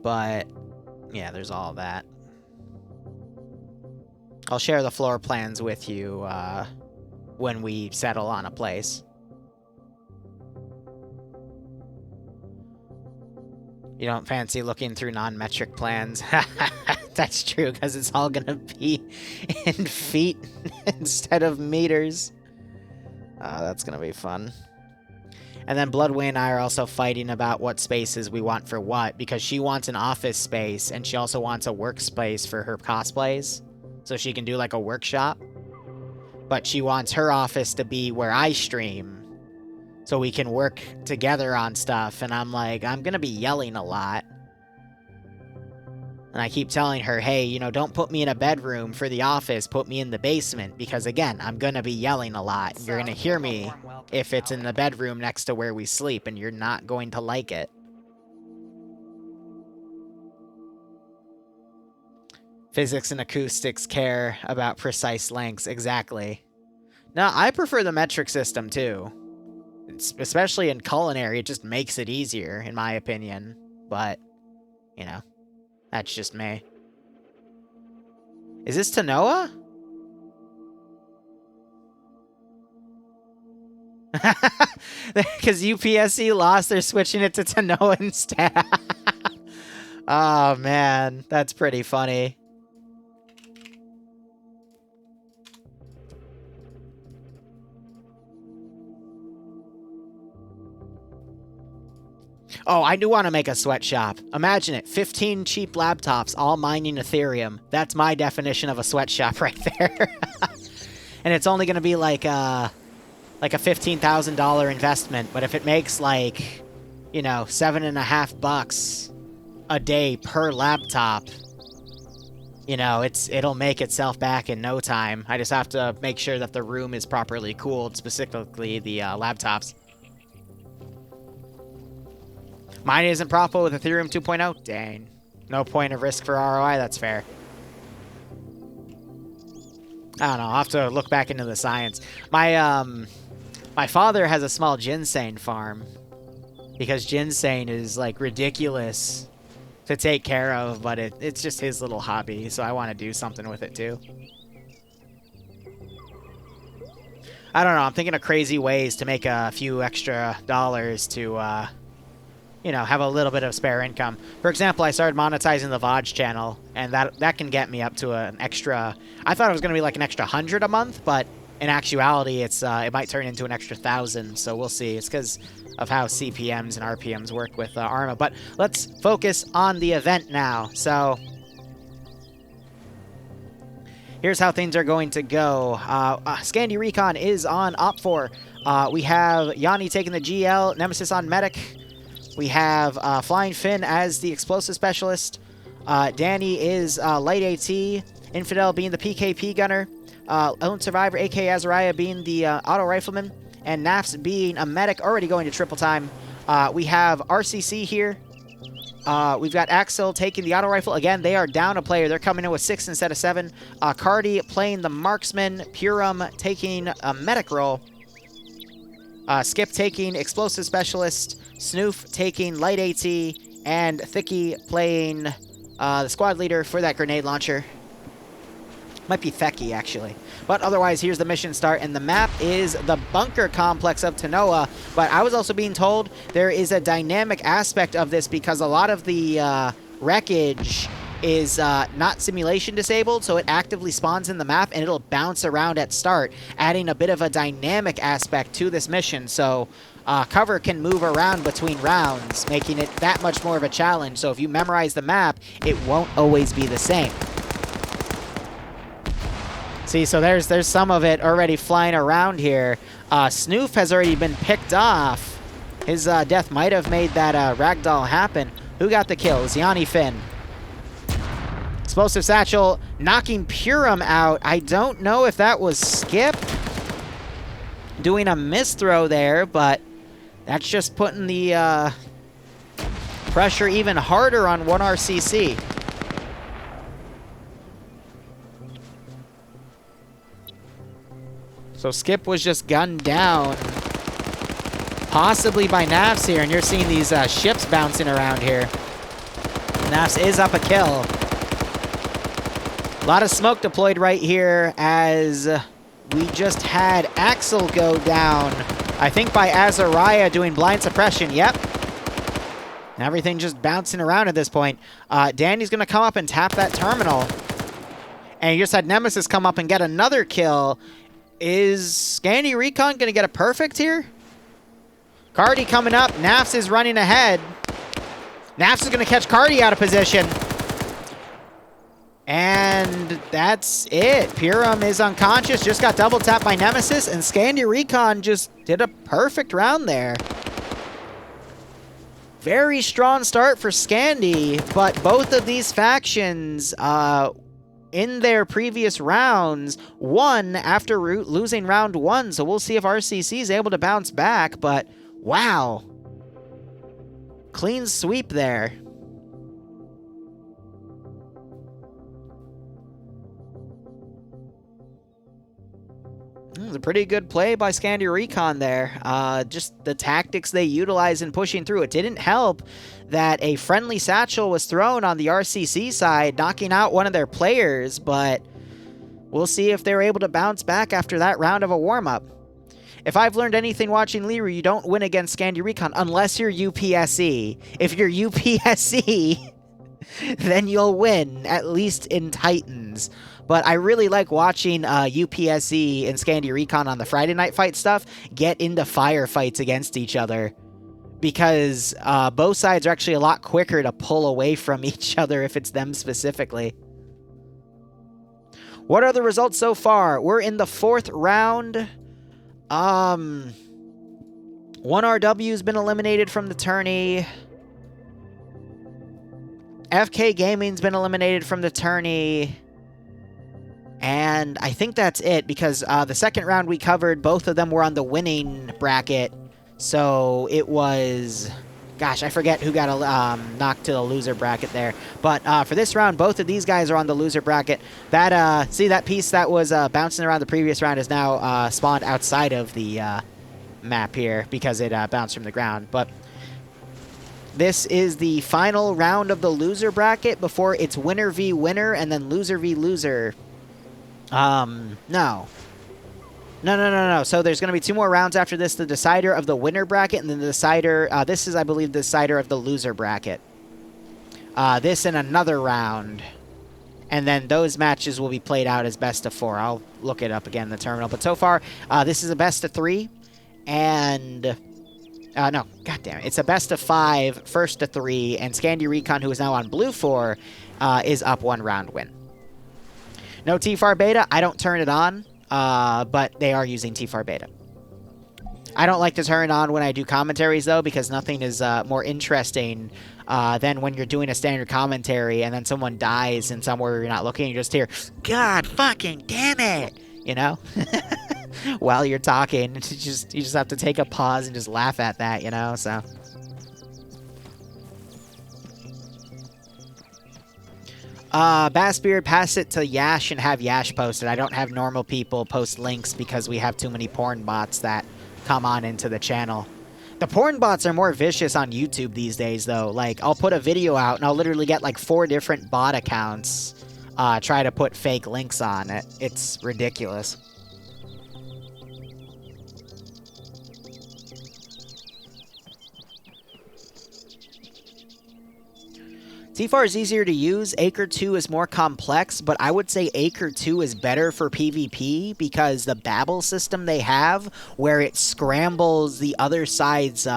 But, yeah, there's all that. I'll share the floor plans with you when we settle on a place. You don't fancy looking through non-metric plans? That's true, because it's all gonna be in feet instead of meters. That's gonna be fun. And then Bloodway and I are also fighting about what spaces we want for what, because she wants an office space, and she also wants a workspace for her cosplays, so she can do like a workshop. But she wants her office to be where I stream, so we can work together on stuff, and I'm like, I'm gonna be yelling a lot. And I keep telling her, hey, you know, don't put me in a bedroom for the office, put me in the basement, because again, I'm gonna be yelling a lot. You're gonna hear me if it's in the bedroom next to where we sleep, and you're not going to like it. Physics and acoustics care about precise lengths, exactly. Now, I prefer the metric system too. Especially in culinary, it just makes it easier, in my opinion. But, you know, that's just me. Is this Tanoa? Because UPSC lost, they're switching it to Tanoa instead. Oh, man. That's pretty funny. Oh, I do want to make a sweatshop. Imagine it, 15 cheap laptops all mining Ethereum. That's my definition of a sweatshop right there. And it's only going to be like a $15,000 investment, but if it makes like, you know, $7.50 a day per laptop, you know, it'll make itself back in no time. I just have to make sure that the room is properly cooled, specifically the laptops. Mine isn't profitable with Ethereum 2.0? Dang. No point of risk for ROI, that's fair. I don't know, I'll have to look back into the science. My father has a small ginseng farm, because ginseng is, like, ridiculous to take care of, but it's just his little hobby, so I want to do something with it, too. I don't know, I'm thinking of crazy ways to make a few extra dollars to, you know, have a little bit of spare income. For example, I started monetizing the VODS channel, and that can get me up to an extra... I thought it was going to be like an extra 100 a month, but in actuality, it might turn into an extra 1,000, so we'll see. It's because of how CPMs and RPMs work with ARMA. But let's focus on the event now. So here's how things are going to go. Scandi Recon is on Op4. We have Yanni taking the GL, Nemesis on Medic. We have Flying Finn as the Explosive Specialist. Danny is Light AT. Infidel being the PKP Gunner. Lone Survivor, a.k.a. Azariah, being the Auto Rifleman. And Nafs being a Medic, already going to triple time. We have RCC here. We've got Axel taking the Auto Rifle. Again, they are down a player. They're coming in with 6 instead of 7. Cardi playing the Marksman. Purum taking a Medic role. Skip taking Explosive Specialist. Snoof taking Light AT, and Thicky playing the squad leader for that grenade launcher. Might be Thecky, actually. But otherwise, here's the mission start, and the map is the bunker complex of Tanoa. But I was also being told there is a dynamic aspect of this because a lot of the wreckage is not simulation disabled, so it actively spawns in the map, and it'll bounce around at start, adding a bit of a dynamic aspect to this mission. So cover can move around between rounds, making it that much more of a challenge. So if you memorize the map, it won't always be the same. See, so there's some of it already flying around here. Snoof has already been picked off. His death might have made that ragdoll happen. Who got the kill? Yanni Finn. Explosive Satchel knocking Purum out. I don't know if that was Skip doing a misthrow there, but that's just putting the pressure even harder on 1RCC. So Skip was just gunned down, possibly by Nafs here, and you're seeing these ships bouncing around here. Nafs is up a kill. A lot of smoke deployed right here as we just had Axel go down. I think by Azariah doing blind suppression. Yep. Everything just bouncing around at this point. Danny's going to come up and tap that terminal. And you just had Nemesis come up and get another kill. Is Scandi Recon going to get a perfect here? Cardi coming up. Nafs is running ahead. Nafs is going to catch Cardi out of position. And that's it. Purum is unconscious, just got double tapped by Nemesis, and Scandi Recon just did a perfect round there. Very strong start for Scandi, but both of these factions, in their previous rounds, won after losing round 1, so we'll see if RCC is able to bounce back, but wow. Clean sweep there. It was a pretty good play by Scandi Recon there. Just the tactics they utilized in pushing through. It didn't help that a friendly satchel was thrown on the RCC side, knocking out one of their players, but we'll see if they're able to bounce back after that round of a warm-up. If I've learned anything watching Liru, you don't win against Scandi Recon unless you're UPSE. If you're UPSE, then you'll win, at least in Titans. But I really like watching UPSE and Scandi Recon on the Friday Night Fight stuff get into firefights against each other. Because both sides are actually a lot quicker to pull away from each other if it's them specifically. What are the results so far? We're in the 4th round. 1RW's been eliminated from the tourney. FK Gaming's been eliminated from the tourney. And I think that's it, because the second round we covered, both of them were on the winning bracket. So it was... Gosh, I forget who got knocked to the loser bracket there. But for this round, both of these guys are on the loser bracket. That see, that piece that was bouncing around the previous round is now spawned outside of the map here because it bounced from the ground. But this is the final round of the loser bracket before it's winner v winner and then loser v loser. No. So there's going to be 2 more rounds after this. The decider of the winner bracket and then the decider... this is, I believe, the decider of the loser bracket. This in another round. And then those matches will be played out as best of 4. I'll look it up again in the terminal. But so far, this is a best of 3. And... no, goddamn it. It's a best of 5, first to 3. And Scandi Recon, who is now on blue 4, is up 1 round win. No TFAR beta. I don't turn it on. But they are using TFAR beta. I don't like to turn it on when I do commentaries, though, because nothing is more interesting than when you're doing a standard commentary and then someone dies and somewhere you're not looking and you just hear, God fucking damn it, you know? While you're talking, you just have to take a pause and just laugh at that, you know, so... Bassbeard, pass it to Yash and have Yash post it. I don't have normal people post links because we have too many porn bots that come on into the channel. The porn bots are more vicious on YouTube these days, though. Like, I'll put a video out and I'll literally get like 4 different bot accounts try to put fake links on it. It's ridiculous. TFAR is easier to use, Acre 2 is more complex, but I would say Acre 2 is better for PvP because the babble system they have, where it scrambles the other side's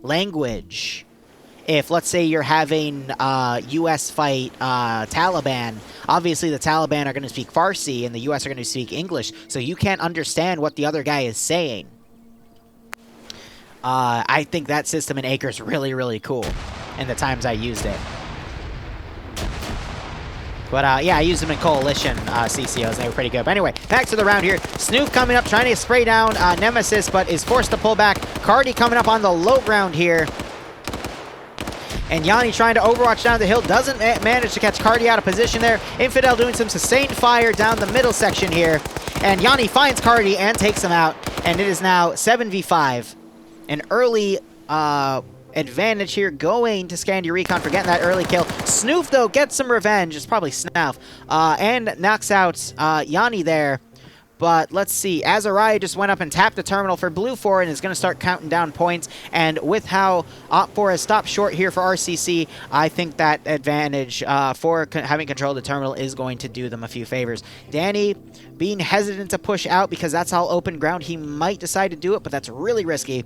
language. If, let's say, you're having US fight Taliban, obviously the Taliban are going to speak Farsi and the US are going to speak English, so you can't understand what the other guy is saying. I think that system in Acre is really, really cool in the times I used it. But, yeah, I used them in Coalition CCOs. They were pretty good. But anyway, back to the round here. Snoof coming up, trying to spray down Nemesis, but is forced to pull back. Cardi coming up on the low ground here. And Yanni trying to overwatch down the hill. Doesn't manage to catch Cardi out of position there. Infidel doing some sustained fire down the middle section here. And Yanni finds Cardi and takes him out. And it is now 7v5. An early... advantage here going to Scandi Recon for getting that early kill. Snoof, though, gets some revenge. It's probably Snauf. And knocks out Yanni there. But let's see. Azariah just went up and tapped the terminal for Blue 4 and is going to start counting down points. And with how Op4 has stopped short here for RCC, I think that advantage for having control of the terminal is going to do them a few favors. Danny being hesitant to push out because that's all open ground. He might decide to do it, but that's really risky.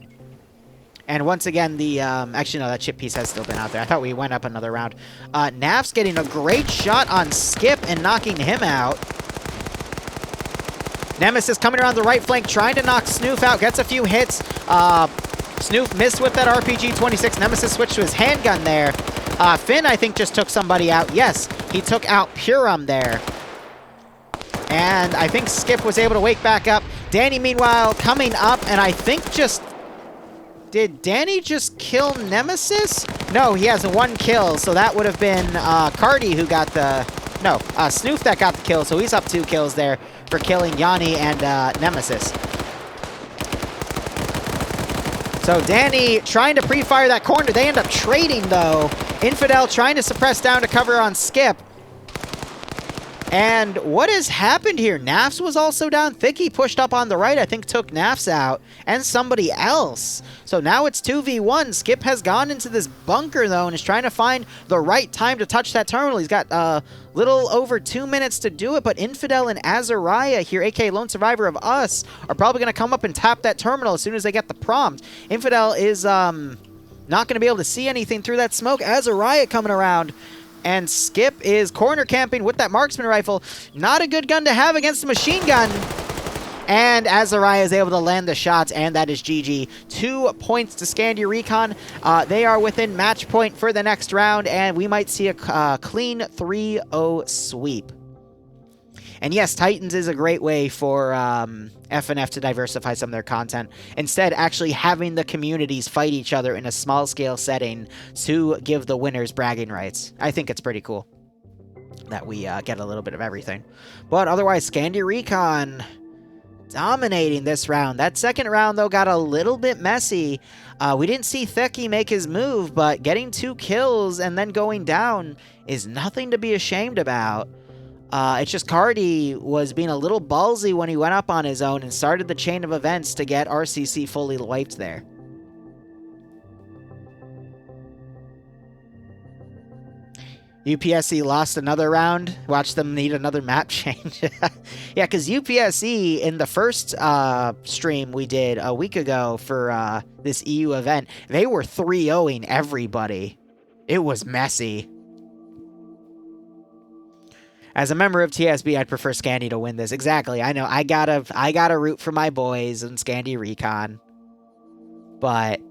And once again, the... actually, no, that chip piece has still been out there. I thought we went up another round. Naf's getting a great shot on Skip and knocking him out. Nemesis coming around the right flank, trying to knock Snoof out. Gets a few hits. Snoof missed with that RPG-26. Nemesis switched to his handgun there. Finn, I think, just took somebody out. Yes, he took out Purum there. And I think Skip was able to wake back up. Danny, meanwhile, coming up, and I think just... Did Danny just kill Nemesis? No, he has 1 kill, so that would have been Cardi who got the... No, Snoof that got the kill, so he's up 2 kills there for killing Yanni and Nemesis. So Danny trying to pre-fire that corner. They end up trading, though. Infidel trying to suppress down to cover on Skip. And what has happened here? Nafs was also down. Thicky pushed up on the right, I think took Nafs out, and somebody else. So now it's 2v1. Skip has gone into this bunker, though, and is trying to find the right time to touch that terminal. He's got a little over 2 minutes to do it, but Infidel and Azariah here, aka Lone Survivor of Us, are probably going to come up and tap that terminal as soon as they get the prompt. Infidel is not going to be able to see anything through that smoke. Azariah coming around. And Skip is corner camping with that marksman rifle. Not a good gun to have against a machine gun. And Azariah is able to land the shots, and that is GG. 2 points to Scandi Recon. They are within match point for the next round, and we might see a clean 3-0 sweep. And yes, Titans is a great way for FnF to diversify some of their content. Instead, actually having the communities fight each other in a small-scale setting to give the winners bragging rights. I think it's pretty cool that we get a little bit of everything. But otherwise, Scandi Recon dominating this round. That second round, though, got a little bit messy. We didn't see Thicky make his move, but getting 2 kills and then going down is nothing to be ashamed about. It's just Cardi was being a little ballsy when he went up on his own and started the chain of events to get RCC fully wiped there. UPSC lost another round. Watch them need another map change. Yeah, because UPSC in the first stream we did a week ago for this EU event, they were 3-0ing everybody. It was messy. As a member of TSB, I'd prefer Scandi to win this. Exactly. I know. I gotta root for my boys in Scandi Recon. But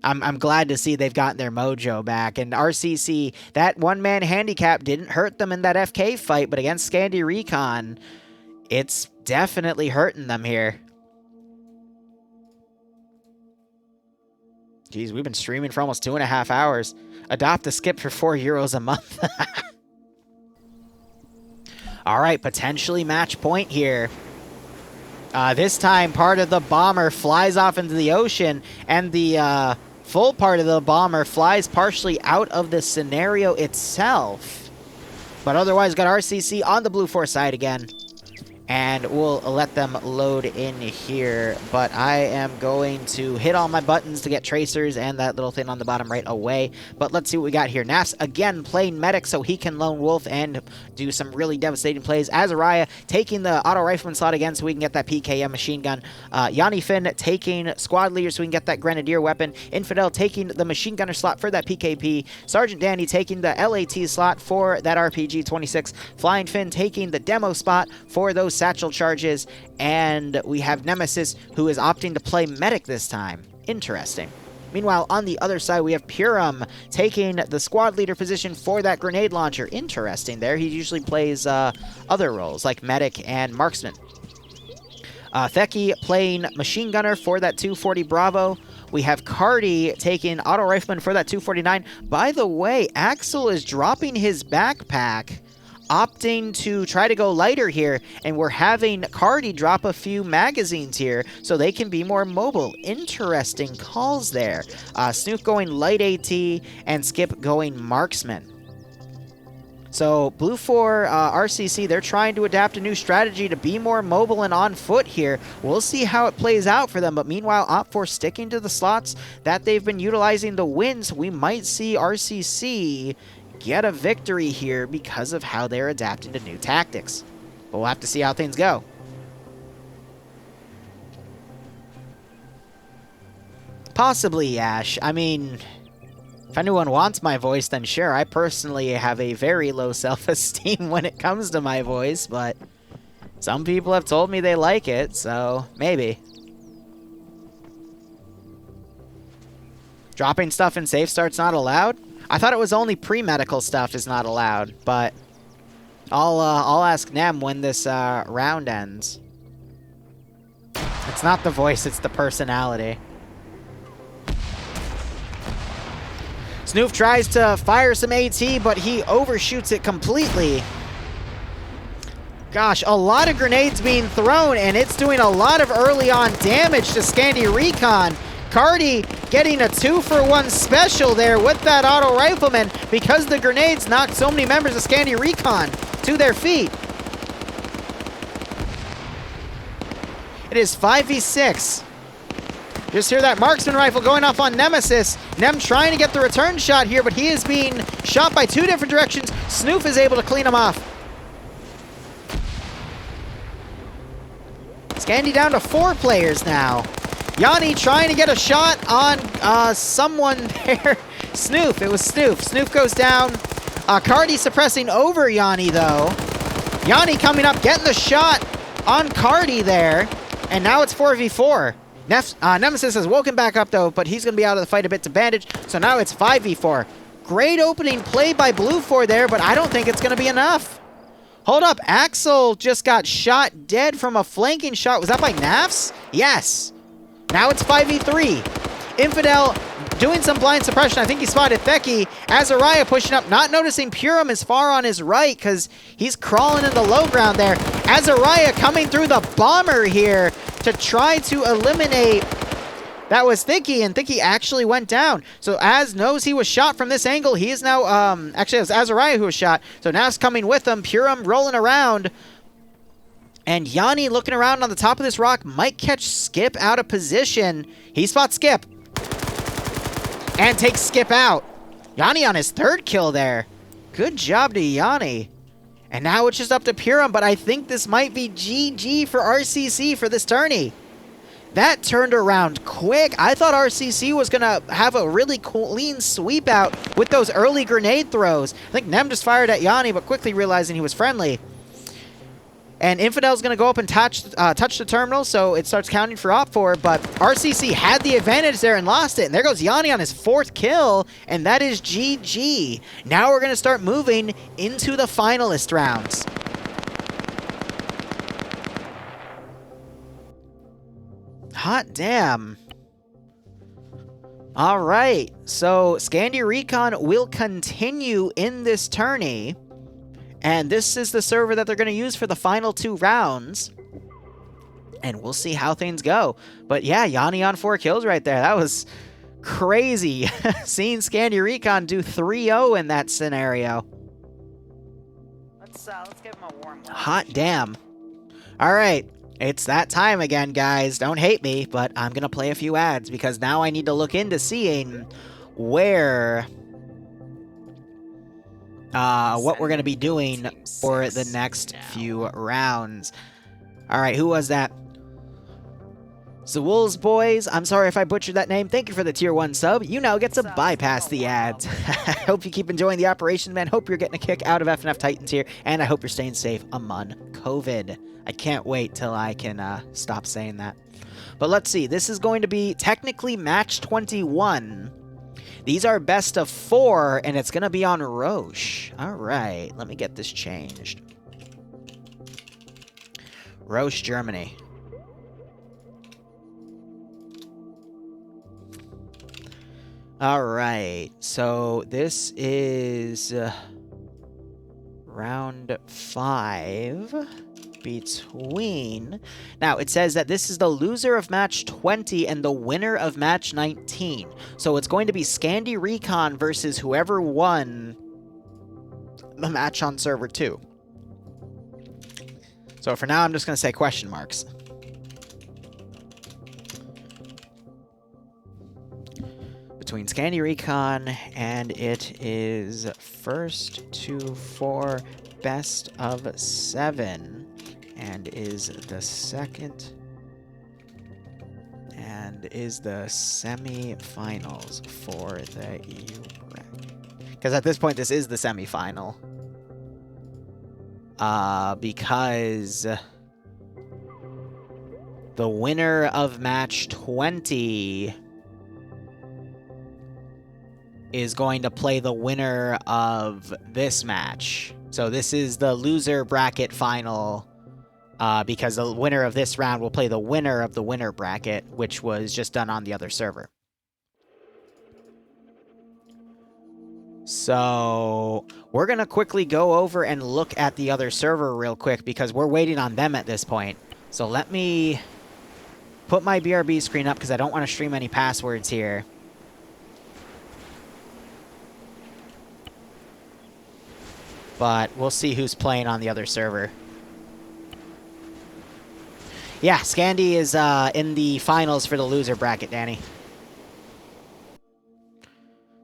I'm glad to see they've gotten their mojo back. And RCC, that one-man handicap didn't hurt them in that FK fight, but against Scandi Recon, it's definitely hurting them here. Jeez, we've been streaming for almost 2.5 hours. Adopt the Skip for €4 a month. All right, potentially match point here. This time, part of the bomber flies off into the ocean, and the full part of the bomber flies partially out of the scenario itself. But otherwise, got RCC on the Blue 4 side again. And we'll let them load in here. But I am going to hit all my buttons to get tracers and that little thing on the bottom right away. But let's see what we got here. Nafs again playing medic so he can lone wolf and do some really devastating plays. Azariah taking the auto rifleman slot again so we can get that PKM machine gun. Yanni Finn taking squad leader so we can get that grenadier weapon. Infidel taking the machine gunner slot for that PKP. Sergeant Danny taking the LAT slot for that RPG-26. Flying Finn taking the demo spot for those satchel charges, and we have Nemesis who is opting to play medic this time. Interesting. Meanwhile, on the other side, we have Purum taking the squad leader position for that grenade launcher. Interesting there. He usually plays other roles like medic and marksman. Theki playing machine gunner for that 240 Bravo. We have Cardi taking auto rifleman for that 249. By the way, Axel is dropping his backpack, opting to try to go lighter here, and we're having Cardi drop a few magazines here so they can be more mobile. Interesting calls there. Snoop going light AT and Skip going marksman. So Blue 4 RCC, they're trying to adapt a new strategy to be more mobile and on foot here. We'll see how it plays out for them, but meanwhile, Op4 sticking to the slots that they've been utilizing to win, so we might see RCC get a victory here because of how they're adapting to new tactics. But we'll have to see how things go. Possibly, Yash. I mean, if anyone wants my voice, then sure. I personally have a very low self-esteem when it comes to my voice, but some people have told me they like it, so maybe. Dropping stuff in safe starts not allowed? I thought it was only pre-medical stuff is not allowed, but I'll ask Nem when this round ends. It's not the voice, it's the personality. Snoof tries to fire some AT, but he overshoots it completely. Gosh, a lot of grenades being thrown, and it's doing a lot of early on damage to Scandi Recon. Cardi getting a 2-for-1 special there with that auto rifleman because the grenades knocked so many members of Scandi Recon to their feet. It is 5v6. Just hear that marksman rifle going off on Nemesis. Nem trying to get the return shot here, but he is being shot by 2 different directions. Snoof is able to clean him off. Scandi down to 4 players now. Yanni trying to get a shot on someone there. Snoof, it was Snoof. Snoof goes down. Cardi suppressing over Yanni though. Yanni coming up, getting the shot on Cardi there. And now it's 4v4. Nemesis has woken back up though, but he's going to be out of the fight a bit to bandage. So now it's 5v4. Great opening play by Blue 4 there, but I don't think it's going to be enough. Hold up, Axel just got shot dead from a flanking shot. Was that by Nafs? Yes. Now it's 5v3. Infidel doing some blind suppression. I think he spotted Theki. Azariah pushing up, not noticing Purim is far on his right because he's crawling in the low ground there. Azariah coming through the bomber here to try to eliminate. That was Thicky, and Thicky actually went down. So Az knows he was shot from this angle. He is now, actually it was Azariah who was shot. So now it's coming with him. Purim rolling around. And Yanni looking around on the top of this rock might catch Skip out of position. He spots Skip. And takes Skip out. Yanni on his 3rd kill there. Good job to Yanni. And now it's just up to Purim, but I think this might be GG for RCC for this tourney. That turned around quick. I thought RCC was going to have a really clean sweep out with those early grenade throws. I think Nem just fired at Yanni, but quickly realizing he was friendly. And Infidel's going to go up and touch the terminal, so it starts counting for Op4, but RCC had the advantage there and lost it. And there goes Yanni on his 4th kill, and that is GG. Now we're going to start moving into the finalist rounds. Hot damn. All right, so Scandi Recon will continue in this tourney. And this is the server that they're going to use for the final 2 rounds. And we'll see how things go. But yeah, Yanni on 4 kills right there. That was crazy. Seeing Scandi Recon do 3-0 in that scenario. Let's give him a warm one. Hot damn. All right. It's that time again, guys. Don't hate me, but I'm going to play a few ads because now I need to look into seeing where... what we're going to be doing for the next few rounds. Alright, who was that? The Wolves Boys. I'm sorry if I butchered that name. Thank you for the tier 1 sub. You now get to bypass the ads. I hope you keep enjoying the operation, man. Hope you're getting a kick out of FnF Titans here, and I hope you're staying safe among COVID. I can't wait till I can stop saying that. But let's see. This is going to be technically match 21. These are best of 4, and it's going to be on Roche. All right, let me get this changed. Roche, Germany. All right, so this is round 5 between... Now, it says that this is the loser of match 20 and the winner of match 19. So it's going to be Scandi Recon versus whoever won the match on server 2. So for now, I'm just going to say question marks. Between Scandi Recon, and it is first to 4 best of 7. And is the second, and is the semi-finals for the EU bracket. Because at this point, this is the semi-final. Because the winner of match 20 is going to play the winner of this match. So this is the loser bracket final, because the winner of this round will play the winner of the winner bracket, which was just done on the other server. So we're going to quickly go over and look at the other server real quick because we're waiting on them at this point. So let me put my BRB screen up because I don't want to stream any passwords here. But we'll see who's playing on the other server. Yeah, Scandi is in the finals for the loser bracket, Danny.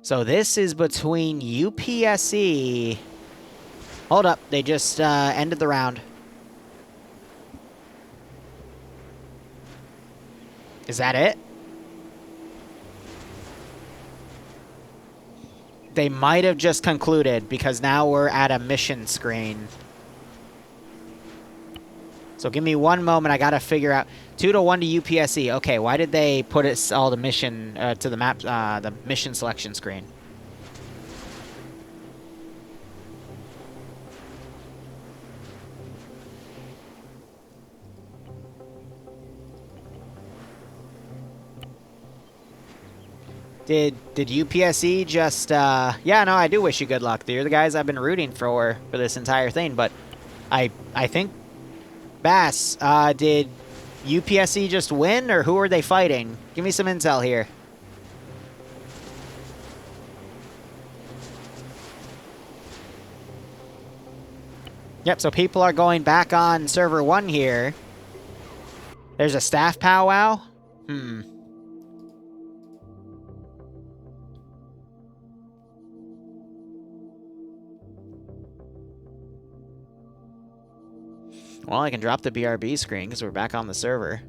So this is between UPSE... Hold up, they just ended the round. Is that it? They might have just concluded because now we're at a mission screen. So give me one moment. I got to figure out 2-1 to UPSE. Okay, why did they put it all the mission to the map, the mission selection screen? Did UPSE just, yeah, no, I do wish you good luck. You're the guys I've been rooting for this entire thing, but I think, Bass, did UPSE just win, or who are they fighting? Give me some intel here. Yep, so people are going back on server 1 here. There's a staff powwow? Well, I can drop the BRB screen because we're back on the server.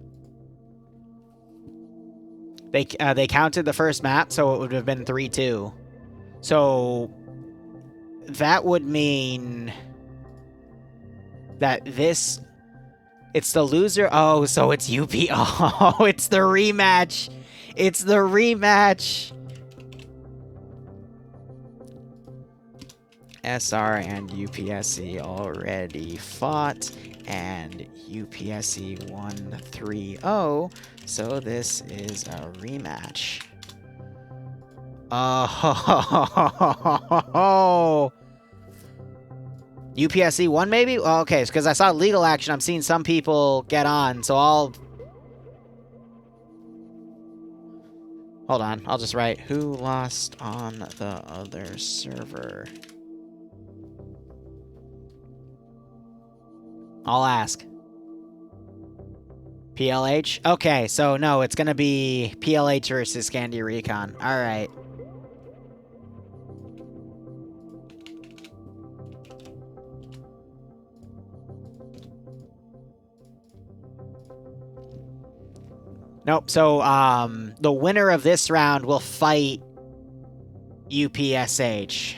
They counted the first map, so it would have been 3-2. So that would mean that this... It's the loser... Oh, so it's UP... Oh, it's the rematch! It's the rematch! SR and UPSE already fought, and UPSE won 3-0, so this is a rematch. Oh, UPSE won maybe? Oh, okay, because I saw legal action. I'm seeing some people get on, so I'll... Hold on, I'll just write, who lost on the other server? I'll ask. PLH? Okay, so no, it's gonna be PLH versus Scandi Recon. Alright. Nope, so, the winner of this round will fight UPSH,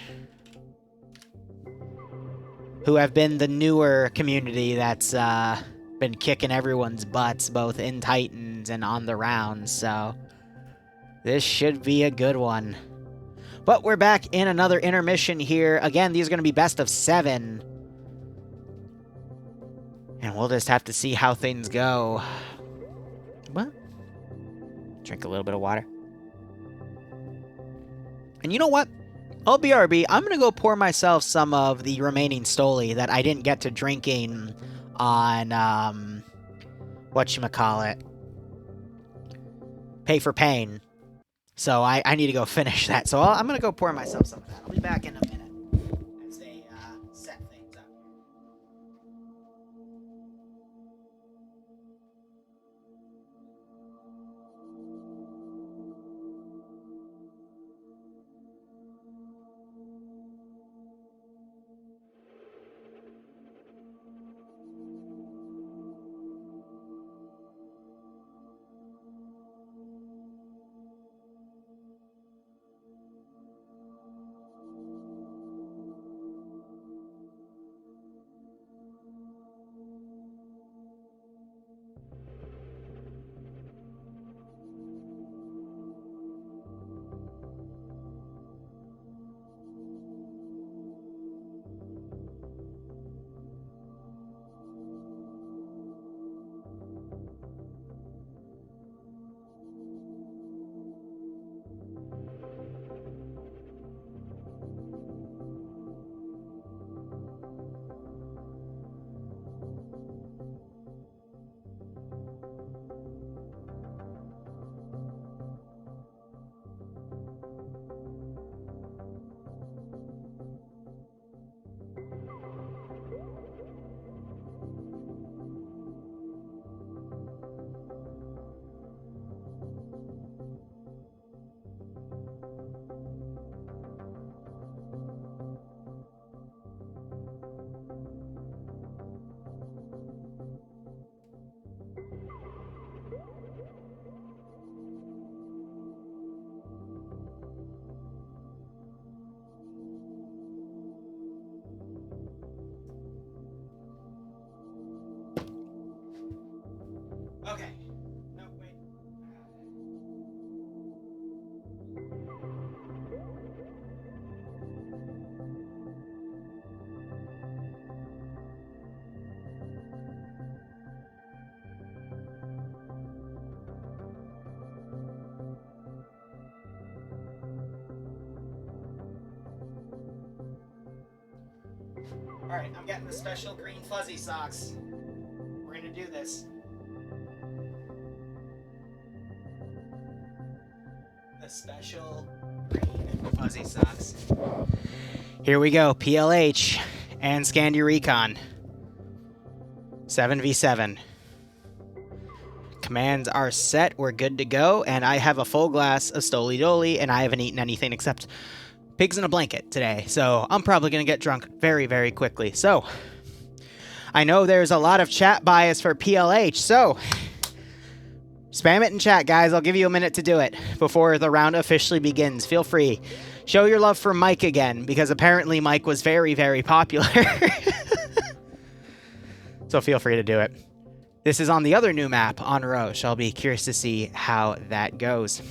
who have been the newer community that's been kicking everyone's butts, both in Titans and on the rounds, so this should be a good one. But we're back in another intermission here. Again, these are going to be best of 7. And we'll just have to see how things go. What? Drink a little bit of water. And you know what? I'll BRB. I'm going to go pour myself some of the remaining Stoli that I didn't get to drinking on, whatchamacallit, Pay for Pain. So I need to go finish that. So I'm going to go pour myself some of that. I'll be back in a minute as they set things up. Okay. No, wait. Alright, I'm getting the special green fuzzy socks. We're gonna do this. The special green fuzzy socks. Here we go, PLH and Scandi Recon. 7v7. Commands are set, we're good to go, and I have a full glass of Stoli Doli, and I haven't eaten anything except pigs in a blanket today, so I'm probably going to get drunk very, very quickly. So, I know there's a lot of chat bias for PLH, so spam it in chat, guys. I'll give you a minute to do it before the round officially begins. Feel free. Show your love for Mike again, because apparently Mike was very, very popular. So feel free to do it. This is on the other new map on Roche. I'll be curious to see how that goes.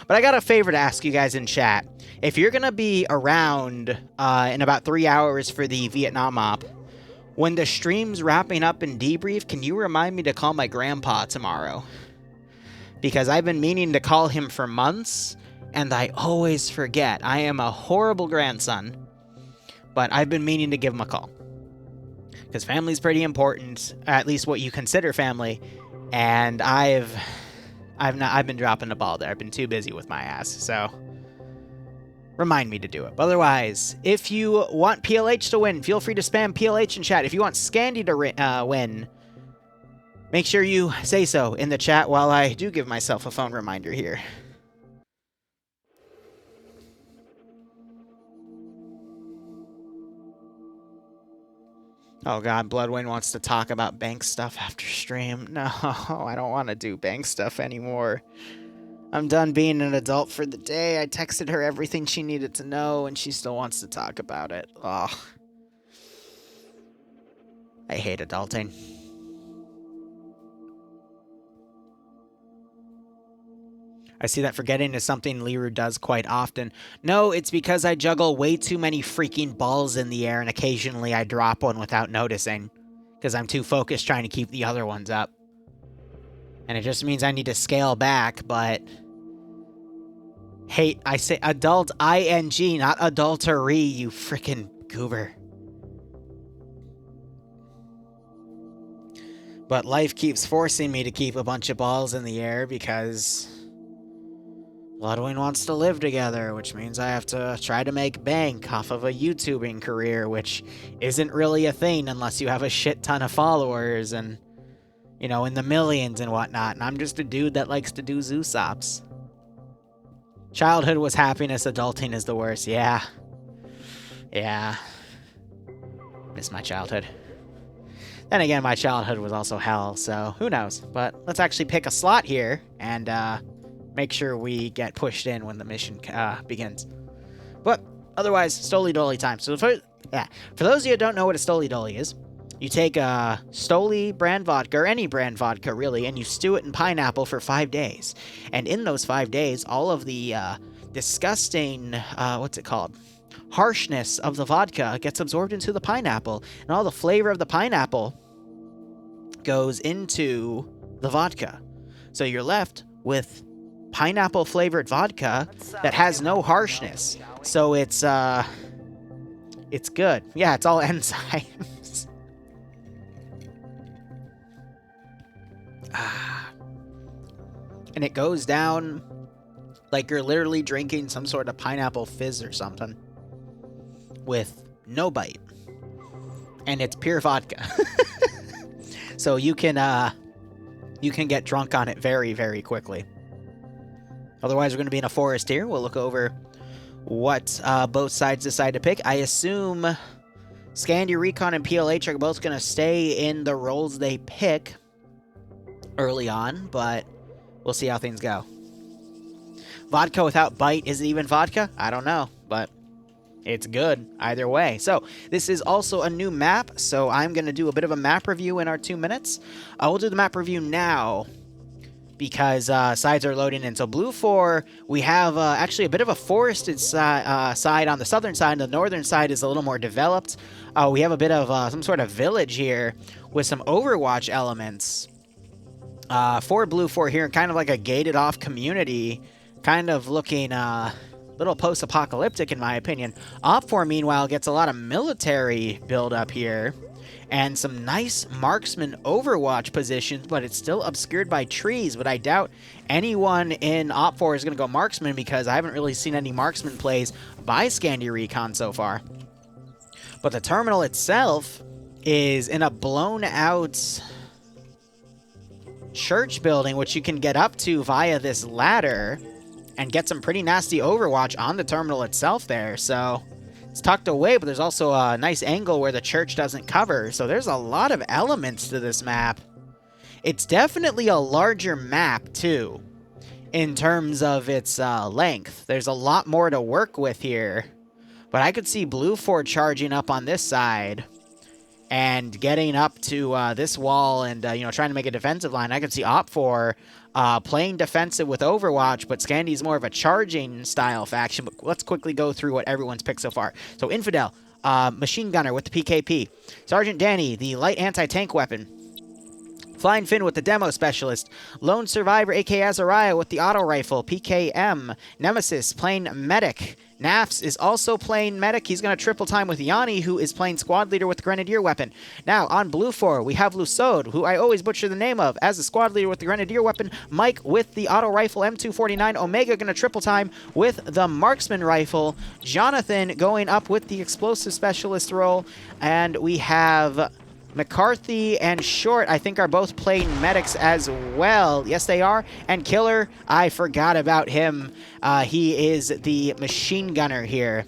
But I got a favor to ask you guys in chat. If you're going to be around in about 3 hours for the Vietnam op, when the stream's wrapping up and debrief, can you remind me to call my grandpa tomorrow? Because I've been meaning to call him for months, and I always forget. I am a horrible grandson, but I've been meaning to give him a call. Because family's pretty important, at least what you consider family, and I've been dropping the ball there. I've been too busy with my ass, so remind me to do it. But otherwise, if you want PLH to win, feel free to spam PLH in chat. If you want Scandi to win, make sure you say so in the chat while I do give myself a phone reminder here. Oh god, Bloodwayne wants to talk about bank stuff after stream. No, I don't want to do bank stuff anymore. I'm done being an adult for the day. I texted her everything she needed to know, and she still wants to talk about it. Oh. I hate adulting. I see that forgetting is something Liru does quite often. No, it's because I juggle way too many freaking balls in the air, and occasionally I drop one without noticing. Because I'm too focused trying to keep the other ones up. And it just means I need to scale back, but... Hate, I say adult ing, not adultery, you frickin' goober. But life keeps forcing me to keep a bunch of balls in the air because Bloodwing wants to live together, which means I have to try to make bank off of a YouTubing career, which isn't really a thing unless you have a shit ton of followers and, you know, in the millions and whatnot. And I'm just a dude that likes to do Zoosops. Childhood was happiness, adulting is the worst. Yeah. Yeah. Miss my childhood. Then again, my childhood was also hell, so who knows. But let's actually pick a slot here and make sure we get pushed in when the mission begins. But otherwise, Stoli Doli time. So for those of you who don't know what a Stoli Doli is, you take a Stoli brand vodka, or any brand vodka really, and you stew it in pineapple for 5 days. And in those 5 days, all of the disgusting, what's it called? Harshness of the vodka gets absorbed into the pineapple, and all the flavor of the pineapple goes into the vodka. So you're left with pineapple flavored vodka that has no harshness. So it's good. Yeah, it's all enzymes. And it goes down like you're literally drinking some sort of pineapple fizz or something with no bite. And it's pure vodka. So you can get drunk on it very, very quickly. Otherwise, we're going to be in a forest here. We'll look over what both sides decide to pick. I assume Scandi Recon and PLH are both going to stay in the roles they pick early on, but we'll see how things go. Vodka without bite, is it even vodka? I don't know, but it's good either way. So this is also a new map, so I'm going to do a bit of a map review in our 2 minutes. We'll do the map review now because sides are loading in. So Blue 4, we have actually a bit of a forested side on the southern side. The northern side is a little more developed. We have a bit of some sort of village here with some Overwatch elements. For Blue 4 here, kind of like a gated off community, kind of looking little post-apocalyptic in my opinion. Op 4 meanwhile gets a lot of military build up here and some nice marksman Overwatch positions, but it's still obscured by trees. But I doubt anyone in Op 4 is going to go marksman because I haven't really seen any marksman plays by Scandi Recon so far. But the terminal itself is in a blown out church building, which you can get up to via this ladder and get some pretty nasty Overwatch on the terminal itself there. So it's tucked away, but there's also a nice angle where the church doesn't cover. So there's a lot of elements to this map. It's definitely a larger map too in terms of its length. There's a lot more to work with here, but I could see Blue 4 charging up on this side and getting up to this wall and, you know, trying to make a defensive line. I could see Op 4 playing defensive with Overwatch, but Scandi's more of a charging style faction. But let's quickly go through what everyone's picked so far. So Infidel, Machine Gunner with the PKP. Sergeant Danny, the light anti-tank weapon. Flying Finn with the Demo Specialist. Lone Survivor, a.k.a. Azariah, with the Auto Rifle. PKM. Nemesis playing Medic. Nafs is also playing Medic. He's going to triple time with Yanni, who is playing Squad Leader with the Grenadier weapon. Now, on Blue 4, we have Lusod, who I always butcher the name of, as the Squad Leader with the Grenadier weapon. Mike with the Auto Rifle M249. Omega going to triple time with the Marksman Rifle. Jonathan going up with the Explosive Specialist role. And we have McCarthy and Short, I think, are both playing medics as well. Yes, they are. And Killer, I forgot about him. He is the machine gunner here.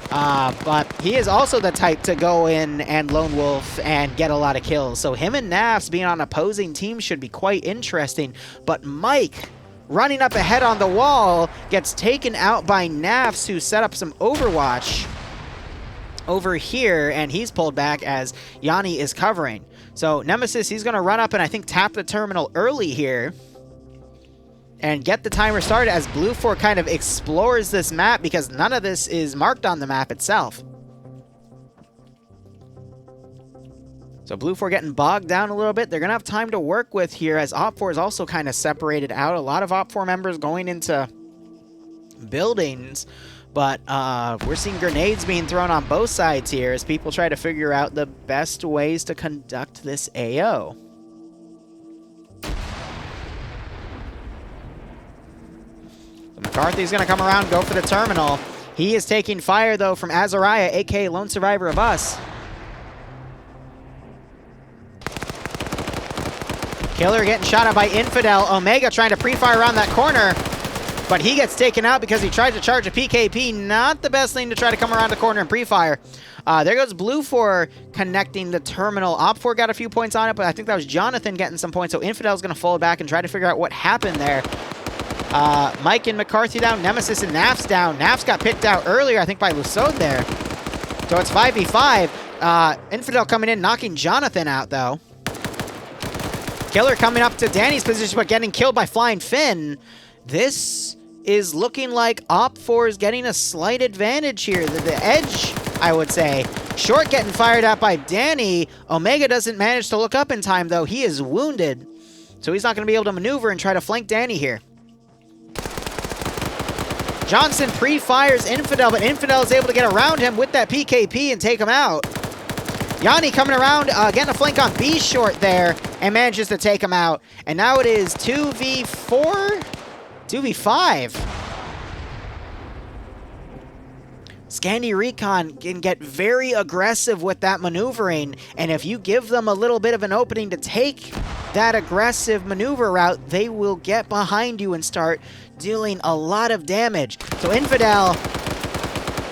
But he is also the type to go in and lone wolf and get a lot of kills. So him and Nafs being on opposing teams should be quite interesting. But Mike, running up ahead on the wall, gets taken out by Nafs, who set up some Overwatch over here, and he's pulled back as Yanni is covering. So Nemesis, he's going to run up and I think tap the terminal early here and get the timer started as Blue 4 kind of explores this map because none of this is marked on the map itself. So Blue 4 getting bogged down a little bit. They're going to have time to work with here as Op 4 is also kind of separated out. A lot of Op 4 members going into buildings. But we're seeing grenades being thrown on both sides here as people try to figure out the best ways to conduct this AO. So McCarthy's going to come around, go for the terminal. He is taking fire, though, from Azariah, a.k.a. Lone Survivor of Us. Killer getting shot at by Infidel. Omega trying to pre-fire around that corner. But he gets taken out because he tried to charge a PKP. Not the best thing to try to come around the corner and pre-fire. There goes Blue 4 connecting the terminal. Op 4 got a few points on it, but I think that was Jonathan getting some points. So Infidel's going to fold back and try to figure out what happened there. Mike and McCarthy down. Nemesis and Nafs down. Nafs got picked out earlier, I think, by Lusod there. So it's 5v5. Infidel coming in, knocking Jonathan out, though. Killer coming up to Danny's position, but getting killed by Flying Finn. This is looking like Op 4 is getting a slight advantage here. The edge, I would say. Short getting fired at by Danny. Omega doesn't manage to look up in time, though. He is wounded. So he's not going to be able to maneuver and try to flank Danny here. Johnson pre-fires Infidel, but Infidel is able to get around him with that PKP and take him out. Yanni coming around, getting a flank on B Short there, and manages to take him out. And now it is 2v4? 2v5. Scandi Recon can get very aggressive with that maneuvering, and if you give them a little bit of an opening to take that aggressive maneuver route, they will get behind you and start dealing a lot of damage. So Infidel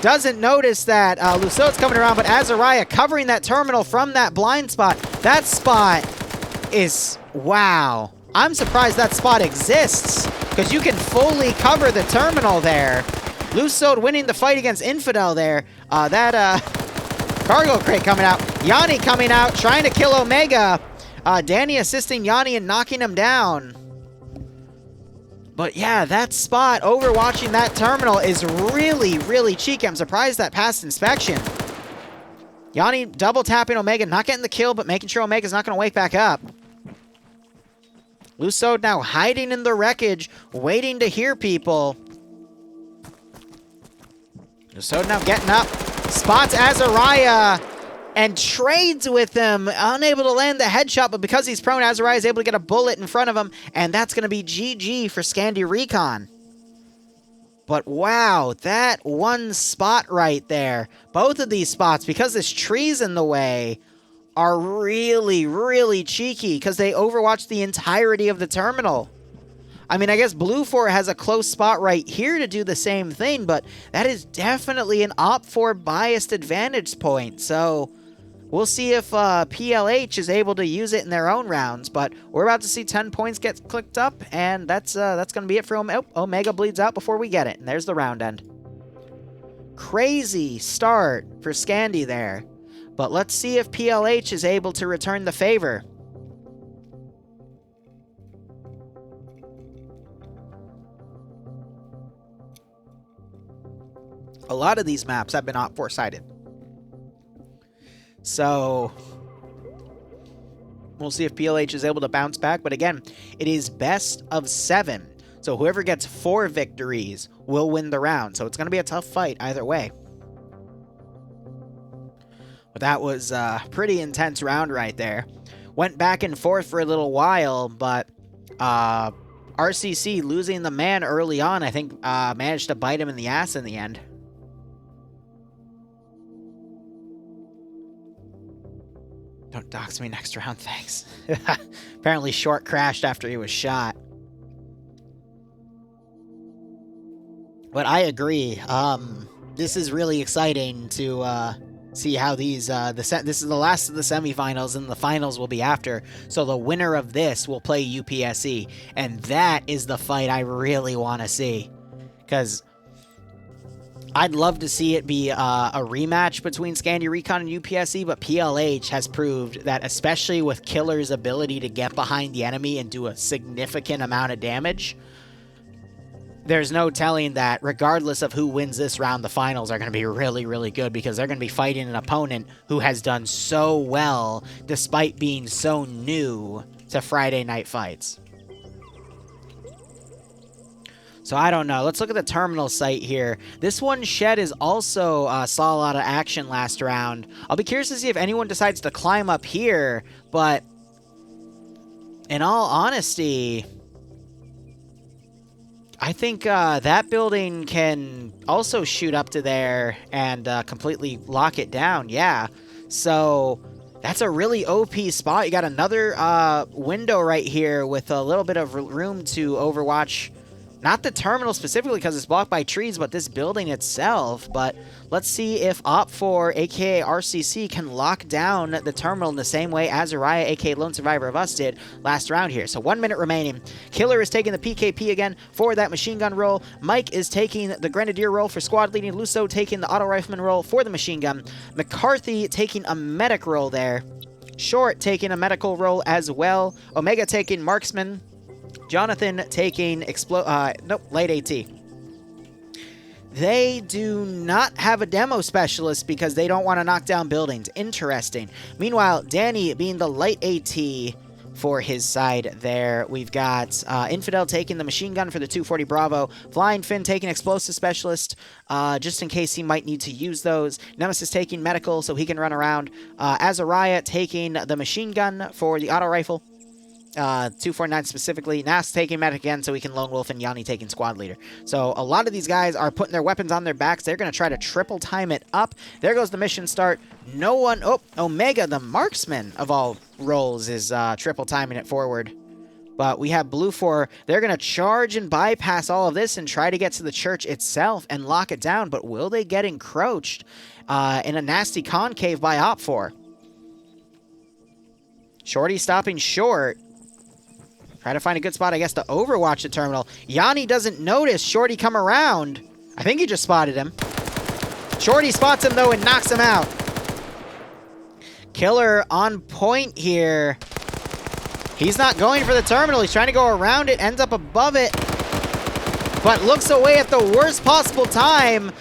doesn't notice that Lusod's coming around, but Azariah covering that terminal from that blind spot. That spot is, wow. I'm surprised that spot exists, because you can fully cover the terminal there. Lusode winning the fight against Infidel there. Cargo crate coming out. Yanni coming out, trying to kill Omega. Danny assisting Yanni and knocking him down. But yeah, that spot overwatching that terminal is really, really cheeky. I'm surprised that passed inspection. Yanni double tapping Omega, not getting the kill, but making sure Omega's not going to wake back up. Lusode now hiding in the wreckage, waiting to hear people. Lusode now getting up, spots Azariah, and trades with him. Unable to land the headshot, but because he's prone, Azariah is able to get a bullet in front of him, and that's going to be GG for Scandi Recon. But wow, that one spot right there, both of these spots, because this tree's in the way, are really, really cheeky because they overwatch the entirety of the terminal. I mean, I guess Blue 4 has a close spot right here to do the same thing, but that is definitely an Op4 biased advantage point. So we'll see if PLH is able to use it in their own rounds, but we're about to see 10 points get clicked up, and that's going to be it for Omega bleeds out before we get it, and there's the round end. Crazy start for Scandi there. But let's see if PLH is able to return the favor. A lot of these maps have been Op4 sided. So we'll see if PLH is able to bounce back. But again, it is best of 7. So whoever gets 4 victories will win the round. So it's going to be a tough fight either way. But that was a pretty intense round right there. Went back and forth for a little while, but RCC losing the man early on, I think managed to bite him in the ass in the end. Don't dox me next round, thanks. Apparently Short crashed after he was shot. But I agree. This is really exciting to see how these this is the last of the semifinals, and the finals will be after. So the winner of this will play UPSE, and that is the fight I really want to see, because I'd love to see it be a rematch between Scandi Recon and UPSE, but PLH has proved that, especially with Killer's ability to get behind the enemy and do a significant amount of damage, there's no telling that regardless of who wins this round, the finals are going to be really, really good, because they're going to be fighting an opponent who has done so well despite being so new to Friday night fights. So I don't know. Let's look at the terminal site here. This one, Shed, is also saw a lot of action last round. I'll be curious to see if anyone decides to climb up here, but in all honesty, I think that building can also shoot up to there and completely lock it down. Yeah. So that's a really OP spot. You got another window right here with a little bit of room to overwatch. Not the terminal specifically because it's blocked by trees, but this building itself. But let's see if Op4, aka RCC, can lock down the terminal in the same way Azariah, aka Lone Survivor of Us, did last round here. So 1 minute remaining. Killer is taking the PKP again for that machine gun role. Mike is taking the Grenadier role for squad leading. Lusso taking the Auto Rifleman role for the machine gun. McCarthy taking a medic role there. Short taking a medical role as well. Omega taking Marksman. Jonathan taking late AT. They do not have a demo specialist because they don't want to knock down buildings. Interesting. Meanwhile, Danny being the light AT for his side there. We've got Infidel taking the machine gun for the 240 Bravo. Flying Finn taking explosive specialist just in case he might need to use those. Nemesis taking medical so he can run around. Azariah taking the machine gun for the auto rifle. 249 specifically. Nas taking medic again so he can lone wolf, and Yanni taking squad leader. So a lot of these guys are putting their weapons on their backs. They're going to try to triple time it up. There goes the mission start. No one... Oh, Omega, the marksman of all roles, is triple timing it forward. But we have Blue 4. They're going to charge and bypass all of this and try to get to the church itself and lock it down. But will they get encroached in a nasty concave by Op4? Shorty stopping short. Try to find a good spot, I guess, to overwatch the terminal. Yanni doesn't notice Shorty come around. I think he just spotted him. Shorty spots him, though, and knocks him out. Killer on point here. He's not going for the terminal. He's trying to go around it, ends up above it, but looks away at the worst possible time.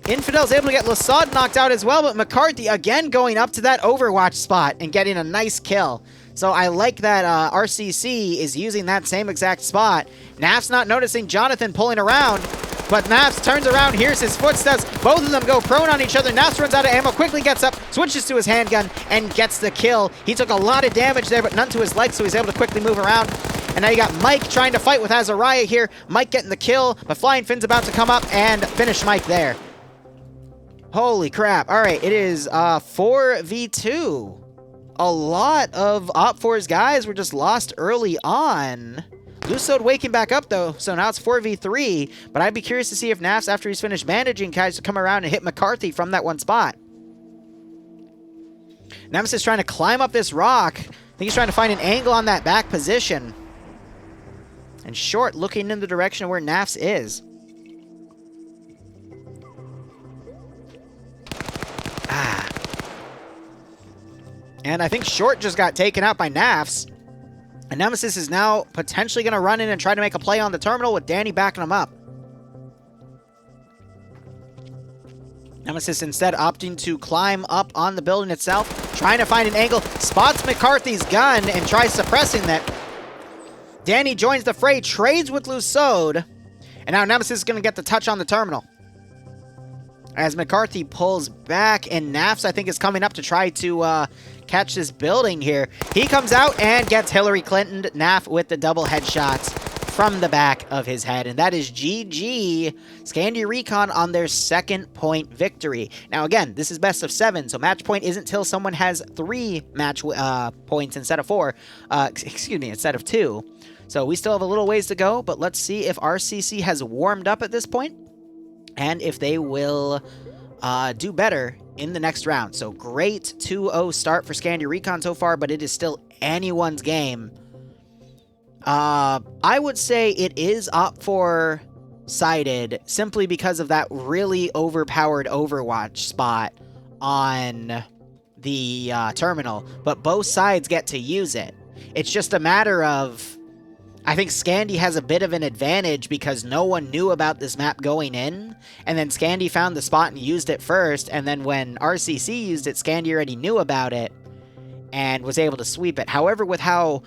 Infidel's able to get Lasad knocked out as well, but McCarthy again going up to that Overwatch spot and getting a nice kill. So I like that RCC is using that same exact spot. Naf's not noticing Jonathan pulling around, but Naps turns around, hears his footsteps. Both of them go prone on each other. Naps runs out of ammo, quickly gets up, switches to his handgun, and gets the kill. He took a lot of damage there, but none to his legs, so he's able to quickly move around. And now you got Mike trying to fight with Azariah here. Mike getting the kill, but Flying Finn's about to come up and finish Mike there. Holy crap. All right, it is 4v2. A lot of Op4's guys were just lost early on. Lusod waking back up, though, so now it's 4v3. But I'd be curious to see if Nafs, after he's finished bandaging, tries to come around and hit McCarthy from that one spot. Nemesis trying to climb up this rock. I think he's trying to find an angle on that back position. And Short looking in the direction of where Nafs is. And I think Short just got taken out by Nafs. And Nemesis is now potentially going to run in and try to make a play on the terminal with Danny backing him up. Nemesis instead opting to climb up on the building itself, trying to find an angle, spots McCarthy's gun and tries suppressing that. Danny joins the fray, trades with Lusod, and now Nemesis is going to get the touch on the terminal. As McCarthy pulls back, and Nafs, I think, is coming up to try to catch this building here. He comes out and gets Hillary Clinton. Naf with the double headshots from the back of his head. And that is GG. Scandi Recon on their second point victory. Now, again, this is best of 7, so match point isn't till someone has 3 match points instead of 4. Excuse me, instead of 2. So we still have a little ways to go, but let's see if RCC has warmed up at this point and if they will do better in the next round. So great 2-0 start for Scandi Recon so far, but it is still anyone's game. I would say it is Op4 sided simply because of that really overpowered Overwatch spot on the terminal, but both sides get to use it. It's just a matter of, I think Scandi has a bit of an advantage because no one knew about this map going in, and then Scandi found the spot and used it first, and then when RCC used it, Scandi already knew about it and was able to sweep it. However, with how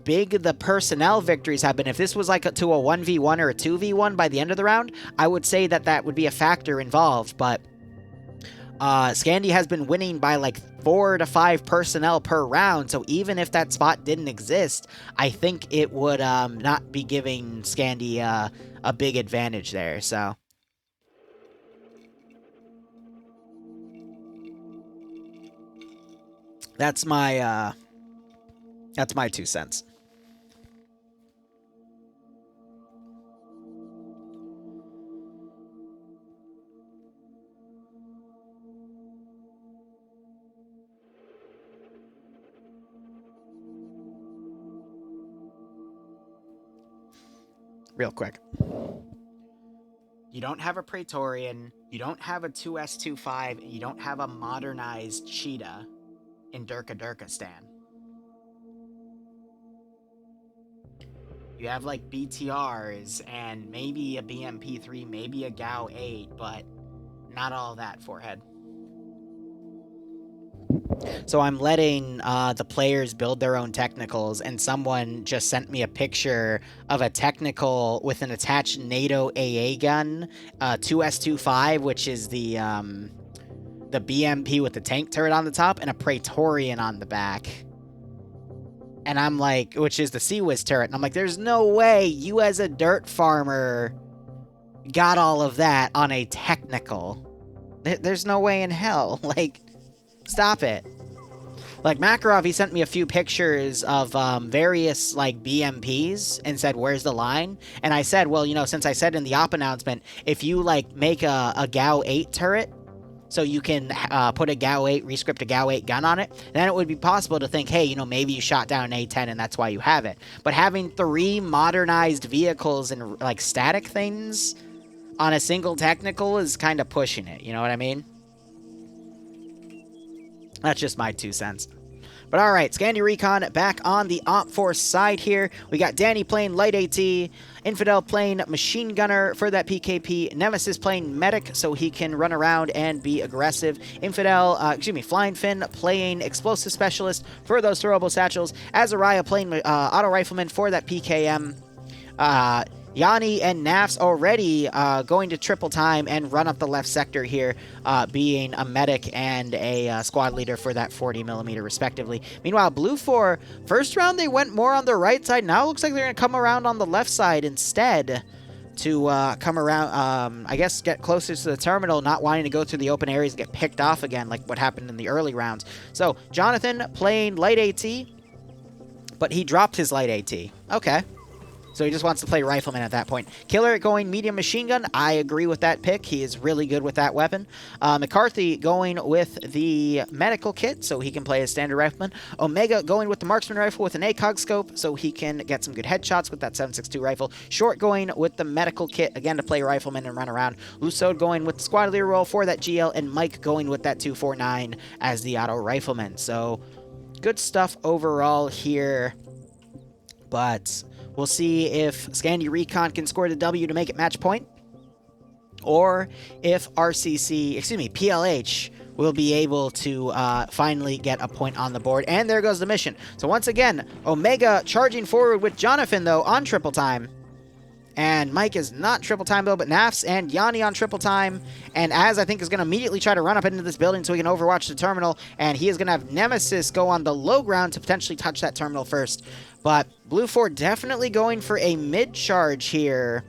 big the personnel victories have been, if this was like to a 1v1 or a 2v1 by the end of the round, I would say that that would be a factor involved, but Scandi has been winning by like 4 to 5 personnel per round, so even if that spot didn't exist, I think it would not be giving Scandi a big advantage there, so. That's my 2 cents. Real quick. You don't have a Praetorian, you don't have a 2S25, and you don't have a modernized Cheetah in Durkistan. You have like BTRs and maybe a BMP3, maybe a GAU 8, but not all that, Forehead. So I'm letting the players build their own technicals, and someone just sent me a picture of a technical with an attached NATO AA gun, 2S25, which is the BMP with the tank turret on the top, and a Praetorian on the back. And I'm like, which is the CWIS turret, and I'm like, there's no way you as a dirt farmer got all of that on a technical. There's no way in hell. Like, stop it. Like, Makarov, he sent me a few pictures of various, like, BMPs and said, where's the line? And I said, well, you know, since I said in the op announcement, if you, like, make a GAU 8 turret, so you can put a GAU 8, rescript a GAU 8 gun on it, then it would be possible to think, hey, you know, maybe you shot down an A10 and that's why you have it. But having 3 modernized vehicles and, like, static things, on a single technical is kind of pushing it. You know what I mean? That's just my 2 cents. But all right, Scandi Recon back on the OpForce side here. We got Danny playing Light AT, Infidel playing Machine Gunner for that PKP, Nemesis playing Medic so he can run around and be aggressive, Flying Finn playing Explosive Specialist for those throwable satchels, Azariah playing Auto Rifleman for that PKM, Yanni and Nafs already going to triple time and run up the left sector here, being a medic and a squad leader for that 40mm respectively. Meanwhile, Blue 4, first round they went more on the right side. Now it looks like they're going to come around on the left side instead to come around, I guess, get closer to the terminal, not wanting to go through the open areas and get picked off again like what happened in the early rounds. So, Jonathan playing Light AT, but he dropped his Light AT. Okay. So he just wants to play Rifleman at that point. Killer going Medium Machine Gun. I agree with that pick. He is really good with that weapon. McCarthy going with the Medical Kit, so he can play a Standard Rifleman. Omega going with the Marksman Rifle with an ACOG Scope, so he can get some good headshots with that 7.62 rifle. Short going with the Medical Kit, again, to play Rifleman and run around. Lusode going with the Squad Leader role for that GL, and Mike going with that 249 as the Auto Rifleman. So, good stuff overall here, but we'll see if Scandi Recon can score the W to make it match point, or if PLH will be able to finally get a point on the board. And there goes the mission. So once again, Omega charging forward with Jonathan, though, on triple time. And Mike is not triple time, though, but Nafs and Yanni on triple time. And Az, I think, is going to immediately try to run up into this building so he can overwatch the terminal. And he is going to have Nemesis go on the low ground to potentially touch that terminal first. But Blue 4 definitely going for a mid-charge here.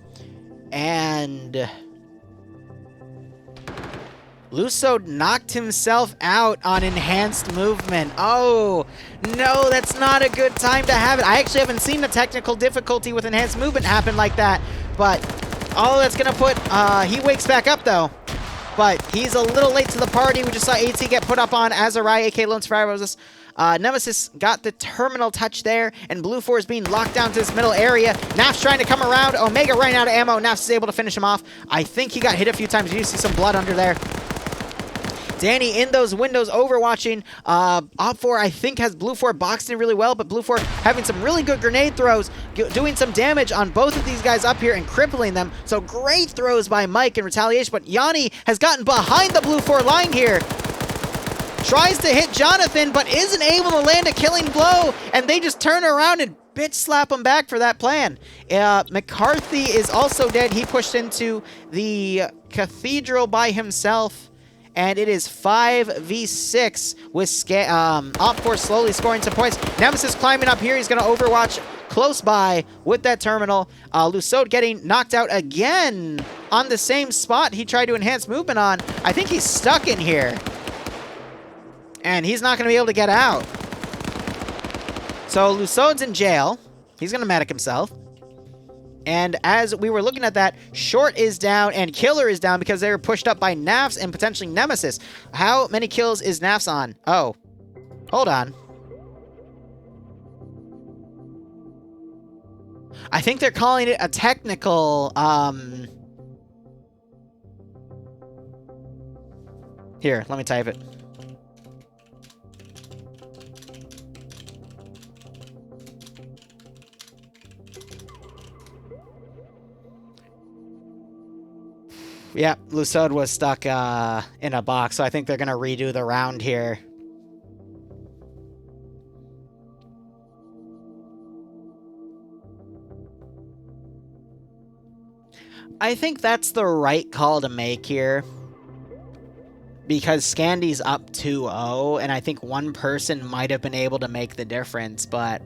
And Lusode knocked himself out on enhanced movement. Oh, no, that's not a good time to have it. I actually haven't seen the technical difficulty with enhanced movement happen like that. But, oh, that's going to put, he wakes back up, though. But he's a little late to the party. We just saw AT get put up on Azariah, AK Lone Survivor. Nemesis got the terminal touch there, and Blue 4 is being locked down to this middle area. Naf's trying to come around. Omega running out of ammo. Naf's is able to finish him off. I think he got hit a few times. You see some blood under there. Danny in those windows overwatching. Op4, I think, has Blue 4 boxed in really well, but Blue 4 having some really good grenade throws, doing some damage on both of these guys up here and crippling them. So great throws by Mike in retaliation, but Yanni has gotten behind the Blue 4 line here. Tries to hit Jonathan, but isn't able to land a killing blow, and they just turn around and bitch slap him back for that plan. McCarthy is also dead. He pushed into the cathedral by himself. And it is 5v6 with Op4 slowly scoring some points. Nemesis climbing up here. He's going to overwatch close by with that terminal. Lusode getting knocked out again on the same spot he tried to enhance movement on. I think he's stuck in here. And he's not going to be able to get out. So Lusode's in jail. He's going to medic himself. And as we were looking at that, Short is down and Killer is down because they were pushed up by Nafs and potentially Nemesis. How many kills is Nafs on? Oh, hold on. I think they're calling it a technical, Here, let me type it. Yeah, Lusode was stuck in a box, so I think they're going to redo the round here. I think that's the right call to make here. Because Scandi's up 2-0, and I think one person might have been able to make the difference, but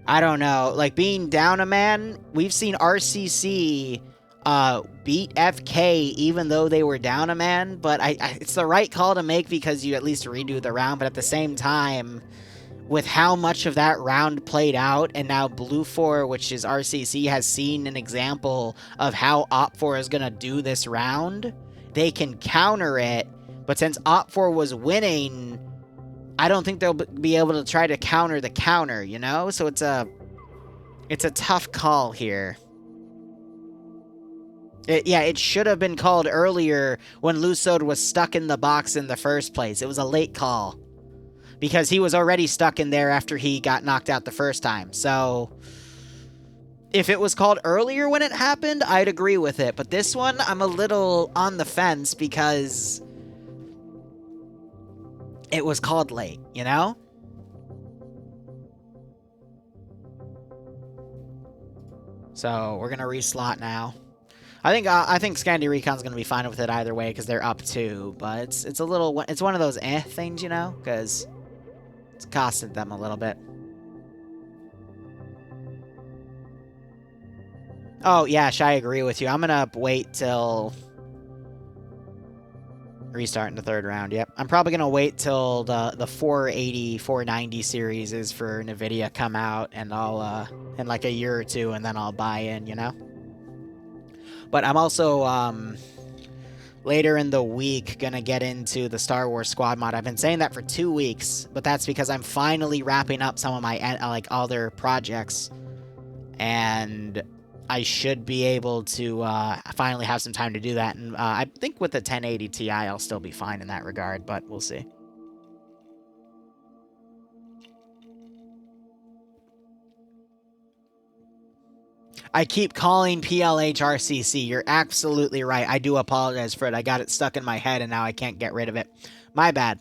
I don't know. Like, being down a man, we've seen RCC beat FK even though they were down a man, but it's the right call to make because you at least redo the round, but at the same time, with how much of that round played out, and now Blue 4, which is RCC, has seen an example of how Op4 is going to do this round, they can counter it, but since Op4 was winning, I don't think they'll be able to try to counter the counter, you know? So it's a tough call here. It should have been called earlier when Lusod was stuck in the box in the first place. It was a late call. Because he was already stuck in there after he got knocked out the first time. So, if it was called earlier when it happened, I'd agree with it. But this one, I'm a little on the fence because it was called late, you know? So, we're going to reslot now. I think Scandi Recon's going to be fine with it either way because they're up 2. But it's a little... It's one of those things, you know? Because... it's costed them a little bit. Oh, Yash, I agree with you. I'm gonna wait till... restart in the 3rd round, yep. I'm probably gonna wait till the 480, 490 series is for NVIDIA come out, and I'll, in like a year or 2, and then I'll buy in, you know? But I'm also, later in the week, gonna get into the Star Wars Squad mod. I've been saying that for 2 weeks, but that's because I'm finally wrapping up some of my, like, other projects. And I should be able to, finally have some time to do that. And, I think with the 1080 Ti, I'll still be fine in that regard, but we'll see. I keep calling PLH RCC. You're absolutely right. I do apologize for it. I got it stuck in my head, and now I can't get rid of it. My bad.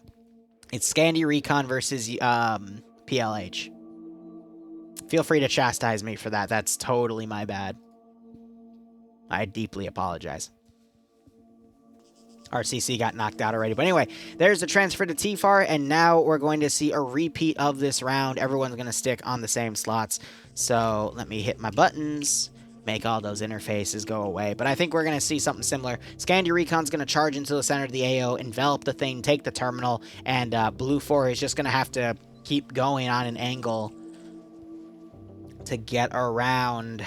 It's Scandi Recon versus PLH. Feel free to chastise me for that. That's totally my bad. I deeply apologize. RCC got knocked out already. But anyway, there's the transfer to TFAR, and now we're going to see a repeat of this round. Everyone's going to stick on the same slots. So let me hit my buttons, make all those interfaces go away. But I think we're going to see something similar. Scandi Recon's going to charge into the center of the AO, envelop the thing, take the terminal, and Blue 4 is just going to have to keep going on an angle to get around.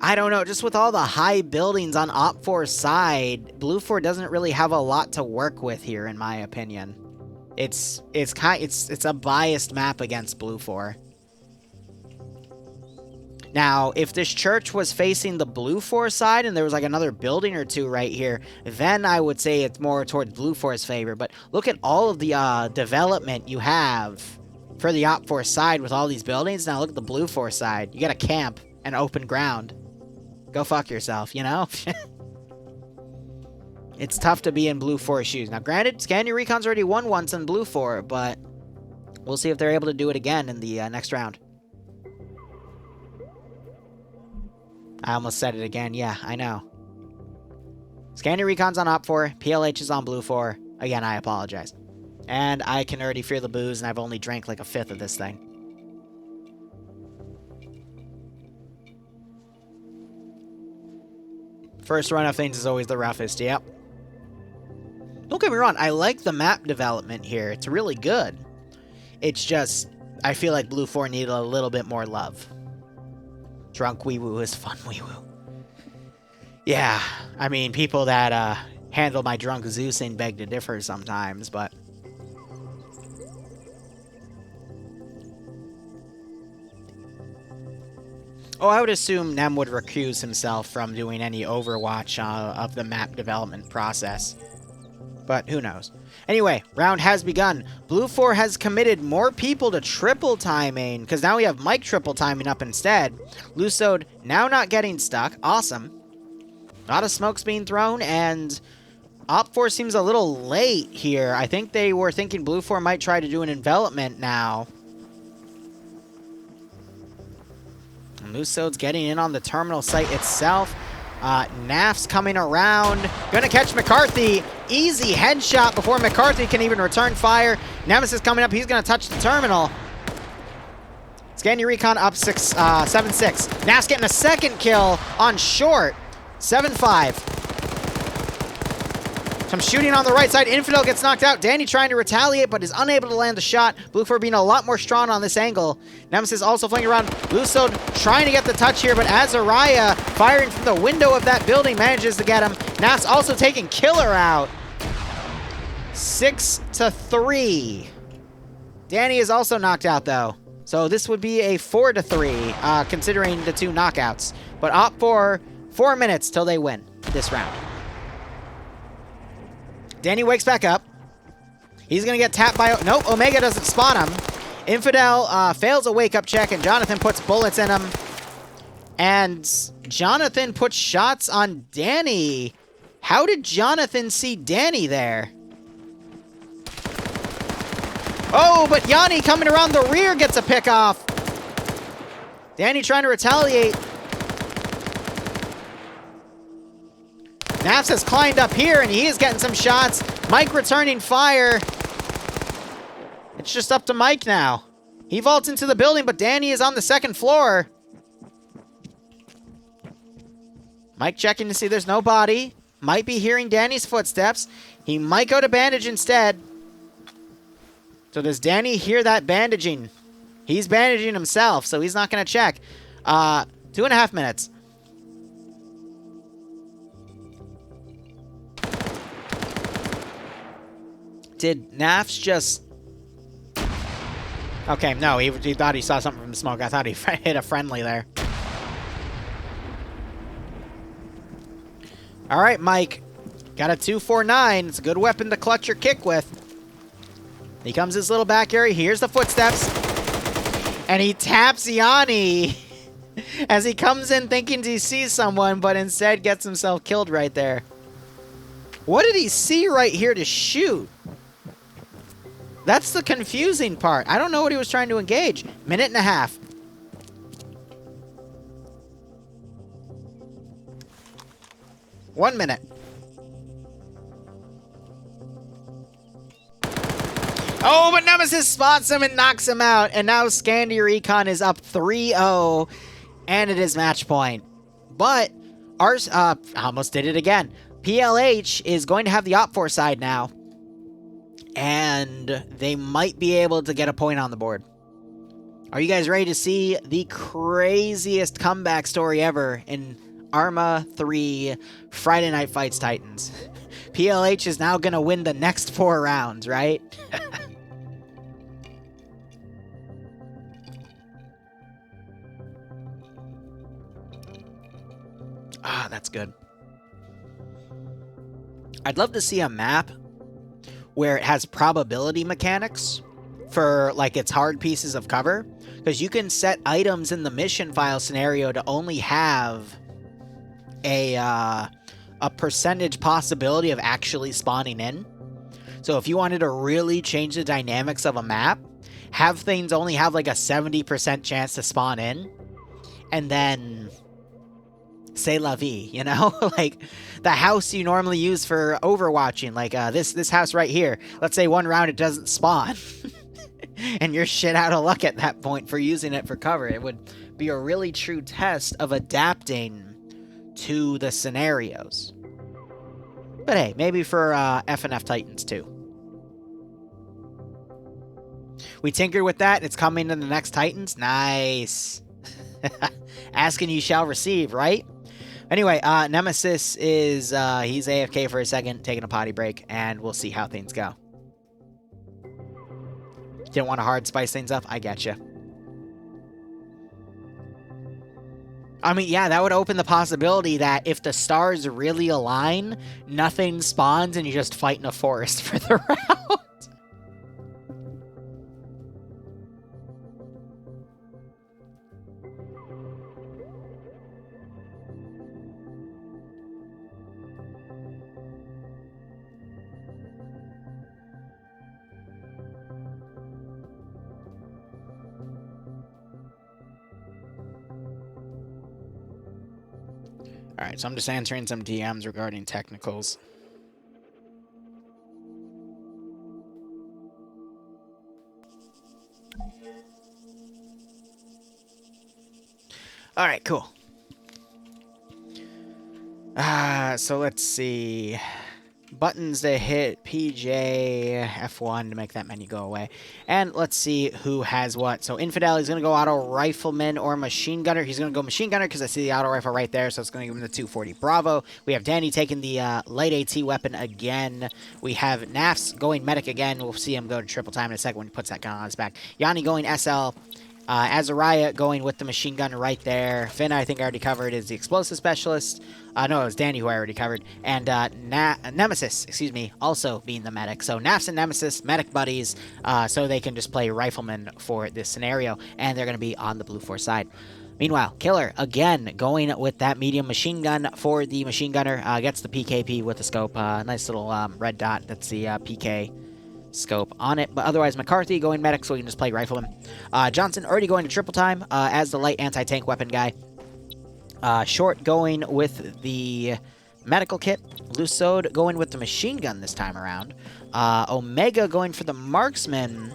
I don't know, just with all the high buildings on Op 4's side, Blue 4 doesn't really have a lot to work with here, in my opinion. It's a biased map against Blue 4. Now, if this church was facing the Blue 4 side and there was like another building or 2 right here, then I would say it's more towards Blue 4's favor. But look at all of the development you have for the Op 4 side with all these buildings. Now look at the Blue 4 side. You got a camp and open ground. Go fuck yourself, you know? It's tough to be in Blue 4's shoes. Now, granted, Scandi Recon's already won once in Blue 4, but we'll see if they're able to do it again in the next round. I almost said it again. Yeah, I know. Scandi Recon's on Op 4. PLH is on Blue 4. Again, I apologize. And I can already fear the booze, and I've only drank like a 1/5 of this thing. First run of things is always the roughest, yep. Don't get me wrong, I like the map development here. It's really good. It's just, I feel like Blue 4 needed a little bit more love. Drunk wee woo is fun wee woo. Yeah, I mean, people that handle my drunk Zeusing beg to differ sometimes, but... Oh, I would assume Nem would recuse himself from doing any Overwatch of the map development process. But who knows. Anyway, round has begun. Blue 4 has committed more people to triple timing, because now we have Mike triple timing up instead. Lusod now not getting stuck. Awesome. A lot of smokes being thrown, and Op 4 seems a little late here. I think they were thinking Blue 4 might try to do an envelopment now. Lusod's getting in on the terminal site itself. Naf's coming around. Gonna catch McCarthy. Easy headshot before McCarthy can even return fire. Nemesis coming up. He's gonna touch the terminal. Scandi Recon up 7-6. Naf's getting a second kill on short. 7-5. Some shooting on the right side. Infidel gets knocked out. Danny trying to retaliate, but is unable to land the shot. Blue 4 being a lot more strong on this angle. Nemesis also flanking around. Lusod trying to get the touch here, but Azariah firing from the window of that building manages to get him. Naf's also taking Killer out. 6-3. Danny is also knocked out, though. So this would be a 4-3, considering the 2 knockouts. But Op 4 4 minutes till they win this round. Danny wakes back up. He's going to get tapped by... Nope, Omega doesn't spawn him. Infidel fails a wake-up check, and Jonathan puts bullets in him. And Jonathan puts shots on Danny. How did Jonathan see Danny there? Oh, but Yanni coming around the rear gets a pick off. Danny trying to retaliate. Naps has climbed up here, and he is getting some shots. Mike returning fire. It's just up to Mike now. He vaults into the building, but Danny is on the second floor. Mike checking to see there's no body. Might be hearing Danny's footsteps. He might go to bandage instead. So does Danny hear that bandaging? He's bandaging himself, so he's not going to check. 2.5 minutes. Did Nafs just... Okay, no, he thought he saw something from the smoke. I thought he hit a friendly there. All right, Mike. Got a 249. It's a good weapon to clutch your kick with. He comes his little back area. He hears the footsteps. And he taps Yanni as he comes in thinking he sees someone, but instead gets himself killed right there. What did he see right here to shoot? That's the confusing part. I don't know what he was trying to engage. 1.5 minutes. One minute. Oh, but Nemesis spots him and knocks him out. And now Scandi Recon is up 3-0. And it is match point. But ours almost did it again. PLH is going to have the Op4 side now. And they might be able to get a point on the board. Are you guys ready to see the craziest comeback story ever in Arma 3 Friday Night Fights Titans? PLH is now going to win the next 4 rounds, right? Ah, that's good. I'd love to see a map where it has probability mechanics for, like, its hard pieces of cover. Because you can set items in the mission file scenario to only have a percentage possibility of actually spawning in. So if you wanted to really change the dynamics of a map, have things only have, like, a 70% chance to spawn in. And then... c'est la vie, you know? Like, the house you normally use for overwatching, like this house right here. Let's say one round it doesn't spawn. And you're shit out of luck at that point for using it for cover. It would be a really true test of adapting to the scenarios. But hey, maybe for FnF Titans too. We tinkered with that. It's coming in the next Titans. Nice. Ask and you shall receive, right? Anyway, Nemesis is, he's AFK for a second, taking a potty break, and we'll see how things go. Didn't want to hard spice things up? I getcha. I mean, yeah, that would open the possibility that if the stars really align, nothing spawns and you just fight in a forest for the round. Alright, so I'm just answering some DMs regarding technicals. Alright, cool. So let's see. Buttons to hit PJ F1 to make that menu go away. And let's see who has what. So Infidel is going to go auto rifleman or machine gunner. He's going to go machine gunner because I see the auto rifle right there. So it's going to give him the 240 Bravo. We have Danny taking the light AT weapon again. We have Nafs going medic again. We'll see him go to triple time in a second when he puts that gun on his back. Yanni going SL. Azariah going with the machine gun right there. Finn, I think I already covered, is the explosive specialist. No, it was Danny who I already covered. And Nemesis, excuse me, also being the medic. So Nafs and Nemesis, medic buddies, so they can just play rifleman for this scenario. And they're going to be on the Blue Force side. Meanwhile, Killer, again, going with that medium machine gun for the machine gunner. Gets the PKP with the scope. Nice little red dot. That's the PK scope on it. But otherwise, McCarthy going medic, so we can just play rifleman. Johnson already going to triple time as the light anti-tank weapon guy. Short going with the medical kit. Lusode going with the machine gun this time around. Omega going for the marksman.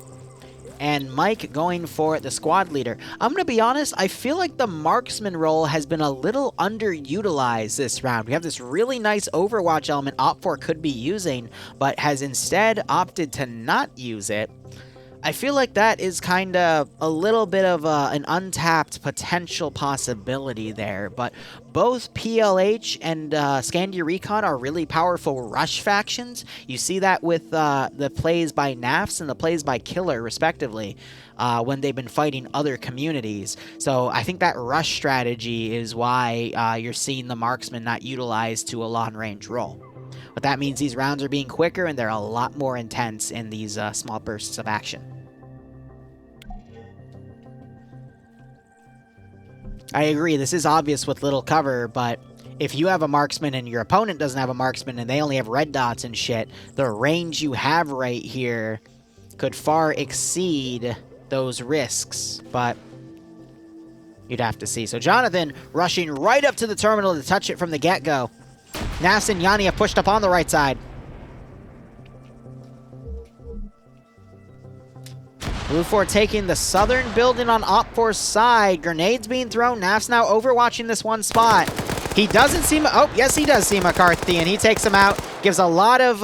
And Mike going for the squad leader. I'm going to be honest, I feel like the marksman role has been a little underutilized this round. We have this really nice Overwatch element Op4 could be using, but has instead opted to not use it. I feel like that is kind of a little bit of an untapped potential possibility there, but both PLH and Scandi Recon are really powerful rush factions. You see that with the plays by Nafs and the plays by Killer, respectively, when they've been fighting other communities. So I think that rush strategy is why you're seeing the marksman not utilized to a long-range role. But that means these rounds are being quicker and they're a lot more intense in these small bursts of action. I agree, this is obvious with little cover, but if you have a marksman and your opponent doesn't have a marksman and they only have red dots and shit, the range you have right here could far exceed those risks, but you'd have to see. So Jonathan rushing right up to the terminal to touch it from the get-go. Nafs and Yanni have pushed up on the right side. Blue 4 taking the southern building on Op4's side. Grenades being thrown. Nafs now overwatching this one spot. He doesn't see... Oh, yes, he does see McCarthy, and he takes him out. Gives a lot of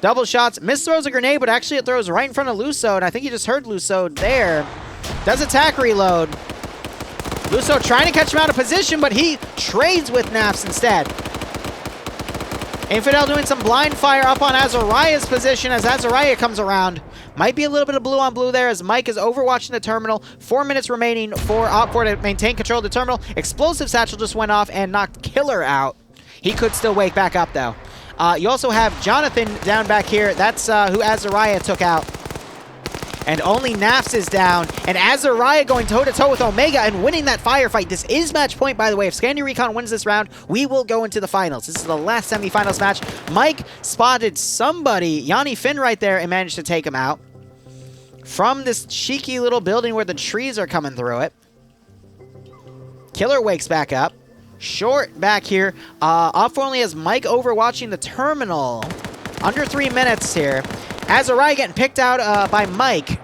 double shots. Misthrows a grenade, but actually it throws right in front of Lusode. I think you just heard Lusode there. Does attack reload. Lusode trying to catch him out of position, but he trades with Nafs instead. Infidel doing some blind fire up on Azariah's position as Azariah comes around. Might be a little bit of blue on blue there as Mike is overwatching the terminal. 4 minutes remaining for Op4 to maintain control of the terminal. Explosive satchel just went off and knocked Killer out. He could still wake back up though. You also have Jonathan down back here. That's who Azariah took out. And only Nafs is down. And Azariah going toe-to-toe with Omega and winning that firefight. This is match point, by the way. If Scandi Recon wins this round, we will go into the finals. This is the last semifinals match. Mike spotted somebody, Yanni Finn right there, and managed to take him out. From this cheeky little building where the trees are coming through it. Killer wakes back up. Short back here. Op4 only has Mike overwatching the terminal. Under 3 minutes here. Azariah getting picked out by Mike.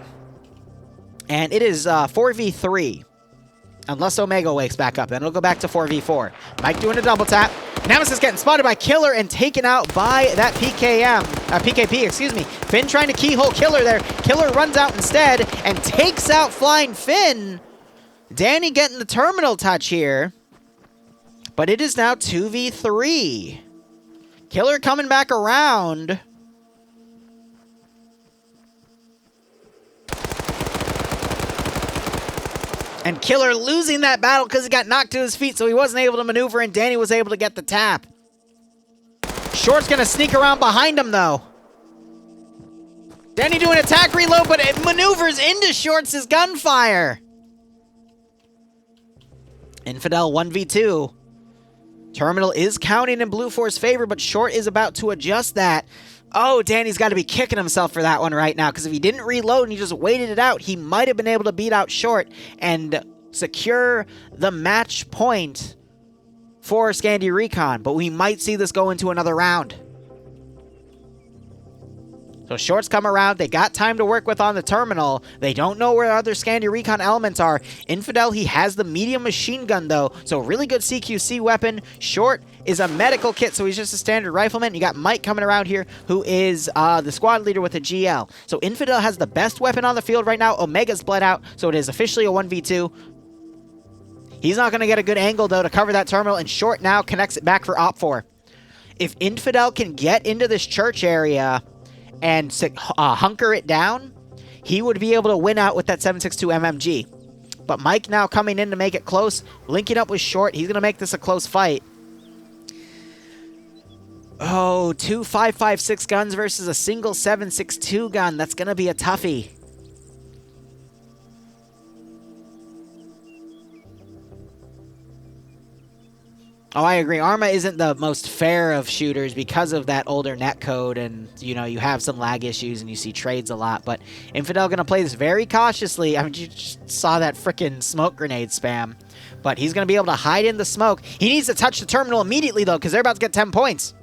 And it is 4v3. Unless Omega wakes back up. Then it'll go back to 4v4. Mike doing a double tap. Nemesis getting spotted by Killer and taken out by that PKP, excuse me. Finn trying to keyhole Killer there. Killer runs out instead and takes out Flying Finn. Danny getting the terminal touch here. But it is now 2v3. Killer coming back around. And Killer losing that battle because he got knocked to his feet, so he wasn't able to maneuver, and Danny was able to get the tap. Short's going to sneak around behind him, though. Danny doing attack reload, but it maneuvers into Short's gunfire. Infidel 1v2. Terminal is counting in Blue 4's favor, but Short is about to adjust that. Oh, Danny's got to be kicking himself for that one right now, because if he didn't reload and he just waited it out, he might have been able to beat out Short and secure the match point for Scandi Recon, but we might see this go into another round. So Short's come around. They got time to work with on the terminal. They don't know where other Scandi Recon elements are. Infidel, he has the medium machine gun, though, so really good CQC weapon. Short is a medical kit, so he's just a standard rifleman. You got Mike coming around here, who is the squad leader with a GL. So Infidel has the best weapon on the field right now. Omega's bled out, so it is officially a 1v2. He's not going to get a good angle, though, to cover that terminal, and Short now connects it back for Op4. If Infidel can get into this church area and hunker it down, he would be able to win out with that 7.62 MMG. But Mike now coming in to make it close, linking up with Short. He's going to make this a close fight. Oh, 2 5.56 guns versus a single 7.62 gun. That's going to be a toughie. Oh, I agree. Arma isn't the most fair of shooters because of that older netcode, and, you know, you have some lag issues and you see trades a lot. But Infidel going to play this very cautiously. I mean, you just saw that frickin' smoke grenade spam. But he's going to be able to hide in the smoke. He needs to touch the terminal immediately, though, because they're about to get 10 points.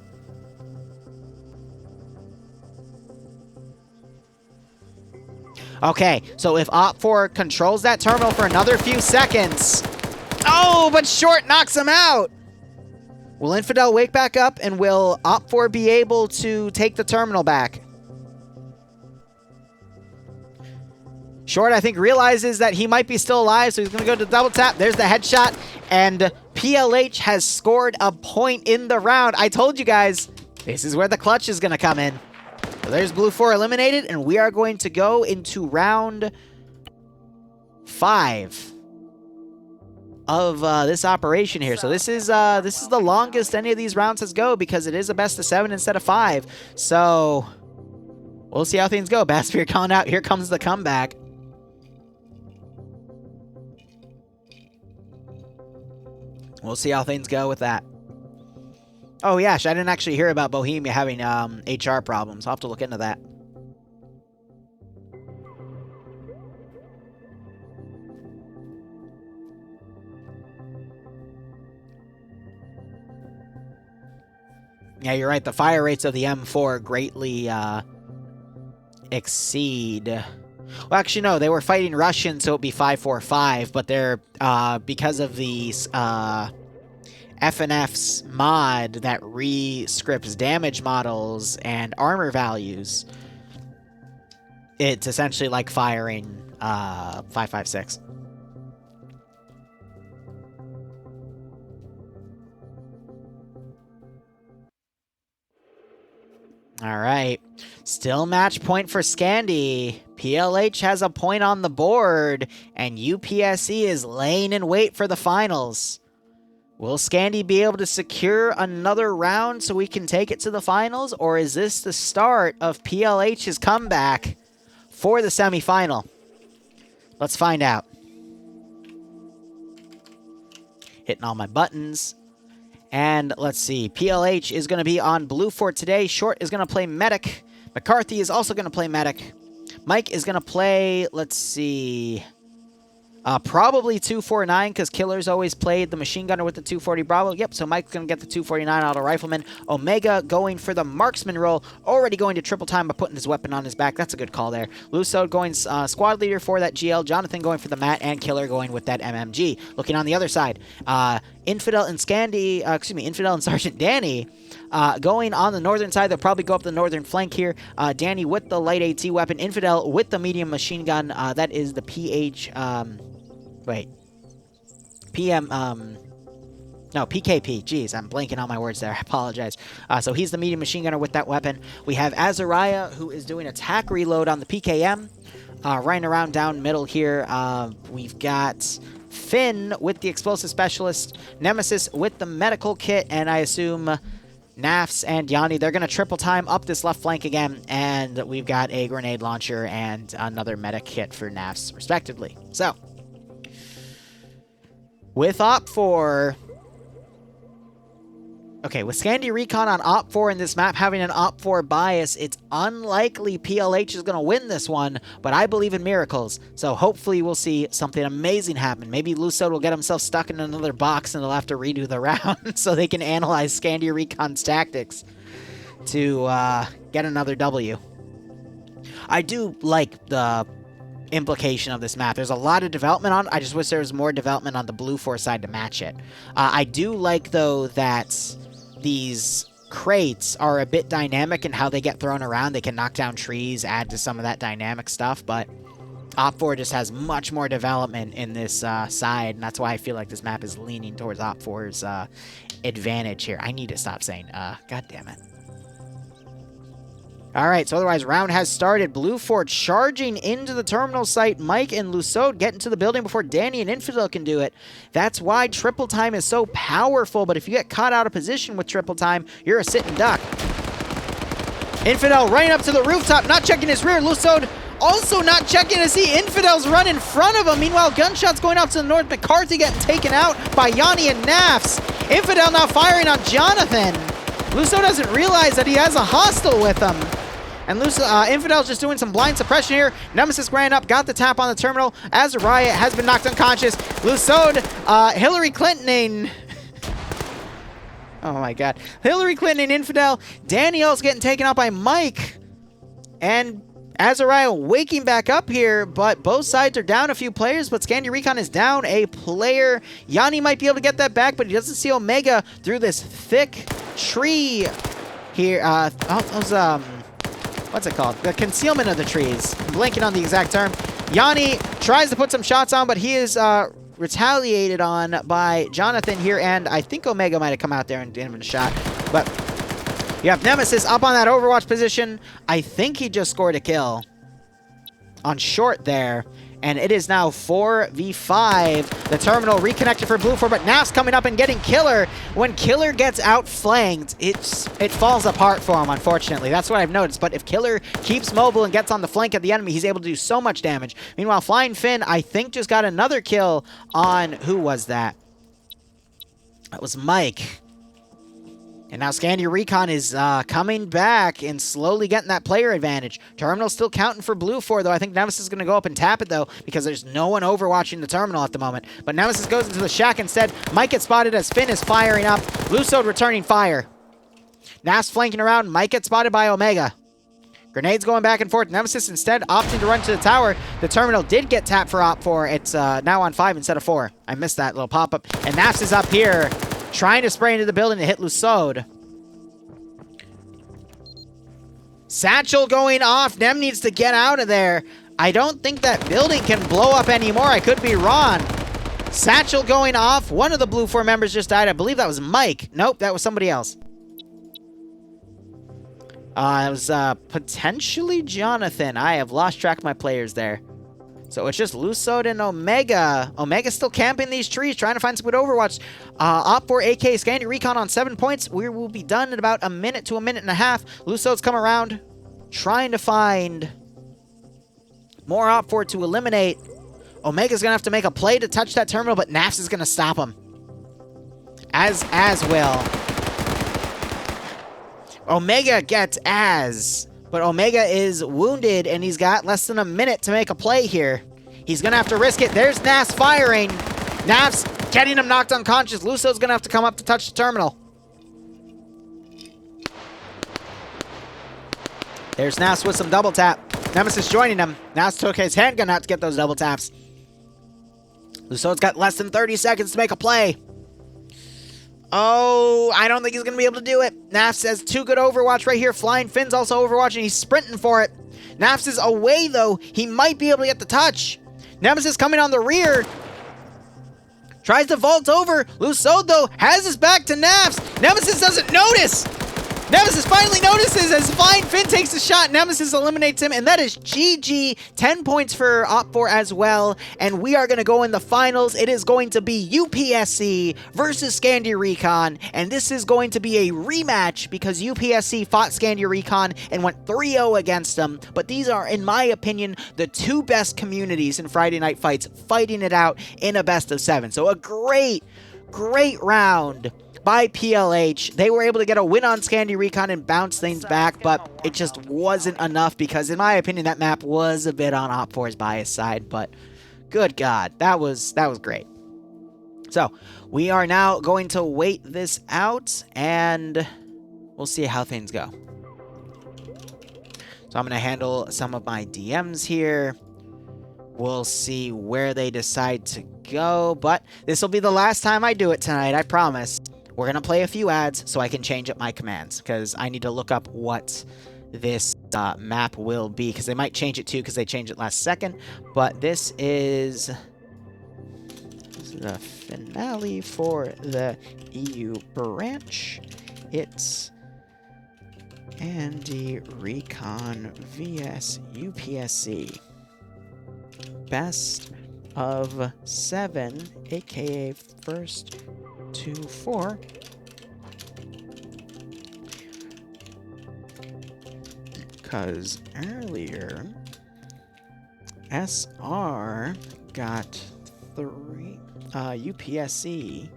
Okay, so if Op4 controls that terminal for another few seconds... Oh, but Short knocks him out! Will Infidel wake back up, and will Op4 be able to take the terminal back? Short, I think, realizes that he might be still alive, so he's going to go to double tap. There's the headshot, and PLH has scored a point in the round. I told you guys, this is where the clutch is going to come in. So there's Blue 4 eliminated, and we are going to go into round 5 of this operation here. So this is the longest any of these rounds has go, because it is a best of 7 instead of 5. So we'll see how things go. Basspear calling out. Here comes the comeback. We'll see how things go with that. Oh, yeah, I didn't actually hear about Bohemia having HR problems. I'll have to look into that. Yeah, you're right. The fire rates of the M4 greatly exceed... Well, actually, no. They were fighting Russian, so it would be 5.45, but they're... because of the FnF's mod that re-scripts damage models and armor values, it's essentially like firing 5.56. All right. Still match point for Scandi. PLH has a point on the board, and UPSC is laying in wait for the finals. Will Scandi be able to secure another round so we can take it to the finals, or is this the start of PLH's comeback for the semifinal? Let's find out. Hitting all my buttons. And let's see, PLH is going to be on Blue for today. Short is going to play Medic. McCarthy is also going to play Medic. Mike is going to play, let's see, probably 249, because Killer's always played the Machine Gunner with the 240 Bravo. Yep, so Mike's going to get the 249 Auto Rifleman. Omega going for the Marksman role, already going to triple time by putting his weapon on his back. That's a good call there. Luso going Squad Leader for that GL. Jonathan going for the Mat, and Killer going with that MMG. Looking on the other side, Infidel and Scandi, Infidel and Sergeant Danny going on the northern side. They'll probably go up the northern flank here. Danny with the light AT weapon. Infidel with the medium machine gun. That is the PKP. Jeez, I'm blanking on my words there. I apologize. So he's the medium machine gunner with that weapon. We have Azariah, who is doing attack reload on the PKM. Running around down middle here. We've got Finn with the explosive specialist. Nemesis with the medical kit. And I assume Nafs and Yanni, they're going to triple time up this left flank again. And we've got a grenade launcher and another medic kit for Nafs, respectively. So with Op4... Okay, with Scandi Recon on Op4 in this map having an Op4 bias, it's unlikely PLH is going to win this one, but I believe in miracles. So hopefully we'll see something amazing happen. Maybe Luso will get himself stuck in another box and they'll have to redo the round so they can analyze Scandi Recon's tactics to get another W. I do like the implication of this map. There's a lot of development on it. I just wish there was more development on the Blue 4 side to match it. I do like, though, that these crates are a bit dynamic in how they get thrown around. They can knock down trees, add to some of that dynamic stuff, but Op4 just has much more development in this side, and that's why I feel like this map is leaning towards Op4's advantage here. I need to stop saying, God damn it. All right, so otherwise, round has started. Blue 4 charging into the terminal site. Mike and Lusso get into the building before Danny and Infidel can do it. That's why triple time is so powerful, but if you get caught out of position with triple time, you're a sitting duck. Infidel running up to the rooftop, not checking his rear. Lusso also not checking to see Infidel's run in front of him. Meanwhile, gunshots going out to the north. McCarthy getting taken out by Yanni and Nafs. Infidel now firing on Jonathan. Lusso doesn't realize that he has a hostile with him. And Infidel's just doing some blind suppression here. Nemesis ran up, got the tap on the terminal. Azariah has been knocked unconscious. Lusso, Hillary Clinton, oh my god. Hillary Clinton and Infidel. Danielle's getting taken out by Mike. And Azariah waking back up here, but both sides are down a few players, but Scandi Recon is down a player. Yanni might be able to get that back, but he doesn't see Omega through this thick tree here. What's it called? The concealment of the trees. I'm blanking on the exact term. Yanni tries to put some shots on, but he is retaliated on by Jonathan here, and I think Omega might have come out there and given him a shot. But you have Nemesis up on that Overwatch position. I think he just scored a kill on short there. And it is now 4v5. The terminal reconnected for Blue 4, but Naf's coming up and getting Killer. When Killer gets outflanked, it falls apart for him, unfortunately. That's what I've noticed. But if Killer keeps mobile and gets on the flank of the enemy, he's able to do so much damage. Meanwhile, Flying Finn, I think, just got another kill on... Who was that? That was Mike. And now Scandi Recon is coming back and slowly getting that player advantage. Terminal's still counting for Blue 4, though. I think Nemesis is going to go up and tap it, though, because there's no one overwatching the terminal at the moment. But Nemesis goes into the shack instead. Mike gets spotted as Finn is firing up. Lusso returning fire. Naf's flanking around. Mike gets spotted by Omega. Grenades going back and forth. Nemesis instead opting to run to the tower. The terminal did get tapped for Op 4. It's now on 5 instead of 4. I missed that little pop-up. And Nafs is up here, trying to spray into the building to hit Lussod. Satchel going off. Nem needs to get out of there. I don't think that building can blow up anymore. I could be wrong. Satchel going off. One of the Blue 4 members just died. I believe that was Mike. Nope, that was somebody else. It was potentially Jonathan. I have lost track of my players there. So it's just Lussod and Omega. Omega's still camping these trees, trying to find some good Overwatch. Op 4 AK Scandi Recon on 7 points. We will be done in about a minute to a minute and a half. Lussod's come around, trying to find more Op 4 to eliminate. Omega's going to have to make a play to touch that terminal, but Nafs is going to stop him. As will. Omega gets Az. But Omega is wounded, and he's got less than a minute to make a play here. He's going to have to risk it. There's Nafs firing. Nafs getting him knocked unconscious. Lusso's going to have to come up to touch the terminal. There's Nafs with some double tap. Nemesis joining him. Nafs took his handgun out to get those double taps. Lusso's got less than 30 seconds to make a play. Oh, I don't think he's going to be able to do it. Nafs has too good Overwatch right here. Flying Finn's also Overwatching. He's sprinting for it. Nafs is away, though. He might be able to get the touch. Nemesis coming on the rear. Tries to vault over. Lusso, though, has his back to Nafs. Nemesis doesn't notice. Nemesis finally notices as Flying Finn takes a shot. Nemesis eliminates him, and that is GG. 10 points for Op 4 as well, and we are going to go in the finals. It is going to be UPSC versus Scandi Recon, and this is going to be a rematch because UPSC fought Scandi Recon and went 3-0 against them, but these are, in my opinion, the two best communities in Friday Night Fights fighting it out in a best of 7. So a great round by PLH. They were able to get a win on Scandi Recon and bounce things back, but it just wasn't enough because, in my opinion, that map was a bit on Op 4's bias side, but good God, that was great. So, we are now going to wait this out, and we'll see how things go. So, I'm going to handle some of my DMs here. We'll see where they decide to go, but this will be the last time I do it tonight, I promise. We're going to play a few ads so I can change up my commands, because I need to look up what this map will be, because they might change it too, because they changed it last second. But this is the finale for the EU branch. It's Scandi Recon vs UPSC. Best of 7, aka first to 4. Because earlier, SR got 3, UPSC.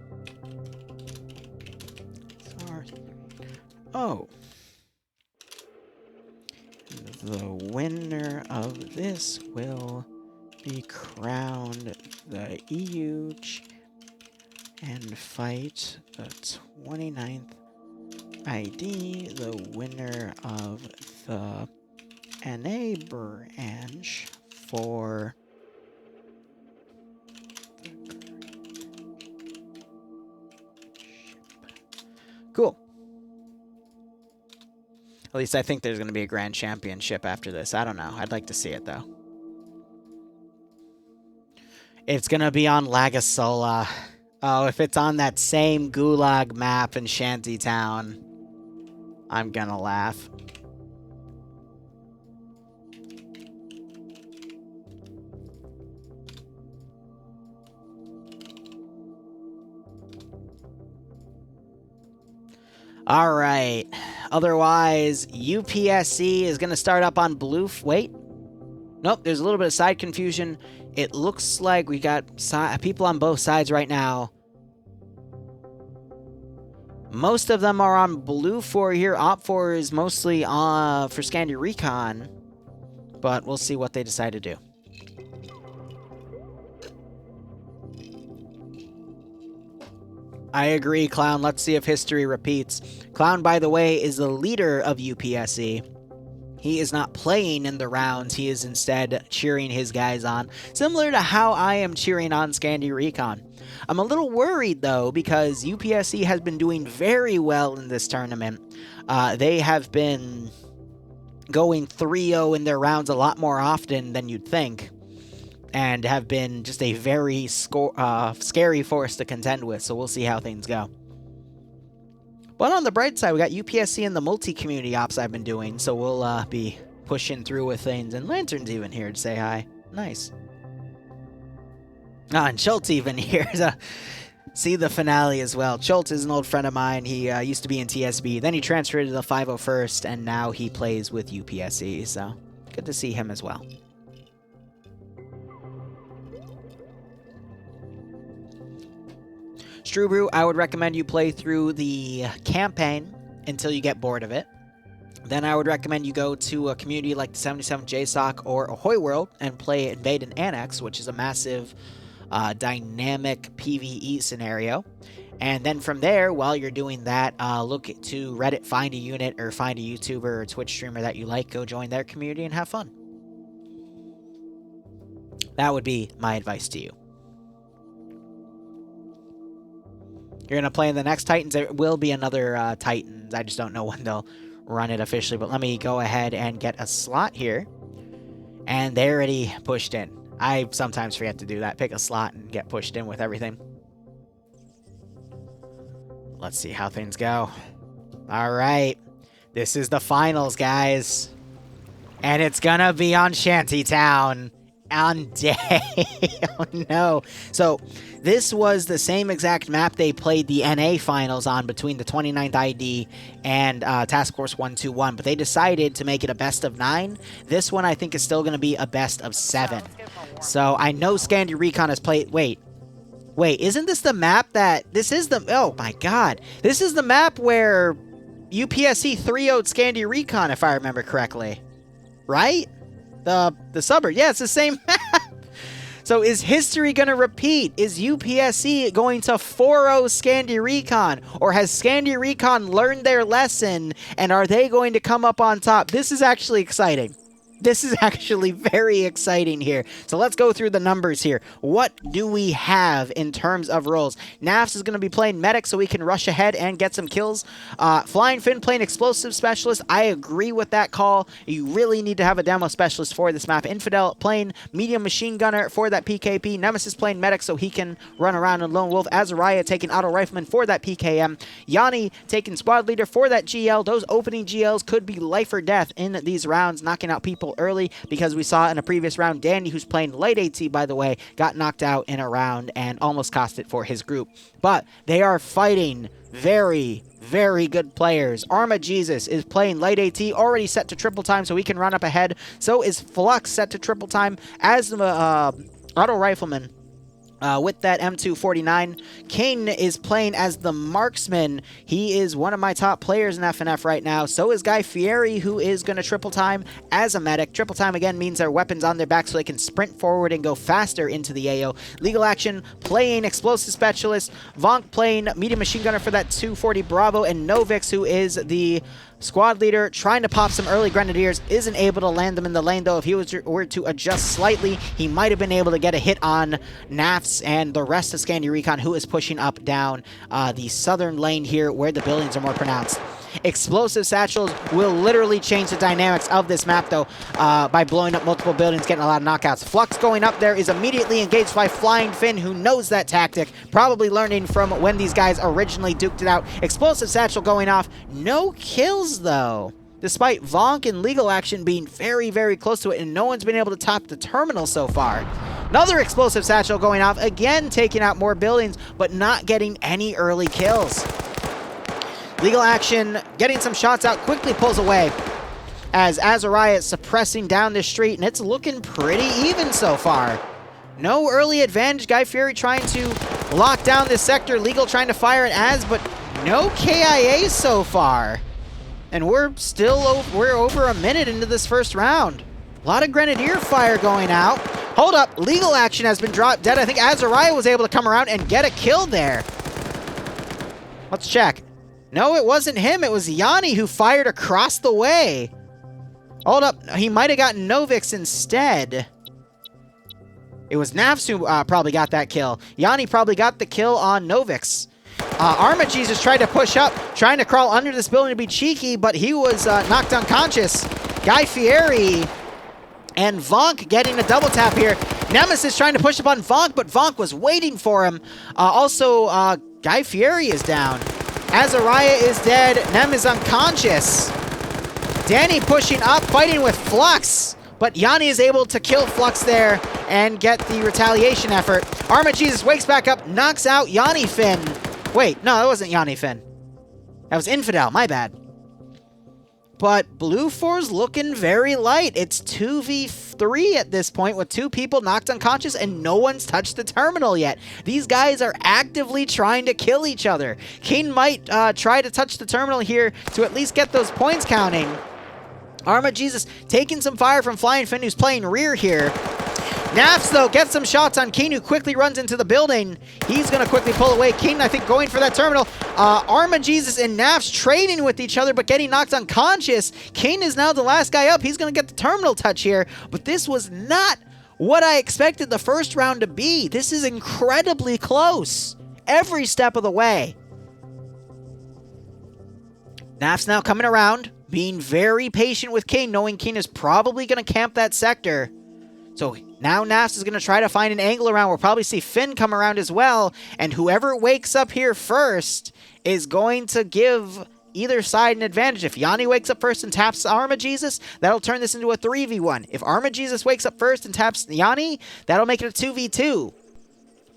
SR, oh. The winner of this will be crowned the EU and fight the 29th ID, the winner of the NA branch for cool. At least I think there's going to be a grand championship after this. I don't know. I'd like to see it, though. It's going to be on Lagasola. Oh, if it's on that same Gulag map in Shantytown, I'm going to laugh. All right. Otherwise, UPSC is going to start up on blue. Wait. Nope, there's a little bit of side confusion. It looks like we got people on both sides right now. Most of them are on blue 4 here. Op 4 is mostly for Scandi Recon. But we'll see what they decide to do. I agree, Clown. Let's see if history repeats. Clown, by the way, is the leader of UPSC. He is not playing in the rounds. He is instead cheering his guys on, similar to how I am cheering on Scandi Recon. I'm a little worried, though, because UPSC has been doing very well in this tournament. They have been going 3-0 in their rounds a lot more often than you'd think, and have been just a very scary force to contend with, so we'll see how things go. But on the bright side, we got UPSC and the multi-community ops I've been doing, so we'll be pushing through with things. And Lantern's even here to say hi. Nice. Ah, and Schultz even here to see the finale as well. Schultz is an old friend of mine. He used to be in TSB. Then he transferred to the 501st, and now he plays with UPSC, so good to see him as well. Strubrew, I would recommend you play through the campaign until you get bored of it. Then I would recommend you go to a community like the 77 JSOC or Ahoy World and play Invade and Annex, which is a massive dynamic PvE scenario. And then from there, while you're doing that, look to Reddit, find a unit or find a YouTuber or Twitch streamer that you like, go join their community and have fun. That would be my advice to you. You're going to play in the next Titans. There will be another Titans. I just don't know when they'll run it officially. But let me go ahead and get a slot here. And they already pushed in. I sometimes forget to do that. Pick a slot and get pushed in with everything. Let's see how things go. All right. This is the finals, guys. And it's going to be on Shantytown. On day. Oh, no. So, this was the same exact map they played the NA finals on between the 29th ID and Task Force 121, but they decided to make it a best of 9. This one, I think, is still going to be a best of 7. So, I know Scandi Recon has played... Wait, isn't this the map that... This is the... Oh, my God. This is the map where UPSC 3-0'd Scandi Recon, if I remember correctly. Right? The suburb. Yeah, it's the same map. So is history going to repeat? Is UPSC going to 4-0 Scandi Recon? Or has Scandi Recon learned their lesson, and are they going to come up on top? This is actually exciting. This is actually very exciting here. So let's go through the numbers here. What do we have in terms of roles? Nafs is going to be playing medic so we can rush ahead and get some kills. Flying Finn playing explosive specialist. I agree with that call. You really need to have a demo specialist for this map. Infidel playing medium machine gunner for that PKP. Nemesis playing medic so he can run around in Lone Wolf. Azariah taking auto rifleman for that PKM. Yanni taking squad leader for that GL. Those opening GLs could be life or death in these rounds, knocking out people early, because we saw in a previous round, Danny, who's playing light AT, by the way, got knocked out in a round and almost cost it for his group. But they are fighting very, very good players. Arma Jesus is playing light AT, already set to triple time so he can run up ahead. So is Flux set to triple time as the auto rifleman. With that M249, Kane is playing as the marksman. He is one of my top players in FnF right now. So is Guy Fieri, who is going to triple time as a medic. Triple time again means their weapons on their back so they can sprint forward and go faster into the AO. Legal Action playing explosive specialist. Vonk playing medium machine gunner for that 240 Bravo. And Novix, who is the squad leader, trying to pop some early grenadiers, isn't able to land them in the lane, though. If he were to adjust slightly, he might have been able to get a hit on Nafs and the rest of Scandi Recon, who is pushing up down the southern lane here where the buildings are more pronounced. Explosive satchels will literally change the dynamics of this map, though, by blowing up multiple buildings, getting a lot of knockouts. Flux going up there is immediately engaged by Flying Finn, who knows that tactic, probably learning from when these guys originally duked it out. Explosive satchel going off. No kills, though, despite Vonk and Legal Action being very, very close to it, and no one's been able to top the terminal so far. Another explosive satchel going off, again taking out more buildings, but not getting any early kills. Legal Action getting some shots out, quickly pulls away as Azariah is suppressing down the street, and it's looking pretty even so far. No early advantage. Guy Fury trying to lock down this sector. Legal trying to fire at Az, but no KIA so far. And we're over a minute into this first round. A lot of grenadier fire going out. Hold up, Legal Action has been dropped dead. I think Azariah was able to come around and get a kill there. Let's check. No, it wasn't him. It was Yanni who fired across the way. Hold up. He might have gotten Novix instead. It was Nafs who probably got that kill. Yanni probably got the kill on Novix. Arma Jesus tried to push up, trying to crawl under this building to be cheeky, but he was knocked unconscious. Guy Fieri and Vonk getting a double tap here. Nemesis trying to push up on Vonk, but Vonk was waiting for him. Also, Guy Fieri is down. Azariah is dead. Nem is unconscious. Danny pushing up, fighting with Flux. But Yanni is able to kill Flux there and get the retaliation effort. Arma Jesus wakes back up, knocks out Yanni Finn. Wait, no, that wasn't Yanni Finn. That was Infidel, my bad. But Blue 4's looking very light. It's 2v3 at this point with two people knocked unconscious and no one's touched the terminal yet. These guys are actively trying to kill each other. Kane might try to touch the terminal here to at least get those points counting. Arma Jesus taking some fire from Flying Finn, who's playing rear here. Nafs, though, gets some shots on Kane, who quickly runs into the building. He's going to quickly pull away. Kane, I think, going for that terminal. Arma Jesus and Nafs trading with each other, but getting knocked unconscious. Kane is now the last guy up. He's going to get the terminal touch here, but this was not what I expected the first round to be. This is incredibly close every step of the way. Nafs now coming around, being very patient with Kane, knowing Kane is probably going to camp that sector. So now Nafs is going to try to find an angle around. We'll probably see Finn come around as well. And whoever wakes up here first is going to give either side an advantage. If Yanni wakes up first and taps Arma Jesus, that'll turn this into a 3v1. If Arma Jesus wakes up first and taps Yanni, that'll make it a 2v2.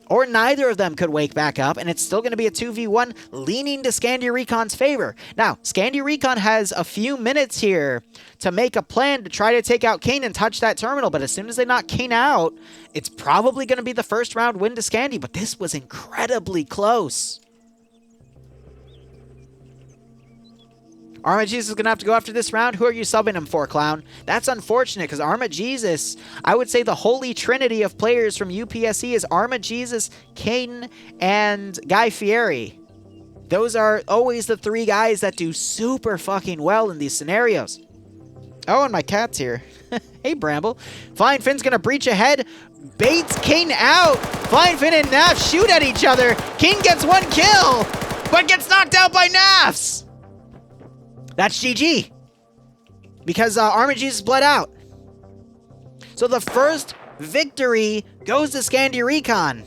Or neither of them could wake back up, and it's still going to be a 2v1, leaning to Scandi Recon's favor. Now, Scandi Recon has a few minutes here to make a plan to try to take out Kane and touch that terminal, but as soon as they knock Kane out, it's probably going to be the first round win to Scandi, but this was incredibly close. Arma Jesus is going to have to go after this round. Who are you subbing him for, Clown? That's unfortunate, because Arma Jesus, I would say the holy trinity of players from UPSC is Arma Jesus, Kane, and Guy Fieri. Those are always the three guys that do super fucking well in these scenarios. Oh, and my cat's here. Hey, Bramble. Flying Finn's gonna breach ahead. Baits Kane out. Flying Finn and Nafs shoot at each other. Kane gets 1 kill, but gets knocked out by Nafs. That's GG. Because Armageddon bled out. So the first victory goes to Scandi Recon.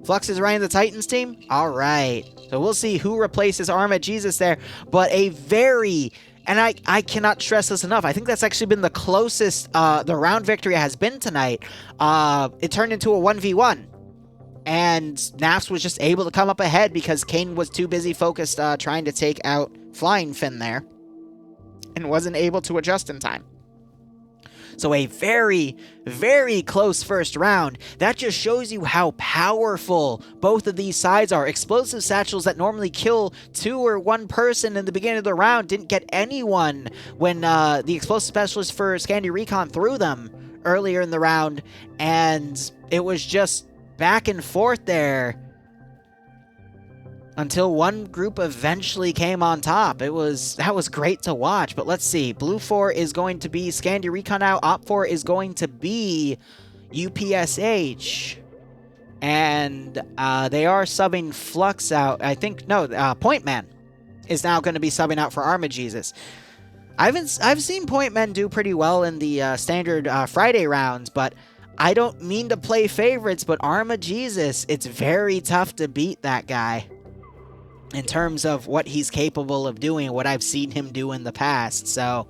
Flux is running the Titans team? All right. So we'll see who replaces Arma Jesus there. But a very, and I cannot stress this enough, I think that's actually been the closest the round victory has been tonight. It turned into a 1v1. And Nafs was just able to come up ahead because Kane was too busy focused trying to take out Flying Finn there. And wasn't able to adjust in time. So a very, very close first round. That just shows you how powerful both of these sides are. Explosive satchels that normally kill 2 or 1 person in the beginning of the round didn't get anyone when the explosive specialist for Scandi Recon threw them earlier in the round. And it was just back and forth there until one group eventually came on top. That was great to watch. But let's see. Blue 4 is going to be Scandi Recon now. Op 4 is going to be UPSH. And they are subbing Flux out. I think, no, Point Man is now going to be subbing out for Arma Jesus. I've seen Point Men do pretty well in the standard Friday rounds, but I don't mean to play favorites, but Arma Jesus, it's very tough to beat that guy. In terms of what he's capable of doing, what I've seen him do in the past. So,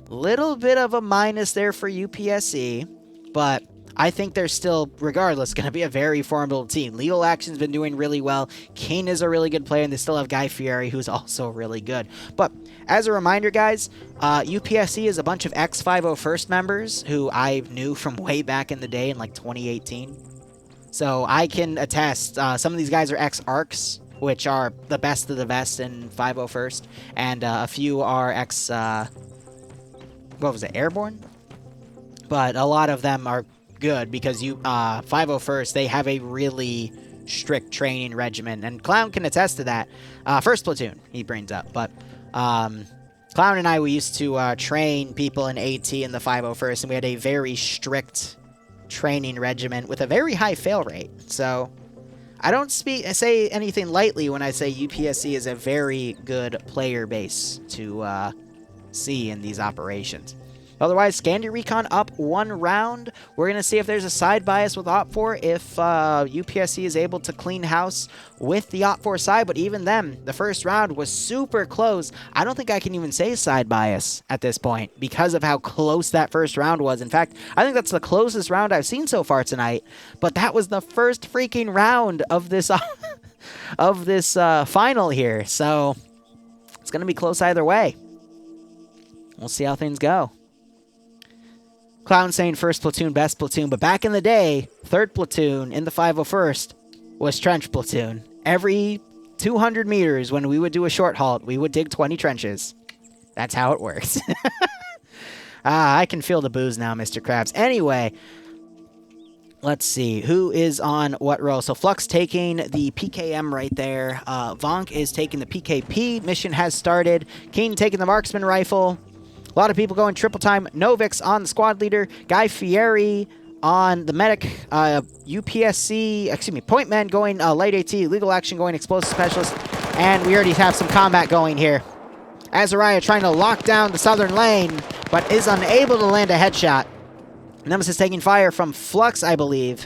little bit of a minus there for UPSC, but I think they're still, regardless, going to be a very formidable team. Legal Action's been doing really well. Kane is a really good player, and they still have Guy Fieri, who's also really good. But, as a reminder, guys, UPSC is a bunch of ex-501st members who I knew from way back in the day in, like, 2018. So, I can attest, some of these guys are ex-ARCs, which are the best of the best in 501st, and a few are what was it, Airborne? But a lot of them are good because 501st, they have a really strict training regimen, and Clown can attest to that. First Platoon, he brings up, but Clown and I, we used to train people in AT in the 501st, and we had a very strict training regimen with a very high fail rate, so I don't say anything lightly when I say UPSC is a very good player base to see in these operations. Otherwise, Scandi Recon up 1 round. We're going to see if there's a side bias with Op4, if UPSC is able to clean house with the Op4 side. But even then, the first round was super close. I don't think I can even say side bias at this point because of how close that first round was. In fact, I think that's the closest round I've seen so far tonight. But that was the first freaking round of this final here. So it's going to be close either way. We'll see how things go. Clown saying first platoon, best platoon, but back in the day, third platoon in the 501st was trench platoon. Every 200 meters when we would do a short halt, we would dig 20 trenches. That's how it works. I can feel the booze now, Mr. Krabs. Anyway, let's see. Who is on what row? So Flux taking the PKM right there. Vonk is taking the PKP. Mission has started. Keen taking the marksman rifle. A lot of people going triple time. Novix on the squad leader. Guy Fieri on the medic. Point Man going light AT. Legal Action going explosive specialist. And we already have some combat going here. Azariah trying to lock down the southern lane, but is unable to land a headshot. Nemesis taking fire from Flux, I believe.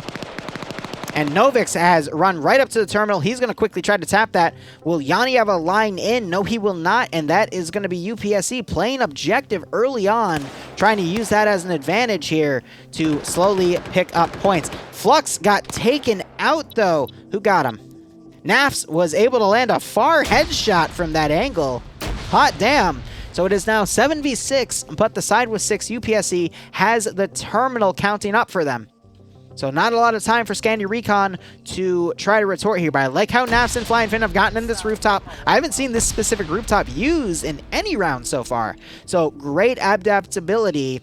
And Novix has run right up to the terminal. He's going to quickly try to tap that. Will Yanni have a line in? No, he will not. And that is going to be UPSC playing objective early on, trying to use that as an advantage here to slowly pick up points. Flux got taken out, though. Who got him? Nafs was able to land a far headshot from that angle. Hot damn. So it is now 7v6, but the side with 6 UPSC has the terminal counting up for them. So not a lot of time for Scandi Recon to try to retort here, but I like how Nafs and Flying Finn have gotten in this rooftop. I haven't seen this specific rooftop used in any round so far. So great adaptability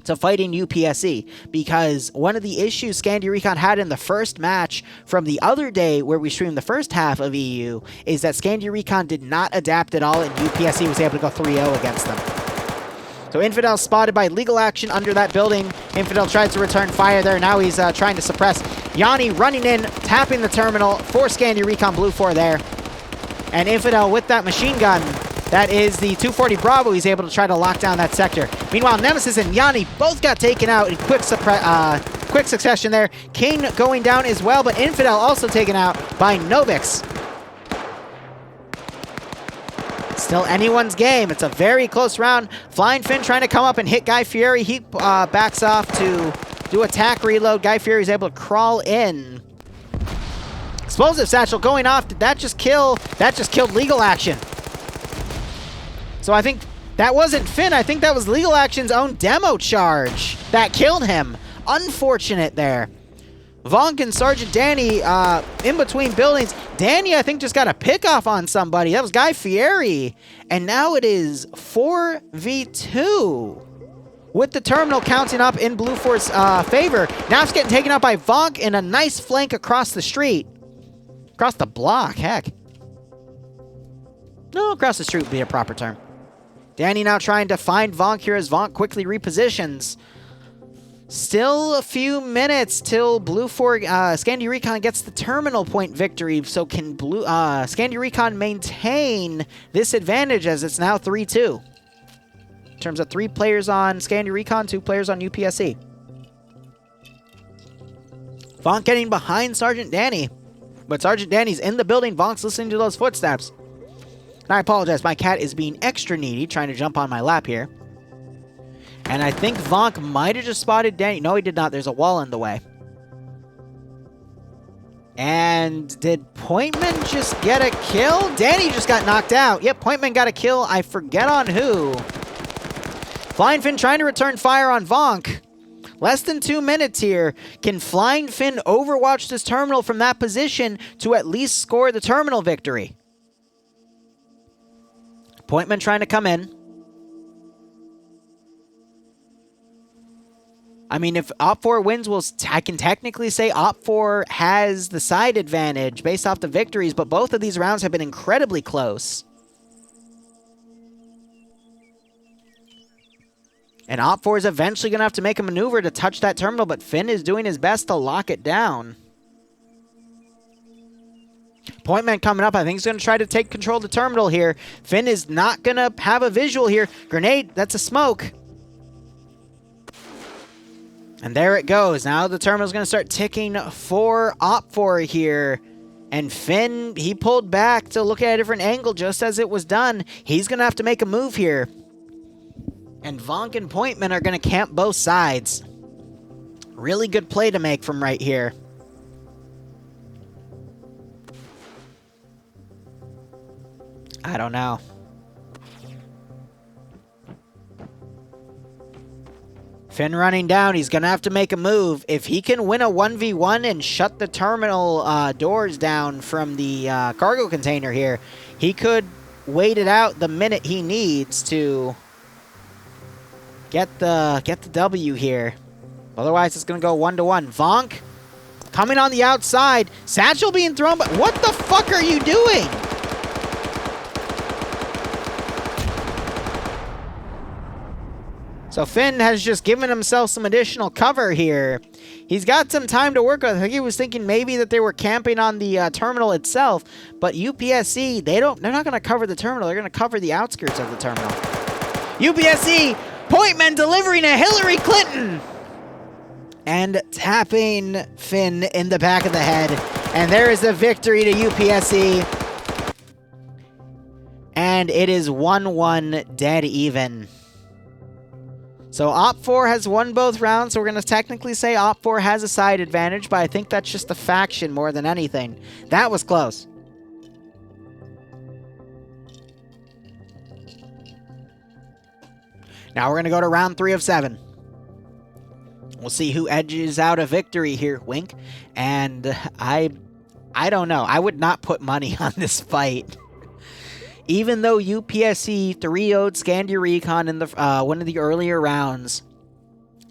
to fighting UPSC, because one of the issues Scandi Recon had in the first match from the other day where we streamed the first half of EU is that Scandi Recon did not adapt at all, and UPSC was able to go 3-0 against them. So Infidel spotted by legal action under that building. Infidel tried to return fire there. Now he's trying to suppress. Yanni running in, tapping the terminal for Scandi Recon Blue 4 there. And Infidel with that machine gun. That is the 240 Bravo. He's able to try to lock down that sector. Meanwhile, Nemesis and Yanni both got taken out in quick succession there. King going down as well, but Infidel also taken out by Novix. Still anyone's game. It's a very close round. Flying Finn trying to come up and hit Guy Fieri. He backs off to do attack reload. Guy Fieri is able to crawl in. Explosive Satchel going off. Did that just kill? That just killed legal action. So I think that wasn't Finn. I think that was legal action's own demo charge that killed him. Unfortunate there. Vonk and Sergeant Danny in between buildings. Danny, I think, just got a pickoff on somebody. That was Guy Fieri. And now it is 4v2 with the terminal counting up in Blue 4's favor. Now it's getting taken out by Vonk in a nice flank across the street. Across the block, heck. No, across the street would be a proper term. Danny now trying to find Vonk here as Vonk quickly repositions. Still a few minutes till Blue 4 Scandi Recon gets the terminal point victory. So can Scandi Recon maintain this advantage as it's now 3-2? In terms of 3 players on Scandi Recon, 2 players on UPSC. Vonk getting behind Sergeant Danny. But Sergeant Danny's in the building. Vonk's listening to those footsteps. And I apologize, my cat is being extra needy, trying to jump on my lap here. And I think Vonk might have just spotted Danny. No, he did not. There's a wall in the way. And did Pointman just get a kill? Danny just got knocked out. Yep, Pointman got a kill. I forget on who. Flying Finn trying to return fire on Vonk. Less than 2 minutes here. Can Flying Finn overwatch this terminal from that position to at least score the terminal victory? Pointman trying to come in. I mean, if Op4 wins, I can technically say Op4 has the side advantage based off the victories, but both of these rounds have been incredibly close. And Op4 is eventually going to have to make a maneuver to touch that terminal, but Finn is doing his best to lock it down. Pointman coming up. I think he's going to try to take control of the terminal here. Finn is not going to have a visual here. Grenade, that's a smoke. And there it goes. Now the terminal's going to start ticking for Op4 here. And Finn, he pulled back to look at a different angle just as it was done. He's going to have to make a move here. And Vonk and Pointman are going to camp both sides. Really good play to make from right here. I don't know. Finn running down. He's going to have to make a move. If he can win a 1v1 and shut the terminal doors down from the cargo container here, he could wait it out the minute he needs to get the W here. Otherwise, it's going to go 1-1. Vonk coming on the outside. Satchel being thrown, but what the fuck are you doing? So Finn has just given himself some additional cover here. He's got some time to work with. I think he was thinking maybe that they were camping on the terminal itself, but UPSC, they're not going to cover the terminal. They're going to cover the outskirts of the terminal. UPSC, Pointman delivering a Hillary Clinton and tapping Finn in the back of the head. And there is the victory to UPSC. And it is 1-1 dead even. So Op4 has won both rounds, so we're going to technically say Op4 has a side advantage, but I think that's just the faction more than anything. That was close. Now we're going to go to round 3 of 7. We'll see who edges out a victory here, wink. And I don't know. I would not put money on this fight. Even though UPSC 3-0'd Scandi Recon in the one of the earlier rounds,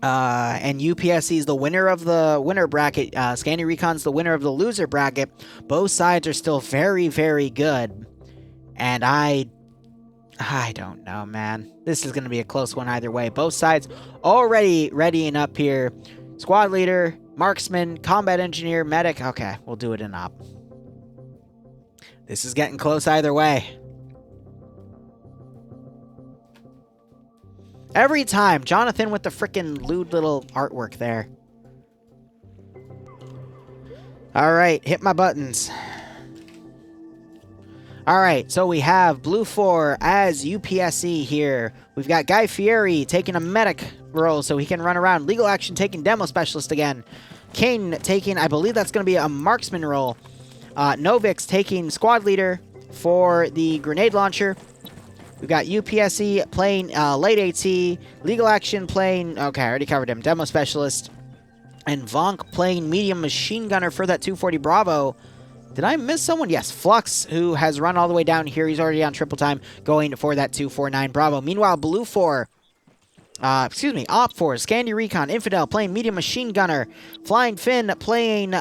and UPSC is the winner of the winner bracket, Scandi Recon's the winner of the loser bracket, both sides are still very, very good. And I I don't know, man. This is going to be a close one either way. Both sides already readying up here. Squad leader, marksman, combat engineer, medic. Okay, we'll do it in op. This is getting close either way. Every time, Jonathan with the frickin' lewd little artwork there. Alright, hit my buttons. Alright, so we have Blue 4 as UPSE here. We've got Guy Fieri taking a medic role so he can run around. Legal Action taking Demo Specialist again. Kane taking, I believe that's going to be a marksman role. Novix taking Squad Leader for the grenade launcher. We've got UPSE playing late AT. Legal Action playing, okay, I already covered him, Demo Specialist. And Vonk playing medium machine gunner for that 240 Bravo. Did I miss someone? Yes, Flux, who has run all the way down here. He's already on triple time, going for that 249 Bravo. Meanwhile, Blue 4, Op 4, Scandi Recon, Infidel playing medium machine gunner, Flying Finn playing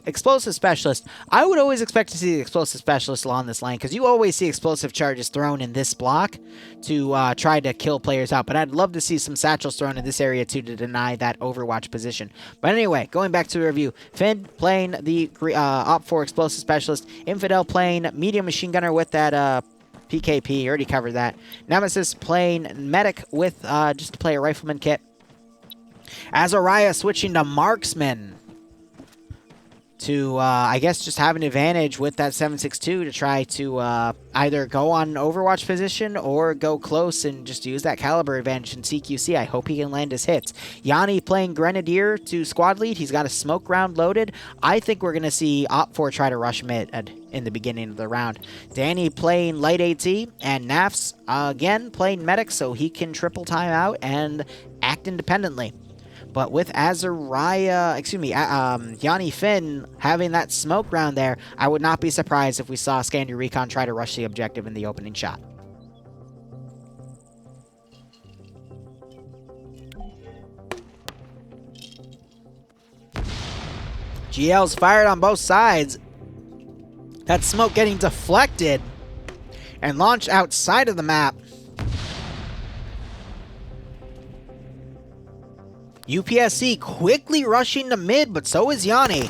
explosive specialist. I would always expect to see the explosive specialist along this lane, because you always see explosive charges thrown in this block to try to kill players out. But I'd love to see some satchels thrown in this area too to deny that Overwatch position. But anyway, going back to the review, Finn playing the Op 4 explosive specialist, Infidel playing medium machine gunner with that PKP, already covered that. Nemesis playing medic with just to play a rifleman kit. Azariah switching to marksman to, I guess, just have an advantage with that 7.62 to try to either go on Overwatch position or go close and just use that caliber advantage in CQC. I hope he can land his hits. Yanni playing Grenadier to squad lead. He's got a smoke round loaded. I think we're going to see Op 4 try to rush mid in the beginning of the round. Danny playing light AT, and Nafs, again, playing medic so he can triple time out and act independently. But with Azariah, Yanni Finn having that smoke round there, I would not be surprised if we saw Scandi Recon try to rush the objective in the opening shot. GL's fired on both sides. That smoke getting deflected and launched outside of the map. UPSC quickly rushing to mid, but so is Yanni.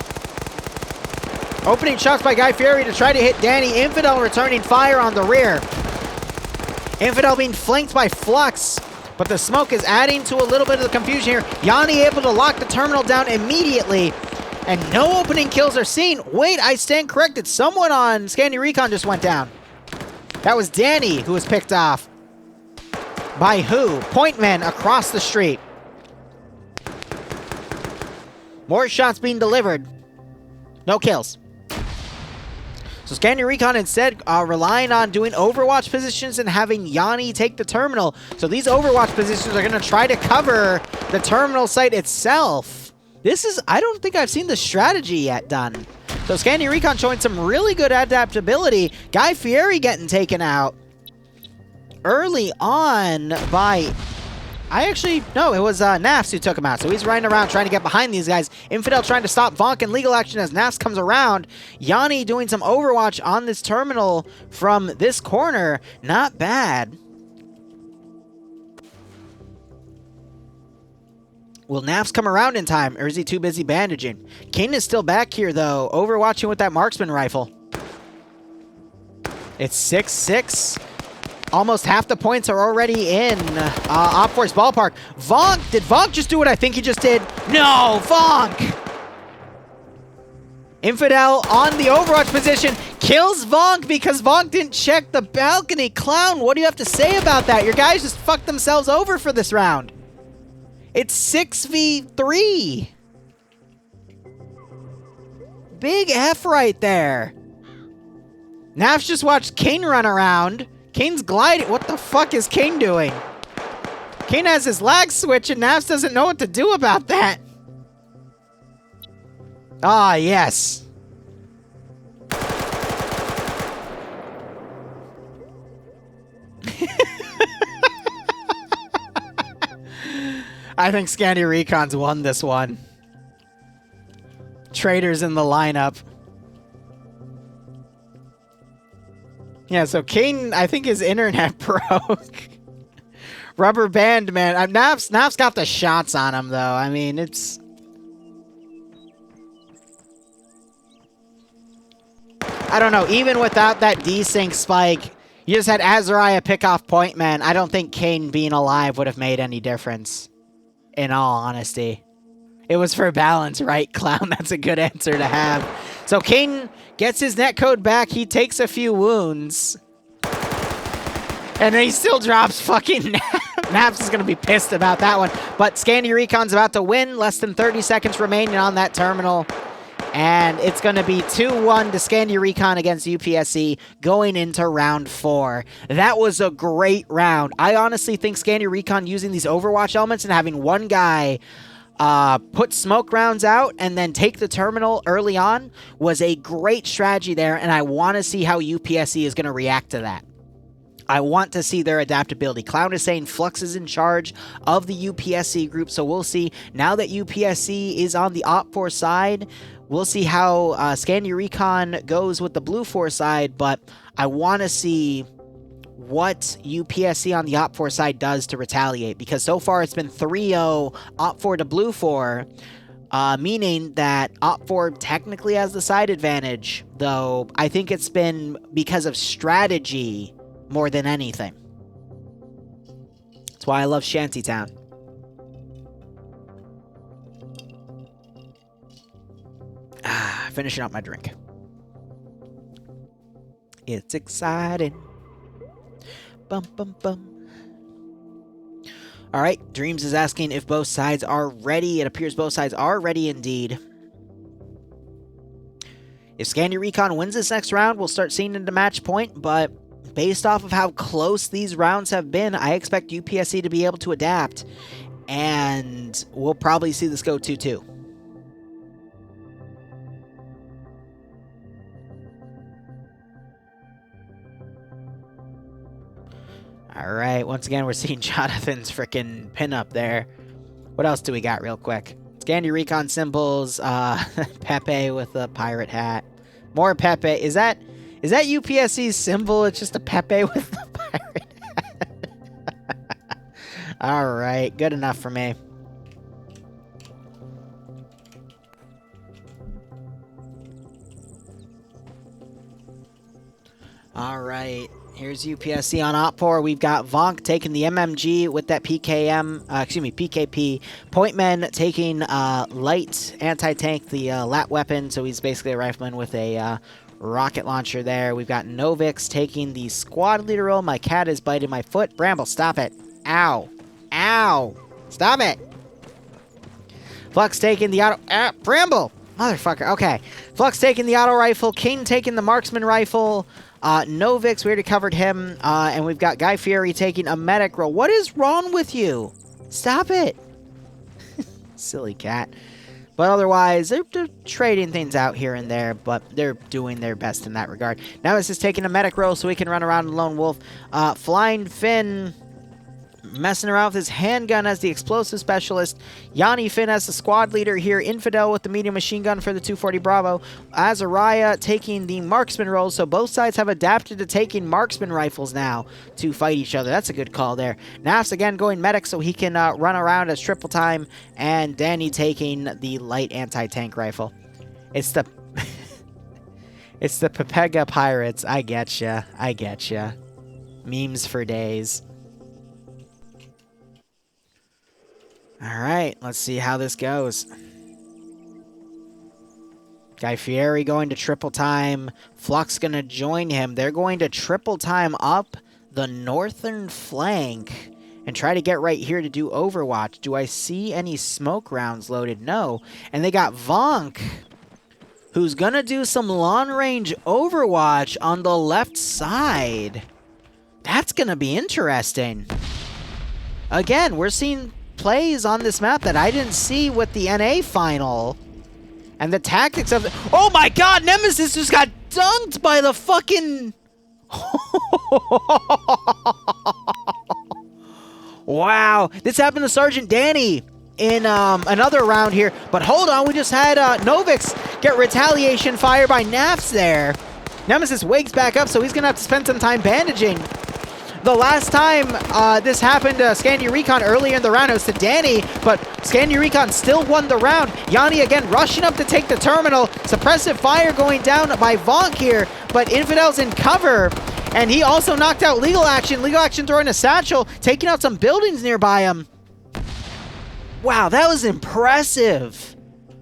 Opening shots by Guy Fieri to try to hit Danny. Infidel returning fire on the rear. Infidel being flanked by Flux, but the smoke is adding to a little bit of the confusion here. Yanni able to lock the terminal down immediately, and no opening kills are seen. Wait, I stand corrected. Someone on Scandi Recon just went down. That was Danny who was picked off. By who? Pointman across the street. More shots being delivered. No kills. So Scandi Recon instead relying on doing Overwatch positions and having Yanni take the terminal. So these Overwatch positions are going to try to cover the terminal site itself. This is, I don't think I've seen the strategy yet done. So Scandi Recon showing some really good adaptability. Guy Fieri getting taken out early on by... No, it was Nafs who took him out. So he's running around trying to get behind these guys. Infidel trying to stop Vonk in legal action as Nafs comes around. Yanni doing some Overwatch on this terminal from this corner. Not bad. Will Nafs come around in time, or is he too busy bandaging? Kane is still back here, though, overwatching with that marksman rifle. It's 6-6. Almost half the points are already in Op 4's ballpark. Vonk, did Vonk just do what I think he just did? No, Vonk! Infidel on the Overwatch position, kills Vonk because Vonk didn't check the balcony. Clown, what do you have to say about that? Your guys just fucked themselves over for this round. It's 6v3. Big F right there. Nafs just watched Kane run around. Kane's gliding. What the fuck is Kane doing? Kane has his lag switch and Nafs doesn't know what to do about that. Ah, yes. I think Scandi Recon's won this one. Traitors in the lineup. Yeah, so Kane, I think his internet broke. Rubber band, man. Naf's got the shots on him, though. I mean, it's... I don't know. Even without that desync spike, you just had Azariah pick off point, man. I don't think Kane being alive would have made any difference. In all honesty. It was for balance, right, Clown? That's a good answer to have. So Kane gets his netcode back. He takes a few wounds. And then he still drops fucking Naps is going to be pissed about that one. But Scandi Recon's about to win. Less than 30 seconds remaining on that terminal. And it's going to be 2-1 to Scandi Recon against UPSC going into round 4. That was a great round. I honestly think Scandi Recon using these Overwatch elements and having one guy put smoke rounds out and then take the terminal early on was a great strategy there. And I want to see how UPSC is going to react to that. I want to see their adaptability. Clown is saying Flux is in charge of the UPSC group, so we'll see. Now that UPSC is on the Op4 side, we'll see how Scandi Recon goes with the Blue 4 side, but I want to see what UPSC on the Op4 side does to retaliate, because so far it's been 3-0 Op4 to Blue 4, meaning that Op4 technically has the side advantage, though I think it's been because of strategy more than anything. That's why I love Shantytown. Finishing up my drink. It's exciting. Bum, bum, bum. Alright, Dreams is asking if both sides are ready. It appears both sides are ready indeed. If Scandi Recon wins this next round, we'll start seeing into match point, but based off of how close these rounds have been, I expect UPSC to be able to adapt, and we'll probably see this go 2-2. Alright, once again, we're seeing Jonathan's freaking pinup there. What else do we got real quick? Scandi Recon symbols, Pepe with a pirate hat. More Pepe. Is that UPSC's symbol? It's just a Pepe with the pirate hat. Alright, good enough for me. Alright, here's UPSC on Op4. We've got Vonk taking the MMG with that PKP. Pointman taking light anti-tank, the lat weapon, so he's basically a rifleman with a rocket launcher there. We've got Novix taking the squad leader role. My cat is biting my foot. Bramble, stop it. Ow. Ow. Stop it. Flux taking the auto... Bramble! Motherfucker. Okay. Flux taking the auto rifle. King taking the marksman rifle. Novix, we already covered him. And we've got Guy Fieri taking a medic role. What is wrong with you? Stop it. Silly cat. But otherwise, they're trading things out here and there, but they're doing their best in that regard. Now this is taking a medic role so he can run around Lone Wolf. Flying Finn messing around with his handgun as the explosive specialist. Yanni Finn as the squad leader here. Infidel with the medium machine gun for the 240 Bravo. Azariah taking the marksman role, so both sides have adapted to taking marksman rifles now to fight each other. That's a good call there. Nafs again going medic so he can run around as triple time, and Danny taking the light anti-tank rifle. It's the it's the Pepega Pirates. I getcha. I getcha. Memes for days. Alright, let's see how this goes. Guy Fieri going to triple time. Flux going to join him. They're going to triple time up the northern flank and try to get right here to do Overwatch. Do I see any smoke rounds loaded? No. And they got Vonk, who's going to do some long-range Overwatch on the left side. That's going to be interesting. Again, we're seeing plays on this map that I didn't see with the NA final. And the tactics of the... Oh my god, Nemesis just got dunked by the fucking... Wow. This happened to Sergeant Danny in another round here. But hold on, we just had Novix get retaliation fire by Nafs there. Nemesis wakes back up, so he's going to have to spend some time bandaging. The last time this happened to Scandi Recon earlier in the round, it was to Danny, but Scandi Recon still won the round. Yanni again rushing up to take the terminal. Suppressive fire going down by Vonk here, but Infidel's in cover. And he also knocked out Legal Action. Legal Action throwing a satchel, taking out some buildings nearby him. Wow, that was impressive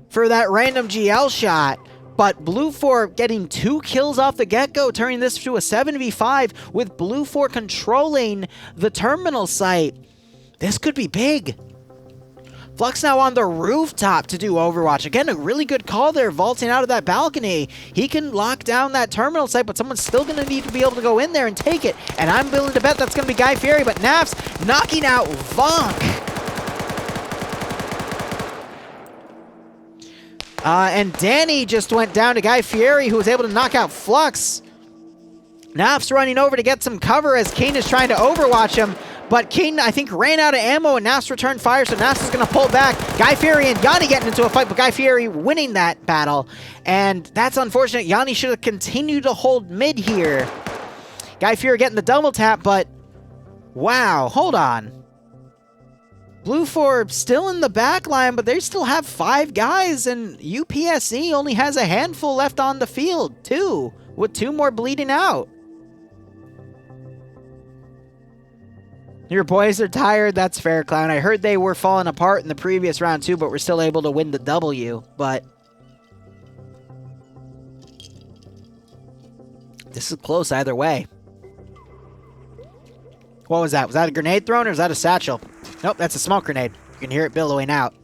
for that random GL shot. But Blue 4 getting 2 kills off the get-go, turning this to a 7v5 with Blue 4 controlling the terminal site. This could be big. Flux now on the rooftop to do Overwatch. Again, a really good call there, vaulting out of that balcony. He can lock down that terminal site, but someone's still going to need to be able to go in there and take it. And I'm willing to bet that's going to be Guy Fieri, but Naps knocking out Vonk. And Danny just went down to Guy Fieri, who was able to knock out Flux. Naps running over to get some cover as Kane is trying to overwatch him. But Kane, I think, ran out of ammo, and Naps returned fire, so Naps is going to pull back. Guy Fieri and Yanni getting into a fight, but Guy Fieri winning that battle. And that's unfortunate. Yanni should have continued to hold mid here. Guy Fieri getting the double tap, but wow, hold on. Blue 4 still in the back line, but they still have 5 guys, and UPSC only has a handful left on the field, too, with 2 more bleeding out. Your boys are tired? That's fair, Clown. I heard they were falling apart in the previous round, too, but we're still able to win the W, but this is close either way. What was that? Was that a grenade thrown, or was that a satchel? Nope, that's a smoke grenade. You can hear it billowing out.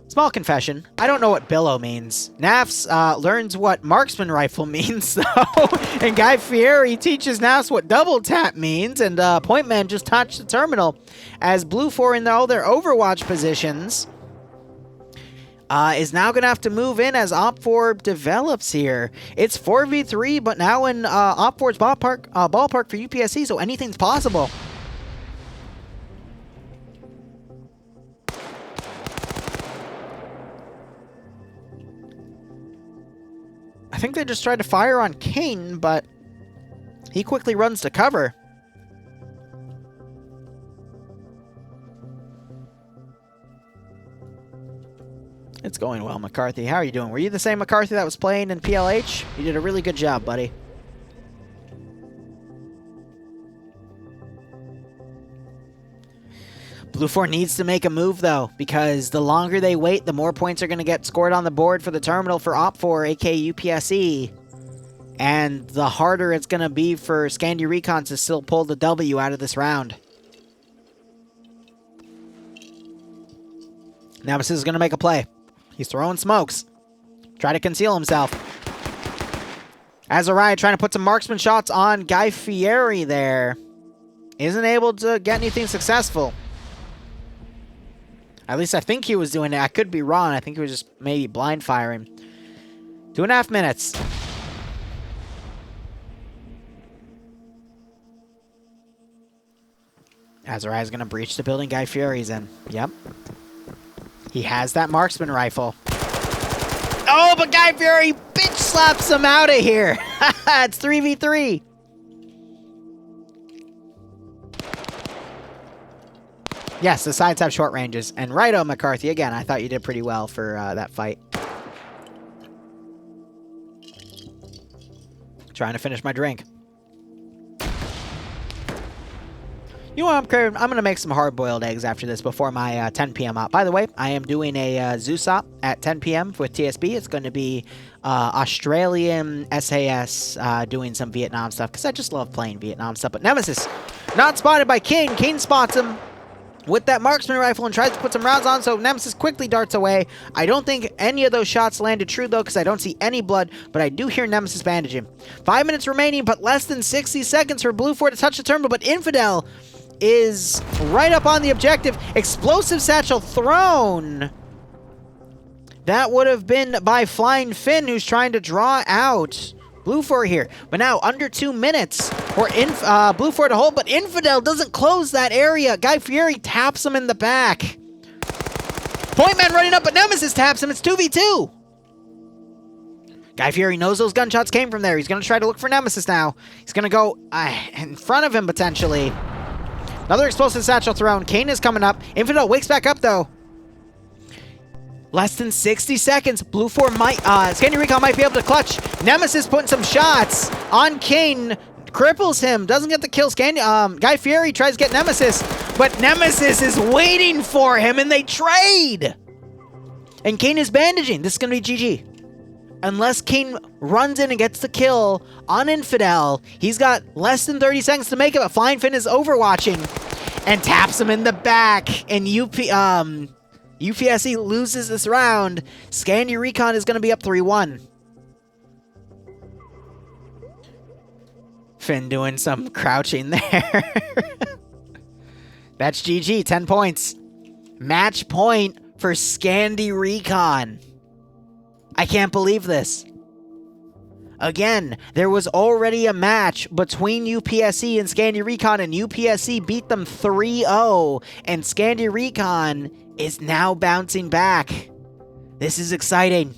Small confession. I don't know what billow means. Nafs learns what marksman rifle means, though. And Guy Fieri teaches Nafs what double tap means. And Point Man just touched the terminal as Blue 4 in all their Overwatch positions is now going to have to move in as Op4 develops here. It's 4v3, but now in Op4's ballpark for UPSC, so anything's possible. I think they just tried to fire on Kane, but he quickly runs to cover. It's going well, McCarthy. How are you doing? Were you the same McCarthy that was playing in PLH? You did a really good job, buddy. Blue 4 needs to make a move, though, because the longer they wait, the more points are going to get scored on the board for the terminal for Op4, aka UPSE. And the harder it's going to be for Scandi Recon to still pull the W out of this round. Nemesis is going to make a play. He's throwing smokes. Try to conceal himself. Azariah trying to put some marksman shots on Guy Fieri there. Isn't able to get anything successful. At least I think he was doing it. I could be wrong. I think he was just maybe blind firing. 2.5 minutes. Azariah's going to breach the building Guy Fieri's in. Yep. He has that marksman rifle. Oh, but Guy Fieri bitch slaps him out of here. It's 3v3. Yes, the sides have short ranges. And righto, McCarthy. Again, I thought you did pretty well for that fight. Trying to finish my drink. You know what, I'm craving? I'm going to make some hard-boiled eggs after this before my 10 p.m. op. By the way, I am doing a Zeus op at 10 p.m. with TSB. It's going to be Australian SAS doing some Vietnam stuff, because I just love playing Vietnam stuff. But Nemesis, not spotted by King. King spots him with that marksman rifle and tries to put some rounds on, so Nemesis quickly darts away. I don't think any of those shots landed true, though, because I don't see any blood, but I do hear Nemesis bandaging. 5 minutes remaining, but less than 60 seconds for Blue 4 to touch the terminal, but Infidel is right up on the objective. Explosive satchel thrown. That would have been by Flying Finn, who's trying to draw out Blue 4 here. But now, under 2 minutes for Blue 4 to hold, but Infidel doesn't close that area. Guy Fieri taps him in the back. Point Man running up, but Nemesis taps him. It's 2v2. Guy Fieri knows those gunshots came from there. He's going to try to look for Nemesis now. He's going to go in front of him, potentially. Another explosive satchel thrown. Kane is coming up. Infidel wakes back up, though. Less than 60 seconds. Blue 4 might, Scandi Recon might be able to clutch. Nemesis putting some shots on Kane. Cripples him. Doesn't get the kill. Guy Fieri tries to get Nemesis. But Nemesis is waiting for him, and they trade. And Kane is bandaging. This is going to be GG. Unless Kane runs in and gets the kill on Infidel, he's got less than 30 seconds to make it, but Flying Finn is overwatching and taps him in the back. And UPSE loses this round. Scandi Recon is going to be up 3-1. Finn doing some crouching there. That's GG, 10 points. Match point for Scandi Recon. I can't believe this. Again, there was already a match between UPSE and Scandi Recon, and UPSE beat them 3-0, and Scandi Recon is now bouncing back. This is exciting.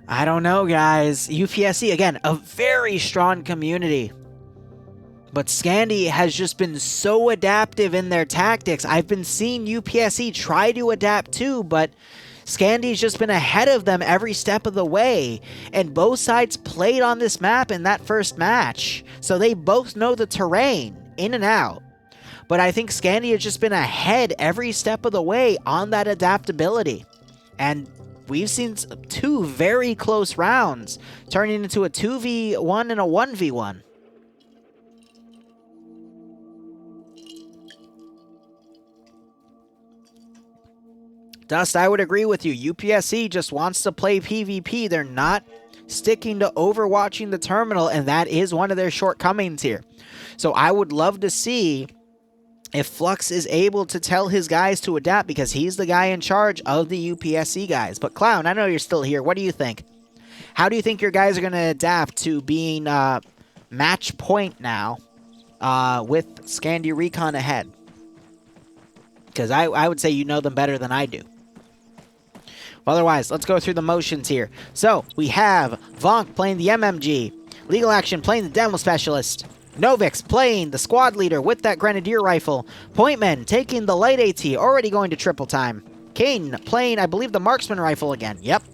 I don't know, guys. UPSE, again, a very strong community. But Scandi has just been so adaptive in their tactics. I've been seeing UPSE try to adapt too, but Scandi's just been ahead of them every step of the way. And both sides played on this map in that first match. So they both know the terrain in and out. But I think Scandi has just been ahead every step of the way on that adaptability. And we've seen 2 very close rounds turning into a 2v1 and a 1v1. Dust, I would agree with you. UPSE just wants to play PvP. They're not sticking to overwatching the terminal, and that is one of their shortcomings here. So I would love to see if Flux is able to tell his guys to adapt, because he's the guy in charge of the UPSE guys. But Clown, I know you're still here. What do you think? How do you think your guys are going to adapt to being match point now with Scandi Recon ahead? Because I would say you know them better than I do. Otherwise, let's go through the motions here. So, we have Vonk playing the MMG, Legal Action playing the Demo Specialist, Novix playing the Squad Leader with that Grenadier Rifle, Pointman taking the Light AT, already going to triple time, Kane playing, I believe, the Marksman Rifle again, yep.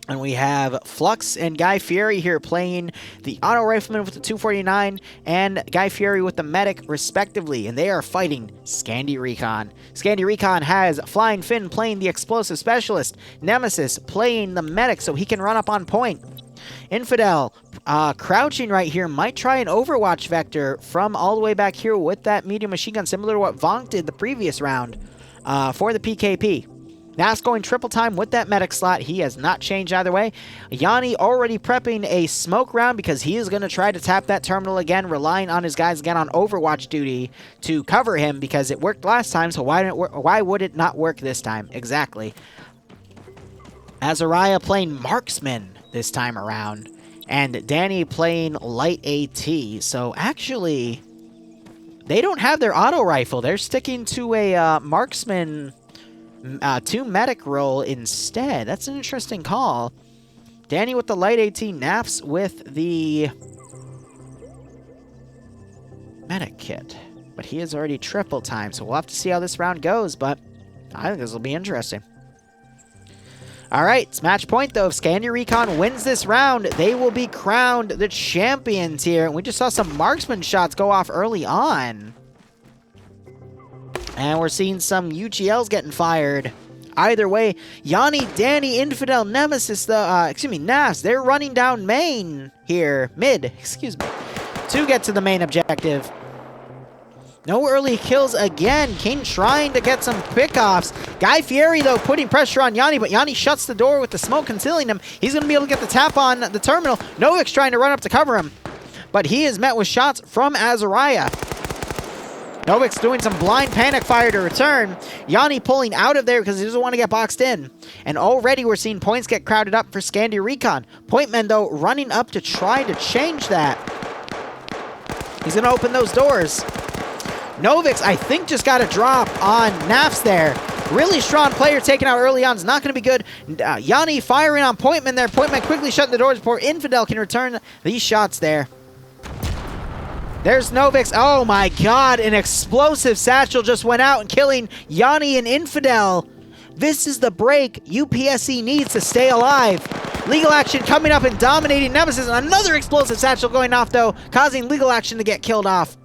And we have Flux and Guy Fieri here playing the Auto Rifleman with the 249 and Guy Fieri with the Medic, respectively. And they are fighting Scandi Recon. Scandi Recon has Flying Finn playing the Explosive Specialist, Nemesis playing the Medic so he can run up on point. Infidel crouching right here might try an Overwatch Vector from all the way back here with that medium machine gun, similar to what Vonk did the previous round for the PKP. Nas going triple time with that medic slot. He has not changed either way. Yanni already prepping a smoke round because he is going to try to tap that terminal again, relying on his guys again on Overwatch duty to cover him because it worked last time, so why would it not work this time? Exactly. Azariah playing Marksman this time around, and Danny playing Light AT. So actually, they don't have their auto rifle. They're sticking to a Marksman 2 medic roll instead. That's an interesting call. Danny with the Light AT, Naps with the medic kit. But he is already triple time, so we'll have to see how this round goes, but I think this will be interesting. Alright, it's match point though. If Scandi Recon wins this round, they will be crowned the champions here. And we just saw some marksman shots go off early on. And we're seeing some UGLs getting fired. Either way, Yanni, Danny, Infidel, Nemesis, Nas, they're running down main here. Mid, to get to the main objective. No early kills again. Kane trying to get some pickoffs. Guy Fieri, though, putting pressure on Yanni, but Yanni shuts the door with the smoke concealing him. He's going to be able to get the tap on the terminal. Novix trying to run up to cover him, but he is met with shots from Azariah. Novik's doing some blind panic fire to return. Yanni pulling out of there because he doesn't want to get boxed in. And already we're seeing points get crowded up for Scandi Recon. Pointman, though, running up to try to change that. He's going to open those doors. Novik's, I think, just got a drop on Naps there. Really strong player taken out early on is not going to be good. Yanni firing on Pointman there. Pointman quickly shutting the doors before Infidel can return these shots there. There's Novik's. Oh my god, an explosive satchel just went out and killing Yanni and Infidel. This is the break UPSC needs to stay alive. Legal Action coming up and dominating Nemesis. Another explosive satchel going off, though, causing Legal Action to get killed off.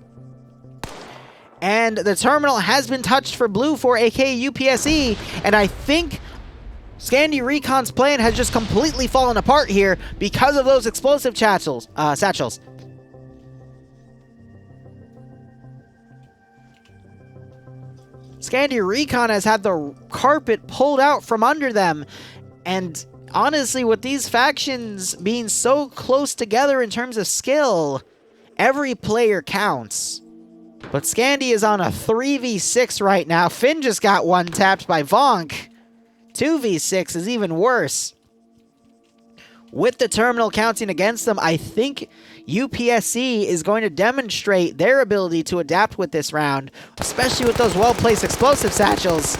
And the terminal has been touched for Blue for aka UPSE, and I think Scandi Recon's plan has just completely fallen apart here because of those explosive satchels. Scandi Recon has had the carpet pulled out from under them, and honestly, with these factions being so close together in terms of skill, every player counts. But Scandi is on a 3v6 right now. Finn just got one tapped by Vonk. 2v6 is even worse. With the terminal counting against them, I think UPSC is going to demonstrate their ability to adapt with this round, especially with those well-placed explosive satchels.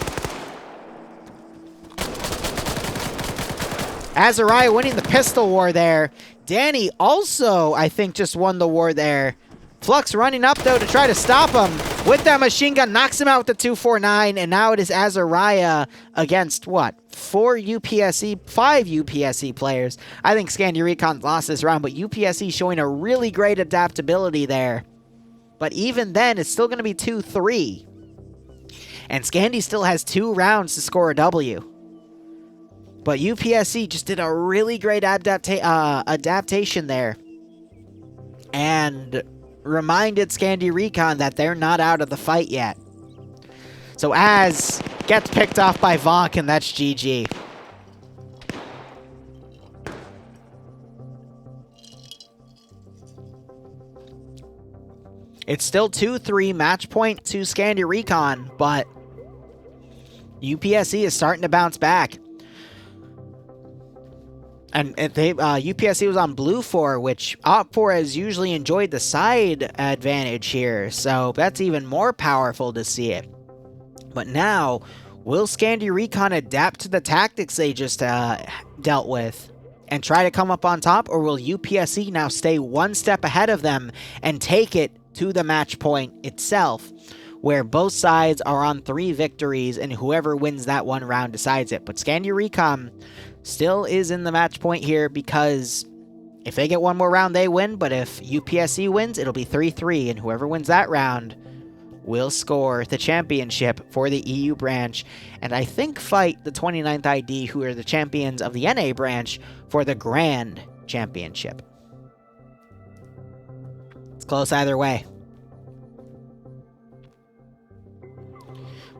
Azariah winning the pistol war there. Danny also, I think, just won the war there. Flux running up, though, to try to stop him. With that machine gun, knocks him out with the 249, and now it is Azariah against, what, 5 UPSC players. I think Scandi Recon lost this round, but UPSC showing a really great adaptability there. But even then, it's still going to be 2-3. And Scandi still has 2 rounds to score a W. But UPSC just did a really great adaptation there. And reminded Scandi Recon that they're not out of the fight yet. So Az gets picked off by Vonk, and that's GG. It's still 2-3 match point to Scandi Recon, but UPSC is starting to bounce back. And UPSC was on Blue 4, which Op 4 has usually enjoyed the side advantage here, so that's even more powerful to see it. But now, will Scandi Recon adapt to the tactics they just dealt with and try to come up on top, or will UPSC now stay one step ahead of them and take it to the match point itself, where both sides are on 3 victories and whoever wins that one round decides it? But Scandi Recon still is in the match point here because if they get one more round, they win. But if UPSC wins, it'll be 3-3, and whoever wins that round will score the championship for the EU branch, and I think fight the 29th ID, who are the champions of the NA branch, for the Grand Championship. It's close either way.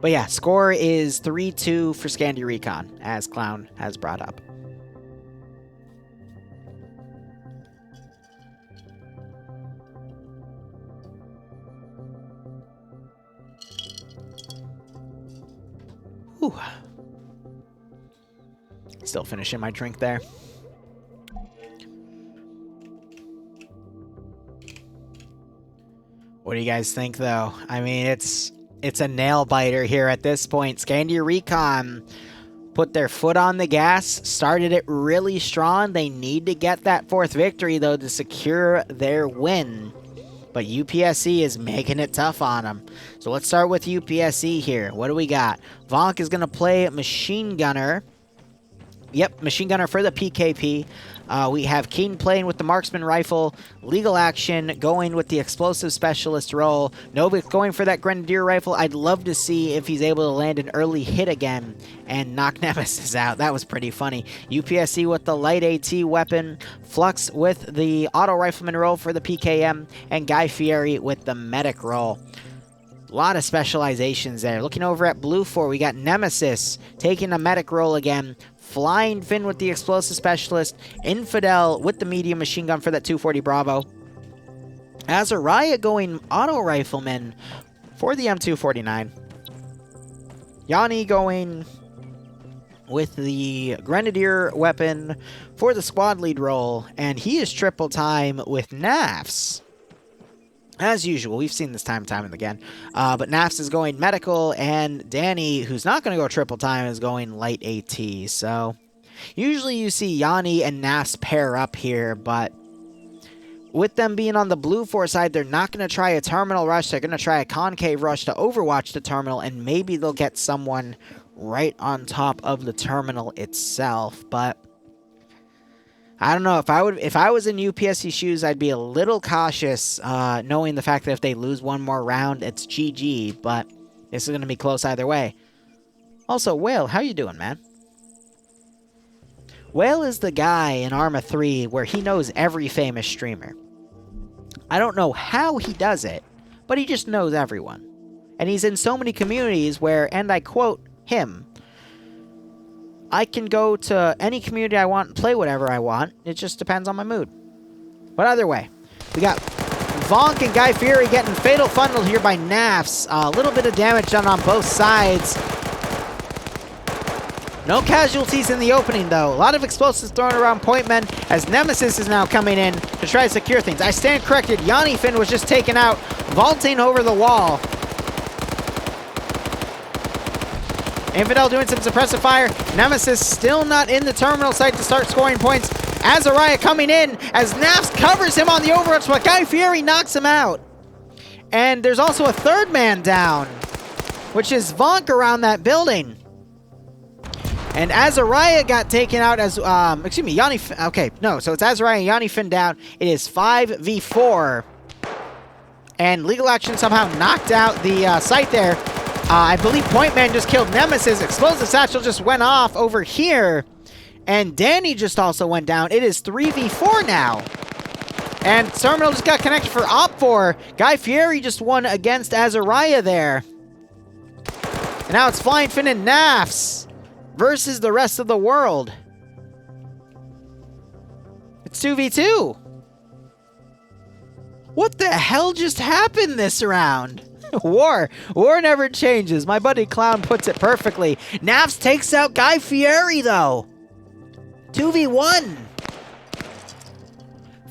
But yeah, score is 3-2 for Scandi Recon, as Clown has brought up. Whew. Still finishing my drink there. What do you guys think, though? I mean, it's a nail-biter here at this point. Scandi Recon put their foot on the gas, started it really strong. They need to get that 4th victory, though, to secure their win. But UPSC is making it tough on them. So let's start with UPSC here. What do we got? Vonk is going to play Machine Gunner. Yep, Machine Gunner for the PKP. We have Keen playing with the Marksman Rifle. Legal Action going with the Explosive Specialist role. Novik going for that Grenadier Rifle. I'd love to see if he's able to land an early hit again and knock Nemesis out. That was pretty funny. UPSC with the Light AT weapon. Flux with the Auto Rifleman role for the PKM. And Guy Fieri with the Medic role. A lot of specializations there. Looking over at Blue 4, we got Nemesis taking a Medic role again. Flying Finn with the Explosive Specialist. Infidel with the Medium Machine Gun for that 240 Bravo. Azariah going Auto Rifleman for the M249. Yanni going with the Grenadier weapon for the squad lead role, and he is triple time with NAFs. As usual, we've seen this time and again. But NAFs is going medical, and Danny, who's not going to go triple time, is going light AT. So usually you see Yanni and NAFs pair up here, but with them being on the blue 4 side, they're not going to try a terminal rush. They're going to try a concave rush to overwatch the terminal, and maybe they'll get someone right on top of the terminal itself. But I don't know. If I was in UPSC shoes, I'd be a little cautious, knowing the fact that if they lose one more round, it's GG. But this is going to be close either way. Also, Whale, how you doing, man? Whale is the guy in Arma 3 where he knows every famous streamer. I don't know how he does it, but he just knows everyone. And he's in so many communities where, and I quote him, I can go to any community I want and play whatever I want. It just depends on my mood. But either way, we got Vonk and Guy Fieri getting fatal funneled here by NAFs. A little bit of damage done on both sides. No casualties in the opening, though. A lot of explosives thrown around point men as Nemesis is now coming in to try to secure things. I stand corrected. Yanni Finn was just taken out, vaulting over the wall. Infidel doing some suppressive fire. Nemesis still not in the terminal site to start scoring points. Azariah coming in as Nafs covers him on the overwatch, but Guy Fieri knocks him out. And there's also a third man down, which is Vonk around that building. And Azariah got taken out as, excuse me, Yanni, okay, no, so it's Azariah and Yanni Finn down. It is 5v4. And Legal Action somehow knocked out the site there. I believe Point Man just killed Nemesis. Explosive Satchel just went off over here. And Danny just also went down. It is 3v4 now. And Terminal just got connected for Op4. Guy Fieri just won against Azariah there. And now it's Flying Finn and Nafs versus the rest of the world. It's 2v2. What the hell just happened this round? War never changes. My buddy Clown puts it perfectly. Nafs takes out Guy Fieri, though. 2v1.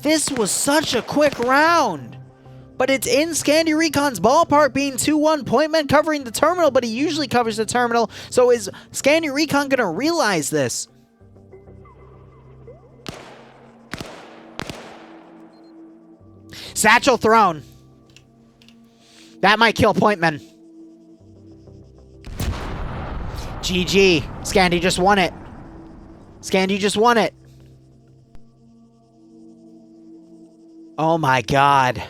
This was such a quick round. But it's in Scandi Recon's ballpark, being 2-1. Pointman covering the terminal, but he usually covers the terminal. So is Scandi Recon going to realize this? Satchel thrown. That might kill Pointman. GG. Scandi just won it. Scandi just won it. Oh my god.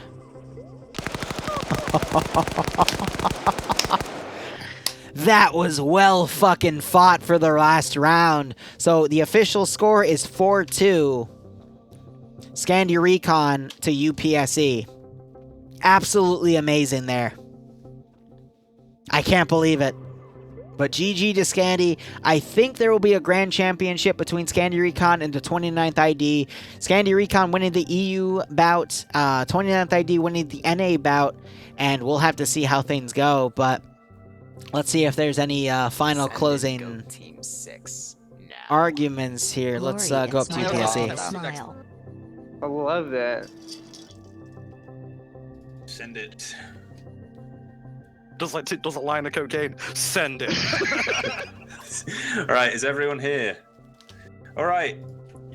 That was well fucking fought for the last round. So the official score is 4-2. Scandi Recon to UPSE. Absolutely amazing there. I can't believe it. But GG to Scandi. I think there will be a grand championship between Scandi Recon and the 29th ID. Scandi Recon winning the EU bout, 29th ID winning the NA bout, and we'll have to see how things go. But let's see if there's any final closing Team 6 now. arguments here. Let's go up to UPSE. I love that. Send it. Does a line of cocaine? Send it. All right, is everyone here? All right,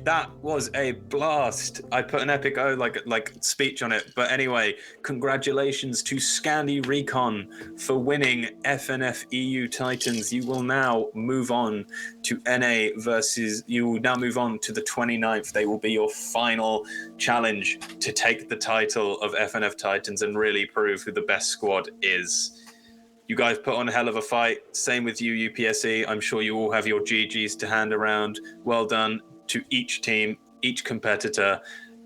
that was a blast. I put an epic like speech on it, but anyway, congratulations to Scandi Recon for winning FnF EU Titans. You will now move on to NA versus. You will now move on to the 29th. They will be your final challenge to take the title of FnF Titans and really prove who the best squad is. You guys put on a hell of a fight. Same with you, UPSE. I'm sure you all have your GGs to hand around. Well done to each team, each competitor.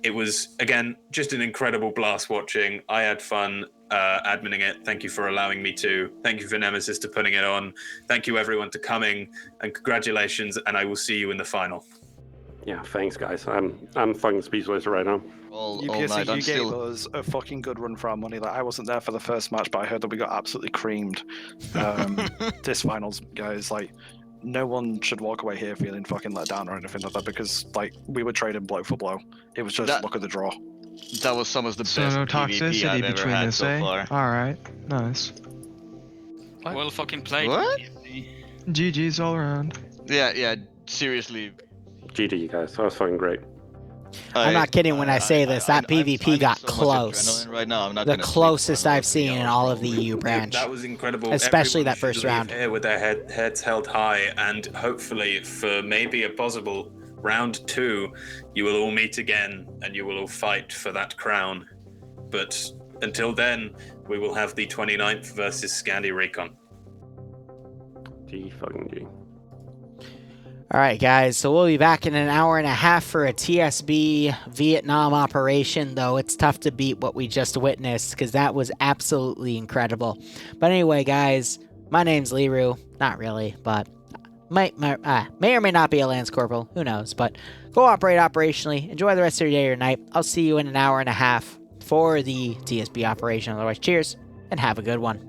It was, again, just an incredible blast watching. I had fun adminning it. Thank you for allowing me to. Thank you for Nemesis to putting it on. Thank you, everyone, to coming. And congratulations, and I will see you in the final. Yeah, thanks, guys. I'm fucking speechless right now. You all night. I'm gave still. us a fucking good run for our money. Like I wasn't there for the first match, but I heard that we got absolutely creamed. This finals, guys, like no one should walk away here feeling fucking let down or anything like that because like we were trading blow for blow. It was just look at the draw. That was some of the So best no PvP toxicity I've ever between had us, so eh? far. Alright, nice. Well fucking played. What? GG's all around. Yeah, seriously. GG, you guys. That was fucking great. I'm not kidding when I say this. That PvP I'm got so much close. adrenaline right now. I'm not The gonna sleep closest for I've another seen 3 in hours, all of the probably. EU branch. That was incredible. Especially Everyone that first should leave round. here with their heads held high, and hopefully for maybe a possible round 2, you will all meet again and you will all fight for that crown. But until then, we will have the 29th versus Scandi Recon. G fucking G. All right, guys, so we'll be back in an hour and a half for a TSB Vietnam operation, though it's tough to beat what we just witnessed because that was absolutely incredible. But anyway, guys, my name's Liru. Not really, but may or may not be a Lance Corporal. Who knows? But cooperate operationally. Enjoy the rest of your day or night. I'll see you in an hour and a half for the TSB operation. Otherwise, cheers and have a good one.